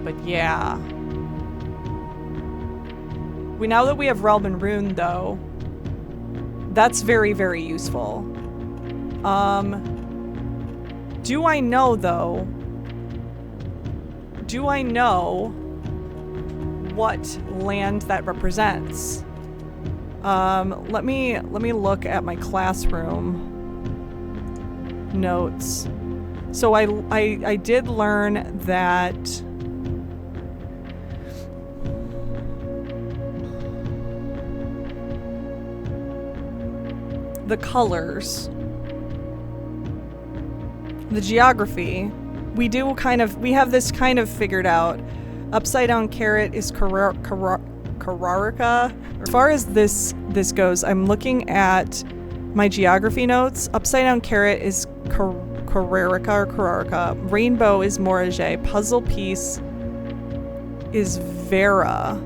But yeah. Now that we have Realm and Rune, though, that's very, very useful. Do I know, though? Do I know what land that represents? Let me look at my classroom notes. So I did learn that the colors, the geography, we have this kind of figured out. Upside down carrot is Carrarica. As far as this goes, I'm looking at my geography notes. Upside down carrot is Carrarica. Rainbow is Morage. Puzzle piece is Vera.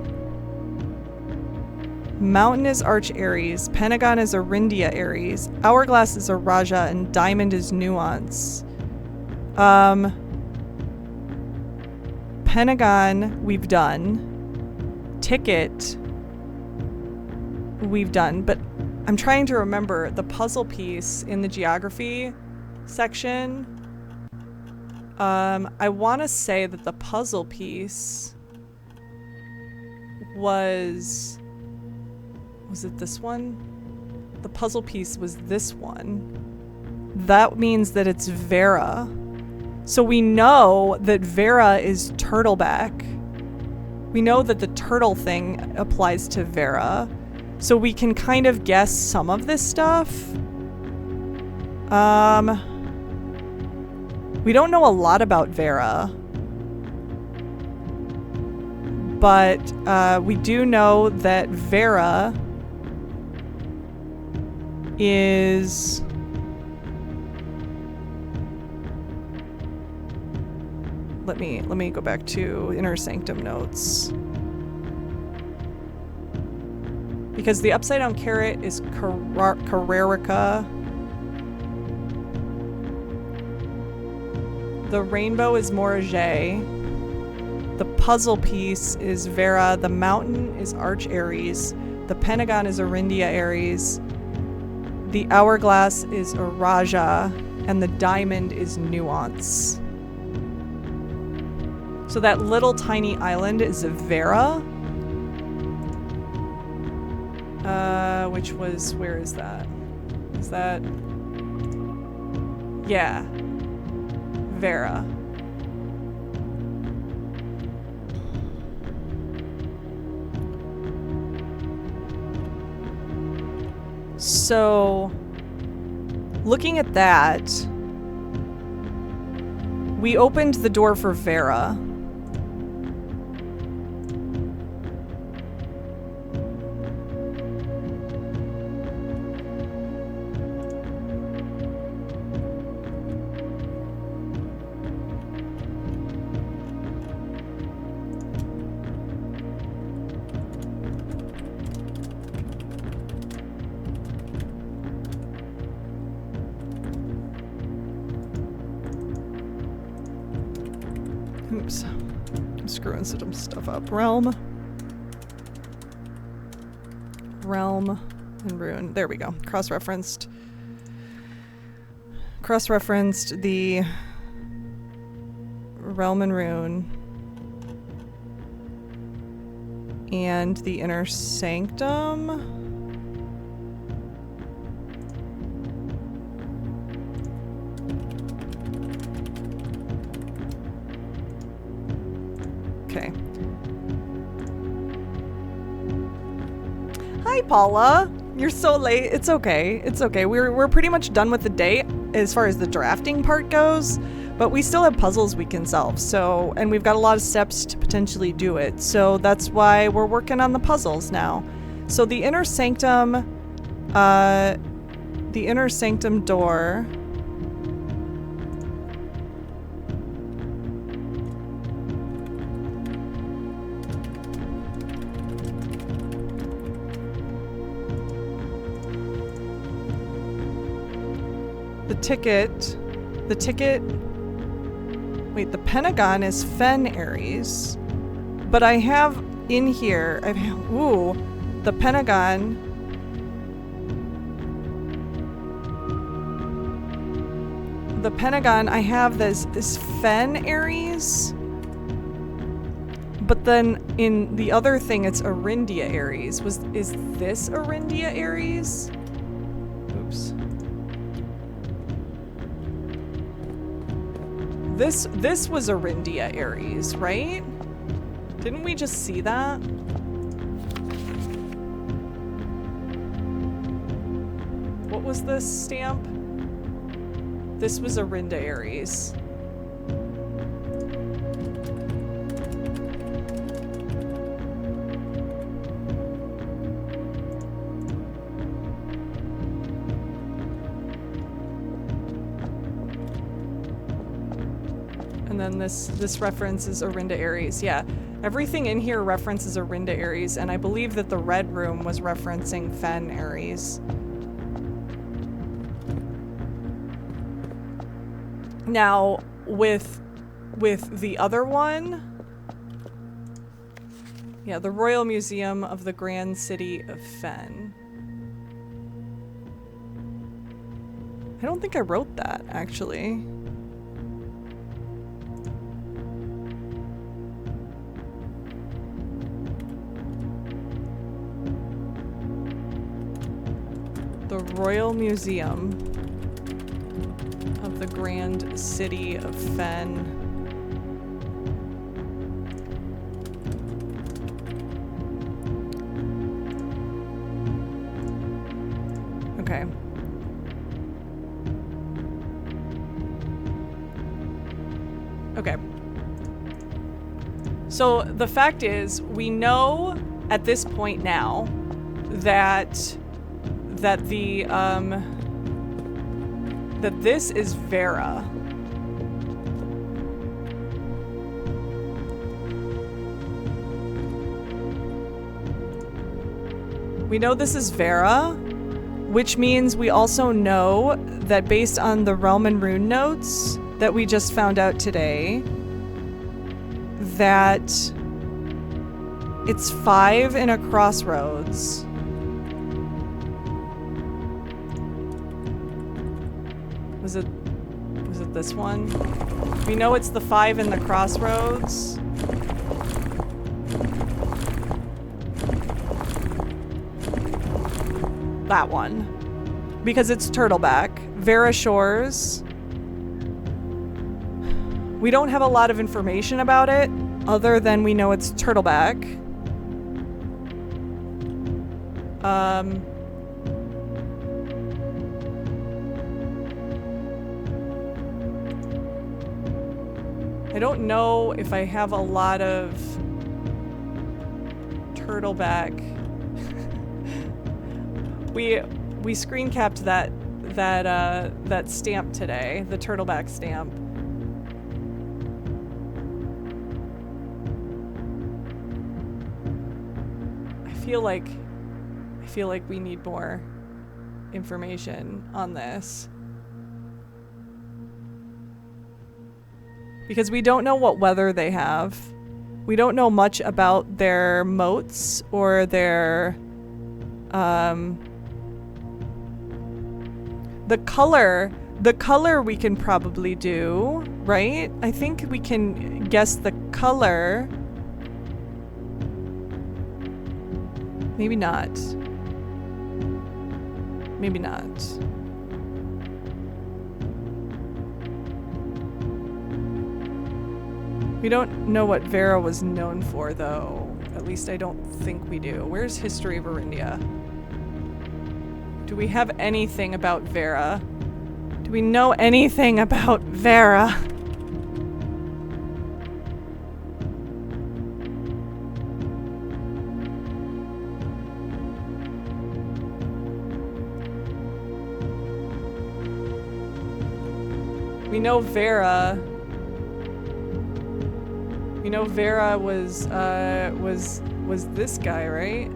Mountain is Arch Aries. Pentagon is Arindia Aries. Hourglass is Araja, and Diamond is Nuance. Pentagon, we've done. Ticket, we've done. But I'm trying to remember the puzzle piece in the geography section. I want to say that the puzzle piece was it this one? The puzzle piece was this one. That means that it's Vera. So we know that Vera is Turtleback. We know that the turtle thing applies to Vera. So we can kind of guess some of this stuff. We don't know a lot about Vera. But we do know that Vera is... Let me go back to Inner Sanctum notes. Because the upside down carrot is Carrarica. The rainbow is Morage. The puzzle piece is Vera. The mountain is Arch Aries. The pentagon is Arindia Aries. The hourglass is Araja. And the diamond is Nuance. So that little tiny island is Vera. Which was, where is that? Is that? Yeah. Vera. So, looking at that, we opened the door for Vera. Oops. I'm screwing some stuff up. Realm, and Rune. There we go. Cross-referenced the Realm and Rune and the Inner Sanctum. Okay. Hi, Paula. You're so late. It's okay. It's okay. We're pretty much done with the day as far as the drafting part goes, but we still have puzzles we can solve. So, and we've got a lot of steps to potentially do it. So that's why we're working on the puzzles now. So the Inner Sanctum door. The ticket, wait, the Pentagon is Fen Ares, but I have in here, the Pentagon, I have this Fen Ares, but then in the other thing, it's Arindia Ares. Is this Arindia Ares? Oops. This was Arindia Ares, right? Didn't we just see that? What was this stamp? This was Arindia Ares. And then this references Arindia Ares. Yeah, everything in here references Arindia Ares, and I believe that the red room was referencing Fen Ares. Now, with the other one, yeah, the Royal Museum of the Grand City of Fen. I don't think I wrote that, actually. The Royal Museum of the Grand City of Fen. Okay. Okay. So the fact is, we know at this point now that this is Vera. We know this is Vera, which means we also know that based on the Realm and Rune notes that we just found out today, that it's 5 in a crossroads. Was it this one? We know it's the 5 in the crossroads. That one. Because it's Turtleback. Vera Shores. We don't have a lot of information about it, other than we know it's Turtleback. I don't know if I have a lot of turtleback. we screen capped that stamp today, the turtleback stamp. I feel like we need more information on this. Because we don't know what weather they have. We don't know much about their moats or their the color we can probably do, right? I think we can guess the color. Maybe not. Maybe not. We don't know what Vera was known for, though. At least I don't think we do. Where's History of Arindia? Do we have anything about Vera? Do we know anything about Vera? We know Vera. We know Vera was this guy, right?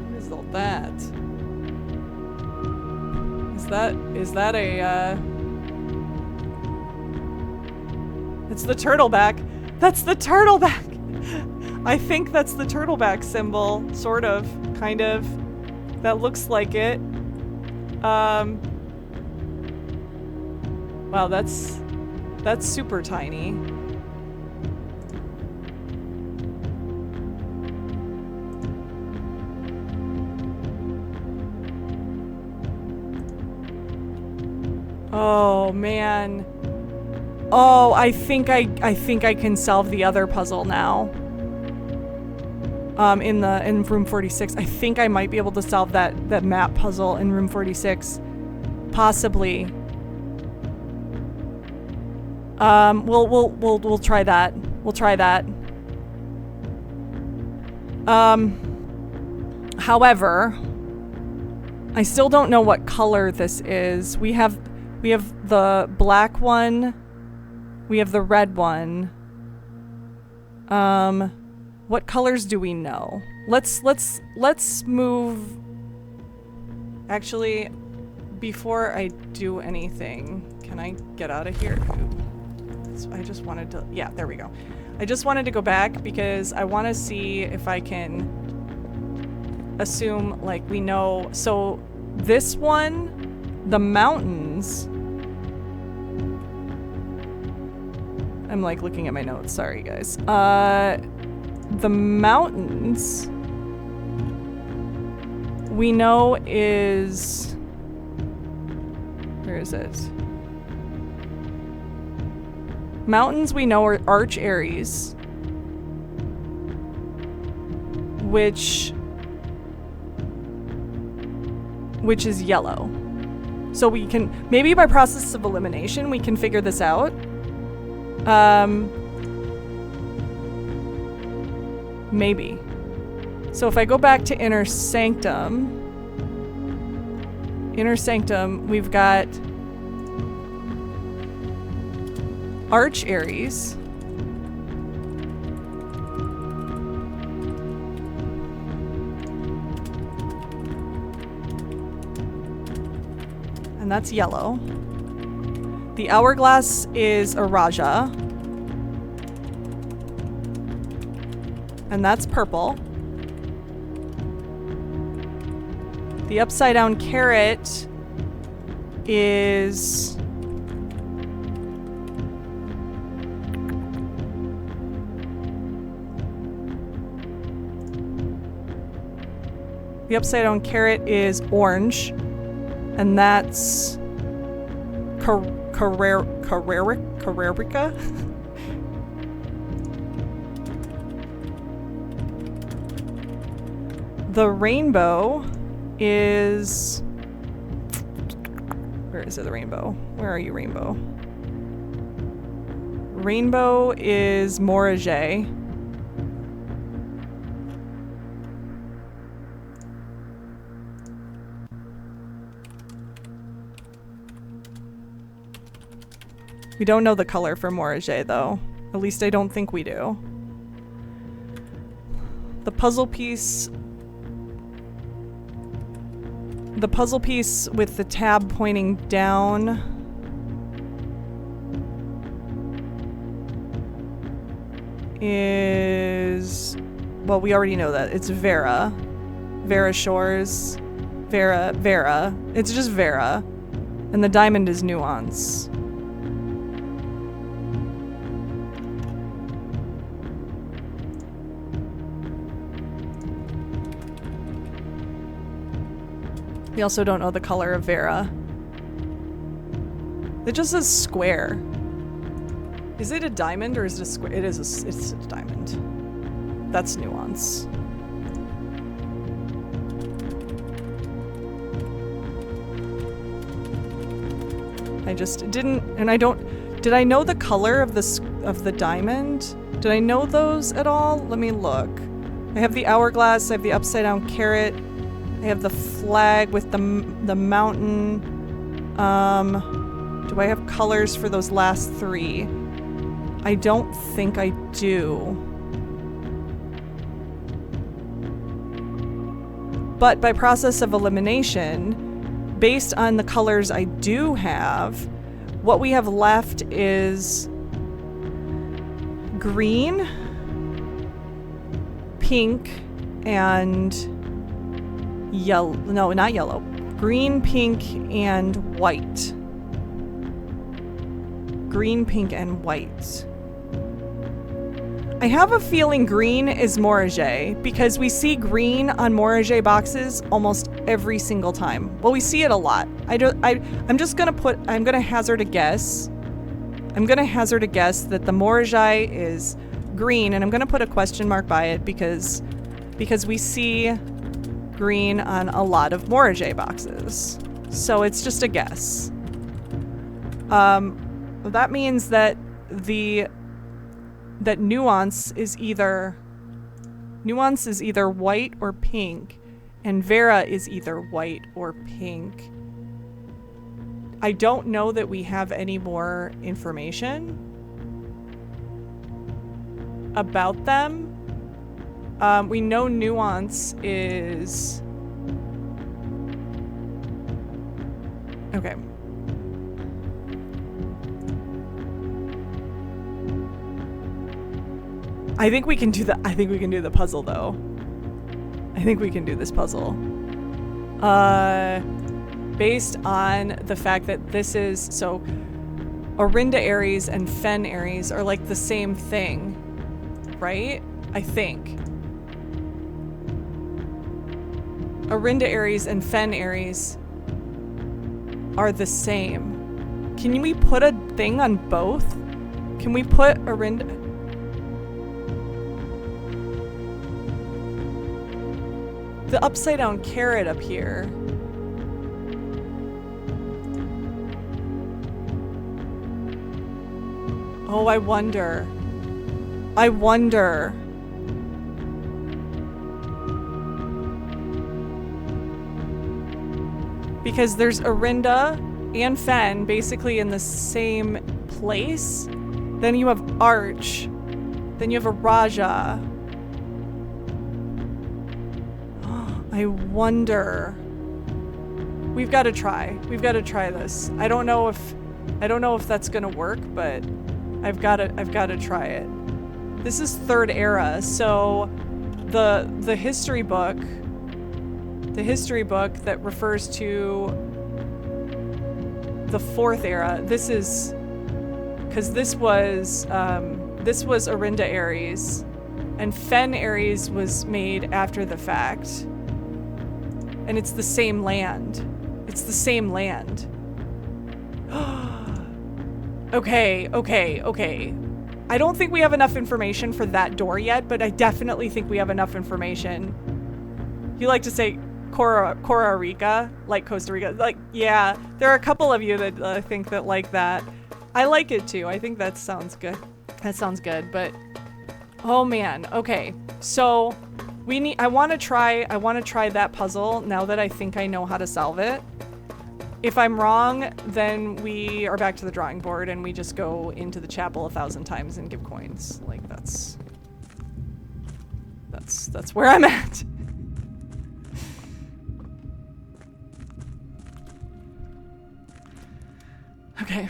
What is all that? Is that a it's the turtleback. That's the turtleback. I think that's the turtleback symbol, sort of, kind of. That looks like it. Wow, that's super tiny. Oh man. Oh, I think I can solve the other puzzle now. In room 46. I think I might be able to solve that map puzzle in room 46. Possibly. We'll try that. We'll try that. However, I still don't know what color this is. We have the black one. We have the red one. What colors do we know? Let's move. Actually, before I do anything, can I get out of here? I just wanted to, yeah, there we go. I just wanted to go back because I want to see if I can assume, like, we know. So this one, the mountains. I'm like looking at my notes. Sorry, guys. The mountains we know is, where is it? Mountains we know are Arch Aries, which is yellow. So we can, maybe by process of elimination, we can figure this out. Maybe. So if I go back to Inner Sanctum, we've got Arch Aries. And that's yellow. The Hourglass is a Raja. And that's purple. The Upside Down Carrot is orange, and that's Carrerica. The rainbow is, where Where is it, the rainbow? Where are you, rainbow? Rainbow is Morage. We don't know the color for Morage, though. At least I don't think we do. The puzzle piece with the tab pointing down is, well, we already know that. It's Vera. Vera Shores. Vera. It's just Vera. And the diamond is Nuance. We also don't know the color of Vera. It just says square. Is it a diamond or is it a square? It's a diamond. That's Nuance. I just didn't, and I don't, did I know the color of the diamond? Did I know those at all? Let me look. I have the hourglass, I have the upside down carrot, I have the flag with the mountain. Do I have colors for those last three? I don't think I do. But by process of elimination, based on the colors I do have, what we have left is green, pink, and yellow. No, not yellow. Green, pink, and white. Green, pink, and white. I have a feeling green is Morage because we see green on Morage boxes almost every single time. Well, we see it a lot. I'm gonna hazard a guess. I'm gonna hazard a guess that the Morage is green, and I'm gonna put a question mark by it because we see green on a lot of Morage boxes. So it's just a guess. That means that Nuance is either white or pink, and Vera is either white or pink. I don't know that we have any more information about them. We know Nuance is... Okay. I think we can do the puzzle though. I think we can do this puzzle. Based on the fact that this is, so Orinda Aries and Fen Aries are like the same thing, right? I think. Orinda Aries and Fen Aries are the same. Can we put a thing on both? Can we put Orinda... The upside down carrot up here. Oh, I wonder. Because there's Orinda and Fen basically in the same place. Then you have Arch. Then you have a Raja. I wonder. We've got to try. We've got to try this. I don't know if that's gonna work, but I've got to try it. This is third era, so the history book that refers to the fourth era. This is because this was Orinda Aries, and Fen Aries was made after the fact. And it's the same land. It's the same land. Okay. I don't think we have enough information for that door yet, but I definitely think we have enough information. You like to say, Costa Rica, like Costa Rica. Like, yeah, there are a couple of you that I think that like that. I like it too. I think that sounds good. That sounds good. But oh man, okay. So I want to try that puzzle now that I think I know how to solve it. If I'm wrong, then we are back to the drawing board and we just go into the chapel 1,000 times and give coins. Like that's where I'm at. Okay.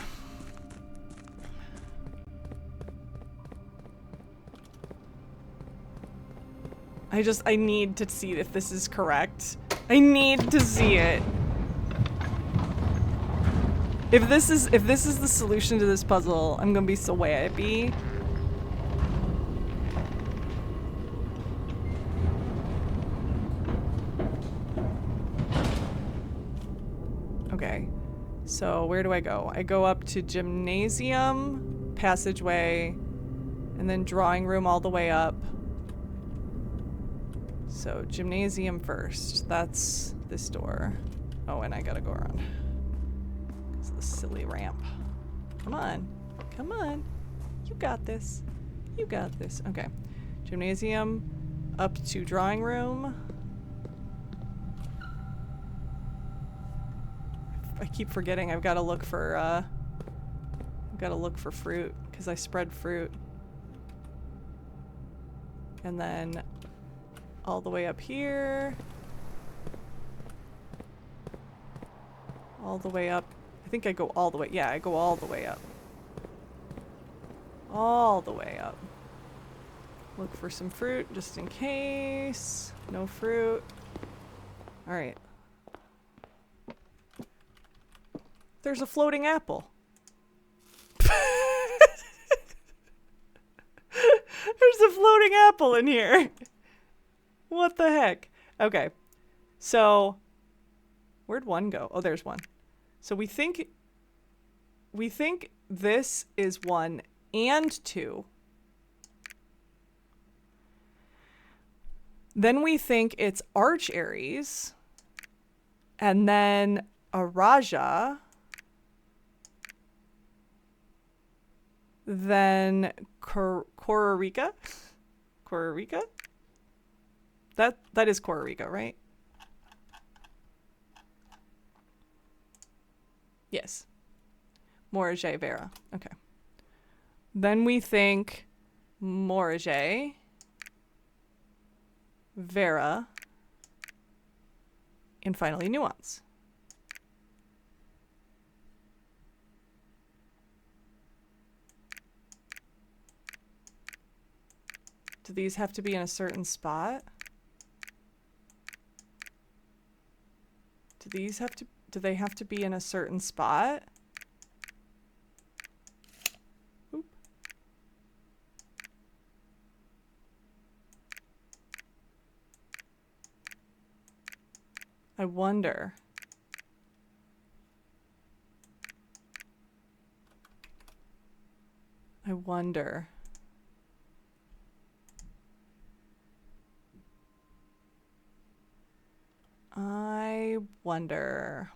I need to see if this is correct. I need to see it. If this is the solution to this puzzle, I'm gonna be so happy. Okay. So where do I go? I go up to gymnasium, passageway, and then drawing room all the way up. So gymnasium first. That's this door. Oh, and I gotta go around. It's the silly ramp. Come on. Come on. You got this. You got this. Okay. Gymnasium up to drawing room. I keep forgetting I've got to look for fruit because I spread fruit. And then all the way up here. All the way up. I think I go all the way. Yeah, I go all the way up. All the way up. Look for some fruit just in case. No fruit. All right. There's a floating apple. There's a floating apple in here. What the heck? Okay. So, where'd one go? Oh, there's one. So we think this is 1 and 2. Then we think it's Arch Aries. And then a Raja. Then Costa Rica. Costa Rica? That is Costa Rica, right? Yes. Morage Vera. Okay. Then we think Morage, Vera, and finally Nuance. Do these have to be in a certain spot? Do they have to be in a certain spot? Oop. I wonder. I wonder. I wonder.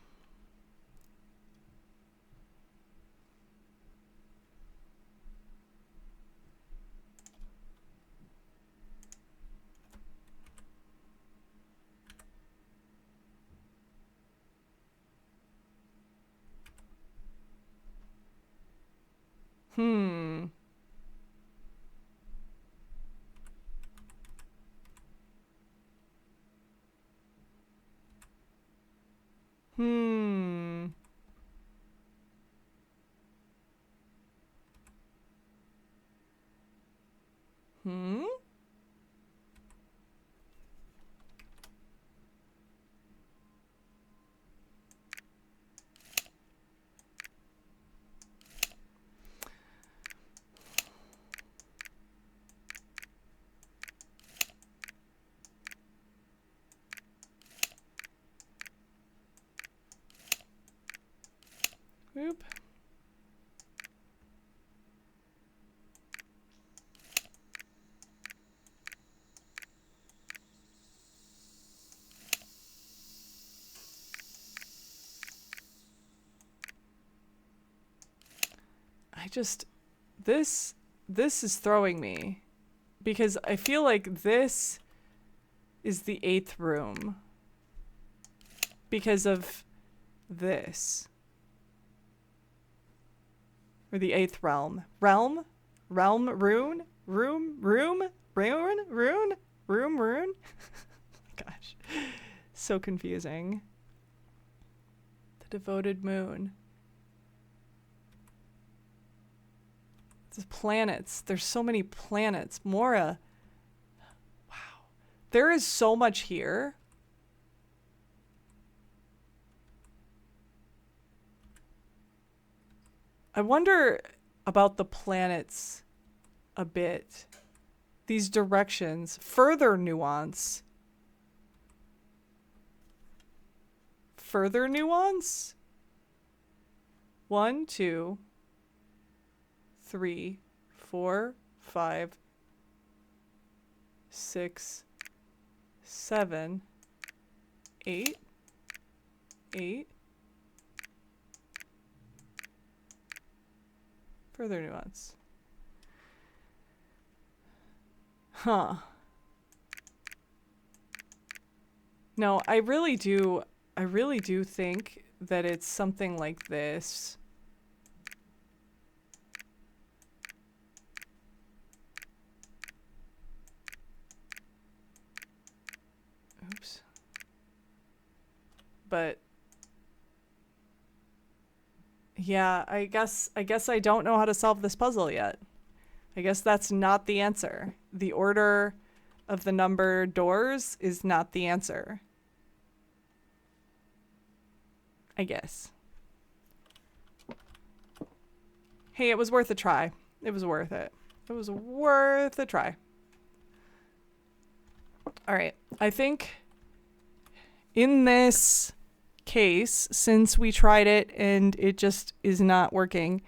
Hmm. Hmm. Hmm? Oop. this is throwing me because I feel like this is the 8th room because of this. Or the 8th realm. Realm? Rune? Rune? Gosh. So confusing. The devoted moon. The planets. There's so many planets. Mora. Wow. There is so much here. I wonder about the planets a bit. These directions. Further nuance. Further nuance? 1, 2, 3, 4, 5, 6, 7, 8, 8. Further nuance. Huh. No, I really do think that it's something like this. Oops. But yeah, I guess I don't know how to solve this puzzle yet. I guess that's not the answer. The order of the number doors is not the answer. I guess. Hey, it was worth a try. It was worth it. It was worth a try. All right. I think in this case, since we tried it and it just is not working,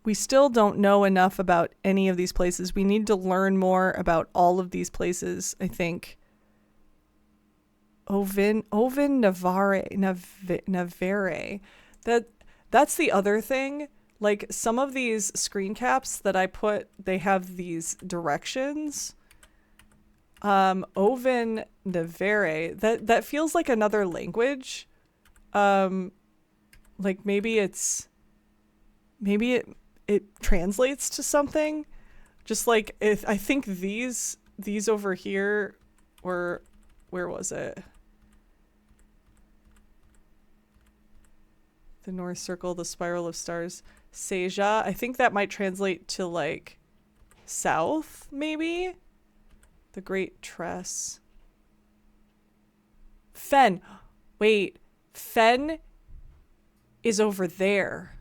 we still don't know enough about any of these places. We need to learn more about all of these places, I think. Oven Navare. That's the other thing. Like some of these screen caps that I put, they have these directions. Oven Navare. That feels like another language. Like maybe it translates to something. Just like I think these over here were, where was it? The North Circle, the Spiral of Stars, Seja. I think that might translate to like south, maybe? The Great Tress. Fen. Wait, Fen is over there.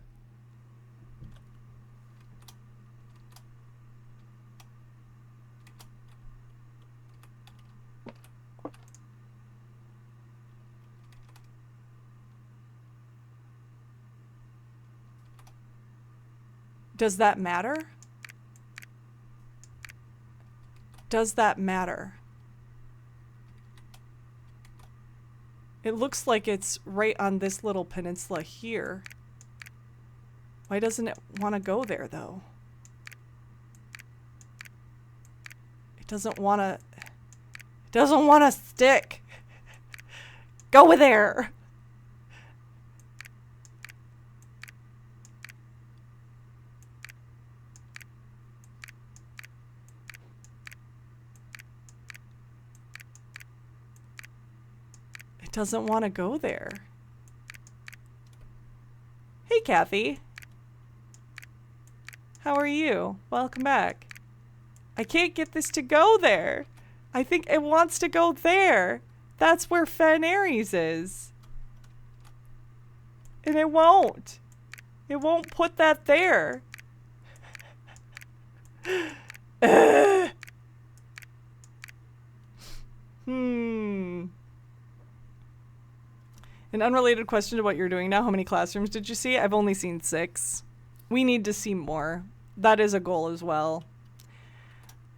Does that matter? Does that matter? It looks like it's right on this little peninsula here. Why doesn't it want to go there, though? It doesn't want to... It doesn't want to stick. Go there! Doesn't want to go there. Hey, Kathy. How are you? Welcome back. I can't get this to go there. I think it wants to go there. That's where Fen Ares is. And it won't. It won't put that there. An unrelated question to what you're doing now. How many classrooms did you see? I've only seen 6. We need to see more. That is a goal as well.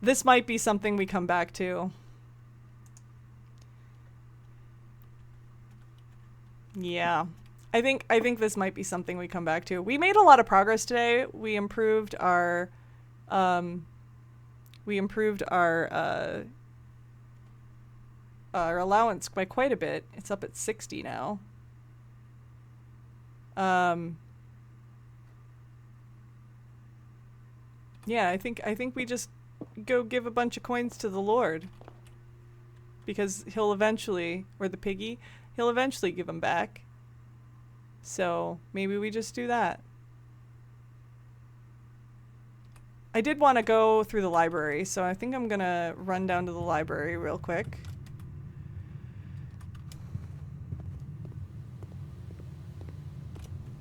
This might be something we come back to. Yeah. I think this might be something we come back to. We made a lot of progress today. We improved our um our allowance by quite a bit. It's up at 60 now. Yeah, I think we just go give a bunch of coins to the Lord, because he'll eventually, or the piggy, he'll eventually give them back. So maybe we just do that. I did want to go through the library, so I think I'm gonna run down to the library real quick.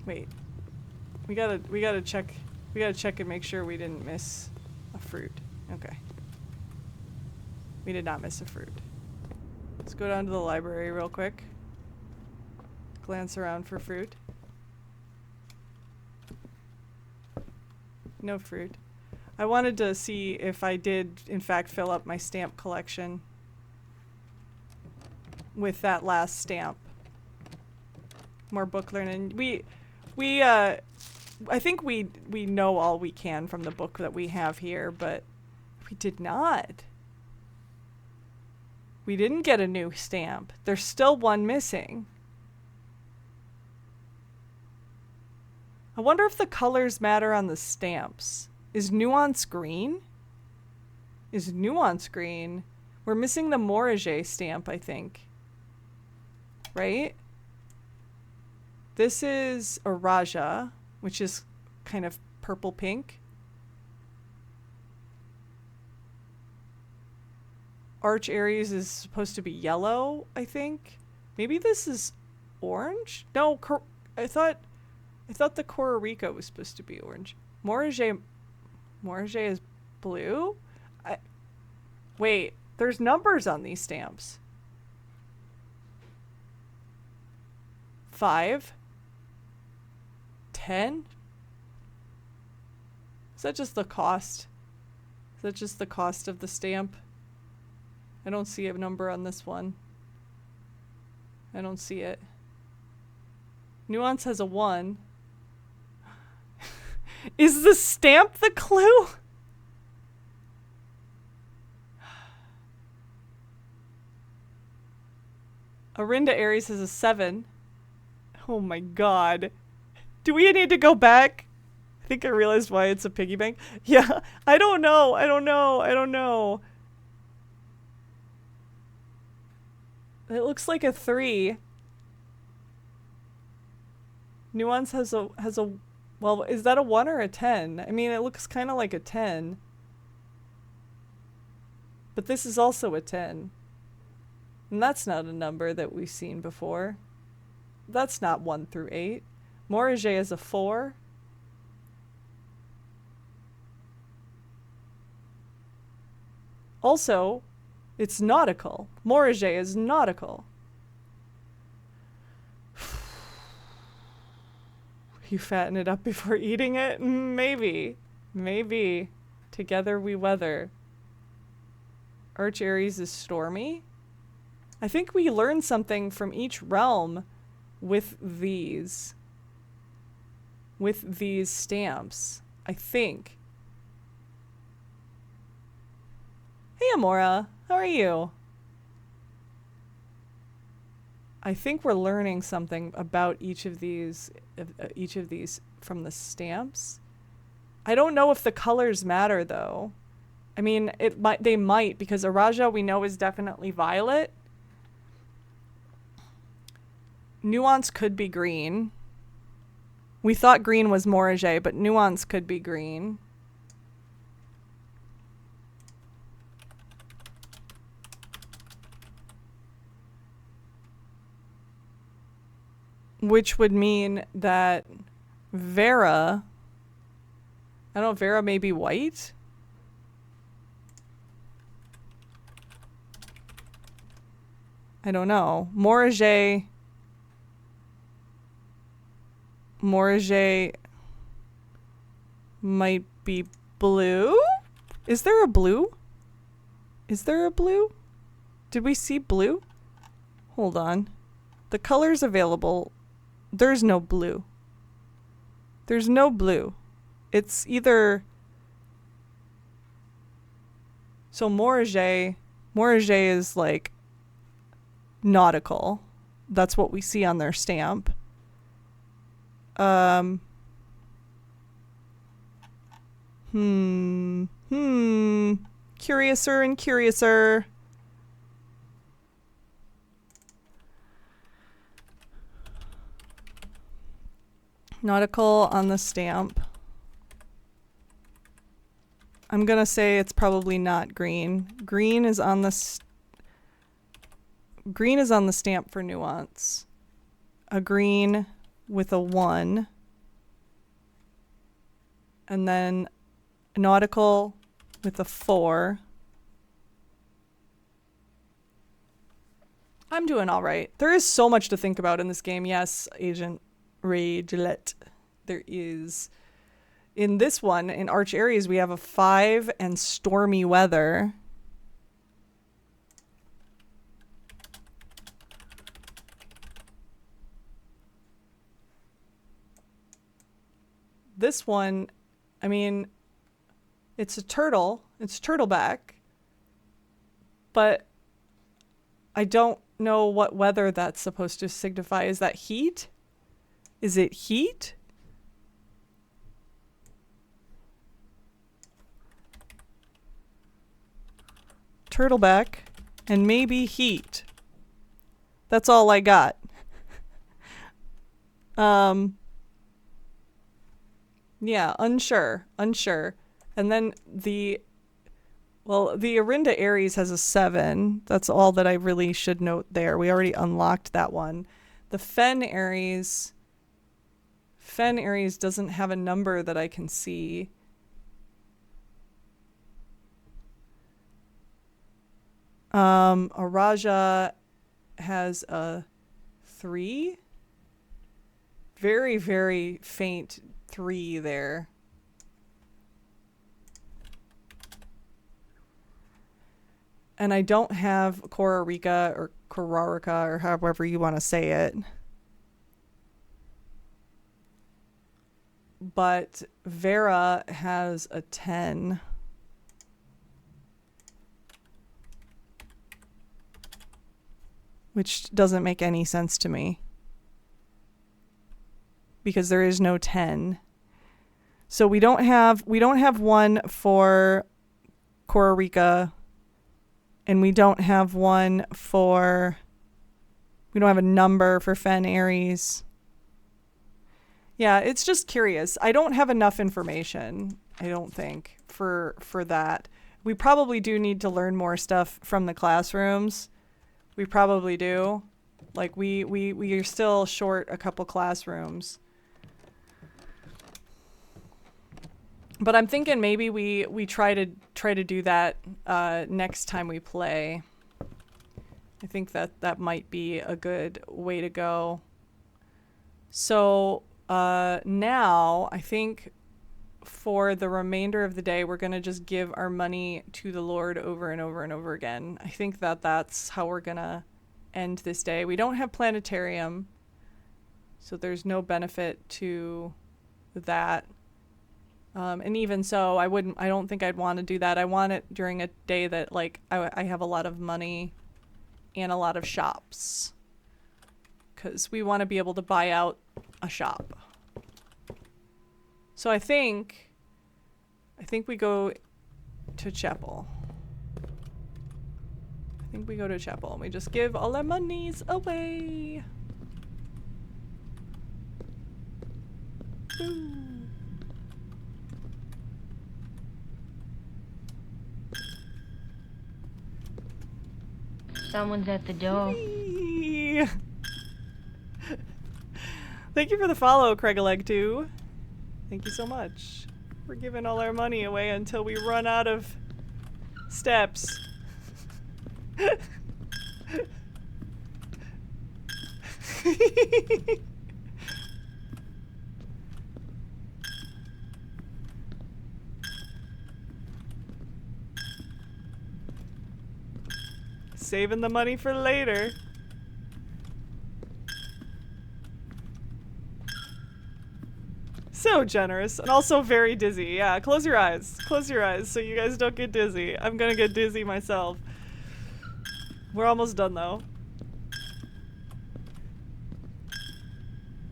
Wait. We gotta check and make sure we didn't miss a fruit. Okay. We did not miss a fruit. Let's go down to the library real quick. Glance around for fruit. No fruit. I wanted to see if I did, in fact, fill up my stamp collection with that last stamp. More book learning. I think we know all we can from the book that we have here, but we did not. We didn't get a new stamp. There's still one missing. I wonder if the colors matter on the stamps. Is nuance green? Is nuance green? We're missing the Morage stamp, I think. Right? This is a Raja, which is kind of purple pink. Arch Aries is supposed to be yellow, I think. Maybe this is orange? No, I thought the Corarica was supposed to be orange. Morage is blue? Wait, there's numbers on these stamps. 5? 10? Is that just the cost? Is that just the cost of the stamp? I don't see a number on this one. I don't see it. Nuance has a 1. Is the stamp the clue? Arinda Aries has a 7. Oh my god. Do we need to go back? I think I realized why it's a piggy bank. Yeah, I don't know. It looks like a 3. Nuance has a well, is that a 1 or a 10? I mean, it looks kind of like a 10. But this is also a 10. And that's not a number that we've seen before. That's not 1 through 8. Morage is a 4. Also, it's nautical. Morage is nautical. You fatten it up before eating it? Maybe. Maybe. Together we weather. Arch Aries is stormy. I think we learned something from each realm with these. With these stamps. I think. Hey Amora, how are you? I think we're learning something about each of these from the stamps. I don't know if the colors matter though. I mean, they might, because Araja we know is definitely violet. Nuance could be green. We thought green was Morage, but Nuance could be green. Which would mean that Vera, I don't know, Vera may be white? I don't know. Morage might be blue? Is there a blue? Is there a blue? Did we see blue? Hold on. The colors available, there's no blue. There's no blue. It's either... So Morage is like nautical. That's what we see on their stamp. Curiouser and curiouser. Nautical on the stamp. I'm gonna say it's probably not green. Green is on the stamp for nuance. A green with a 1. And then nautical with a 4. I'm doing all right. There is so much to think about in this game. Yes, Agent Ragelet. There is. In this one, in Arch Aries, we have a 5 and stormy weather. This one, I mean, it's a turtle. It's turtleback. But I don't know what weather that's supposed to signify. Is that heat? Is it heat? Turtleback and maybe heat. That's all I got. Yeah, unsure. And then the Arinda Aries has a 7. That's all that I really should note there. We already unlocked that one. The Fen Aries doesn't have a number that I can see. Araja has a 3. Very, very faint 3 there. And I don't have Korarika or Korarika or however you want to say it. But Vera has a 10. Which doesn't make any sense to me. Because there is no 10. So we don't have one for Korarika, and we don't have one for, we don't have a number for Fen Aries. Yeah, it's just curious. I don't have enough information, I don't think, for that. We probably do need to learn more stuff from the classrooms. We probably do. Like we are still short a couple classrooms. But I'm thinking maybe we try to do that next time we play. I think that might be a good way to go. So now I think for the remainder of the day we're gonna just give our money to the Lord over and over and over again. I think that's how we're gonna end this day. We don't have planetarium, so there's no benefit to that. And even so, I don't think I'd want to do that. I want it during a day that like I have a lot of money and a lot of shops, because we want to be able to buy out a shop. So I think we go to chapel. I think we go to chapel and we just give all our monies away. Ooh. Someone's at the door. Whee! Thank you for the follow, Craigaleg2. Thank you so much. We're giving all our money away until we run out of steps. Saving the money for later. So generous and also very dizzy. Yeah, close your eyes. Close your eyes so you guys don't get dizzy. I'm gonna get dizzy myself. We're almost done though.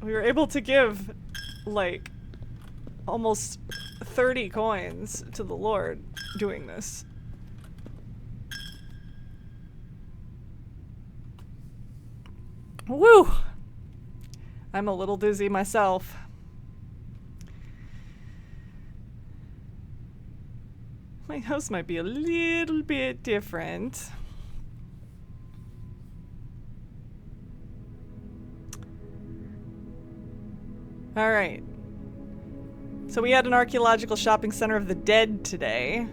We were able to give like almost 30 coins to the Lord doing this. Woo! I'm a little dizzy myself. My house might be a little bit different. All right. So we had an archaeological shopping center of the dead today.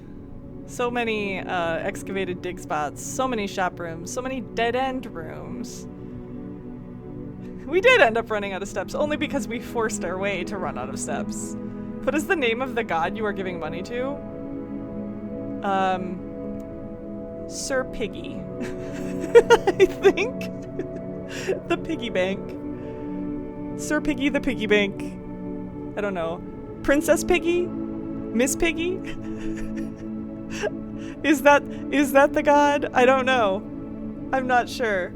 So many excavated dig spots, so many shop rooms, so many dead-end rooms. We did end up running out of steps, only because we forced our way to run out of steps. What is the name of the god you are giving money to? Sir Piggy. I think. The piggy bank. Sir Piggy the piggy bank. I don't know. Princess Piggy? Miss Piggy? Is that the god? I don't know. I'm not sure.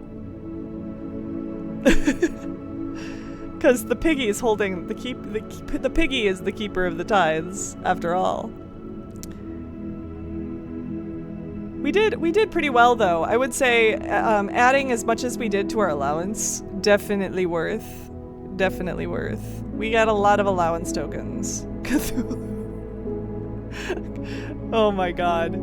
Because the piggy is holding the piggy is the keeper of the tithes, after all. We did pretty well though. I would say adding as much as we did to our allowance, definitely worth. Definitely worth. We got a lot of allowance tokens. Cthulhu. Oh my god.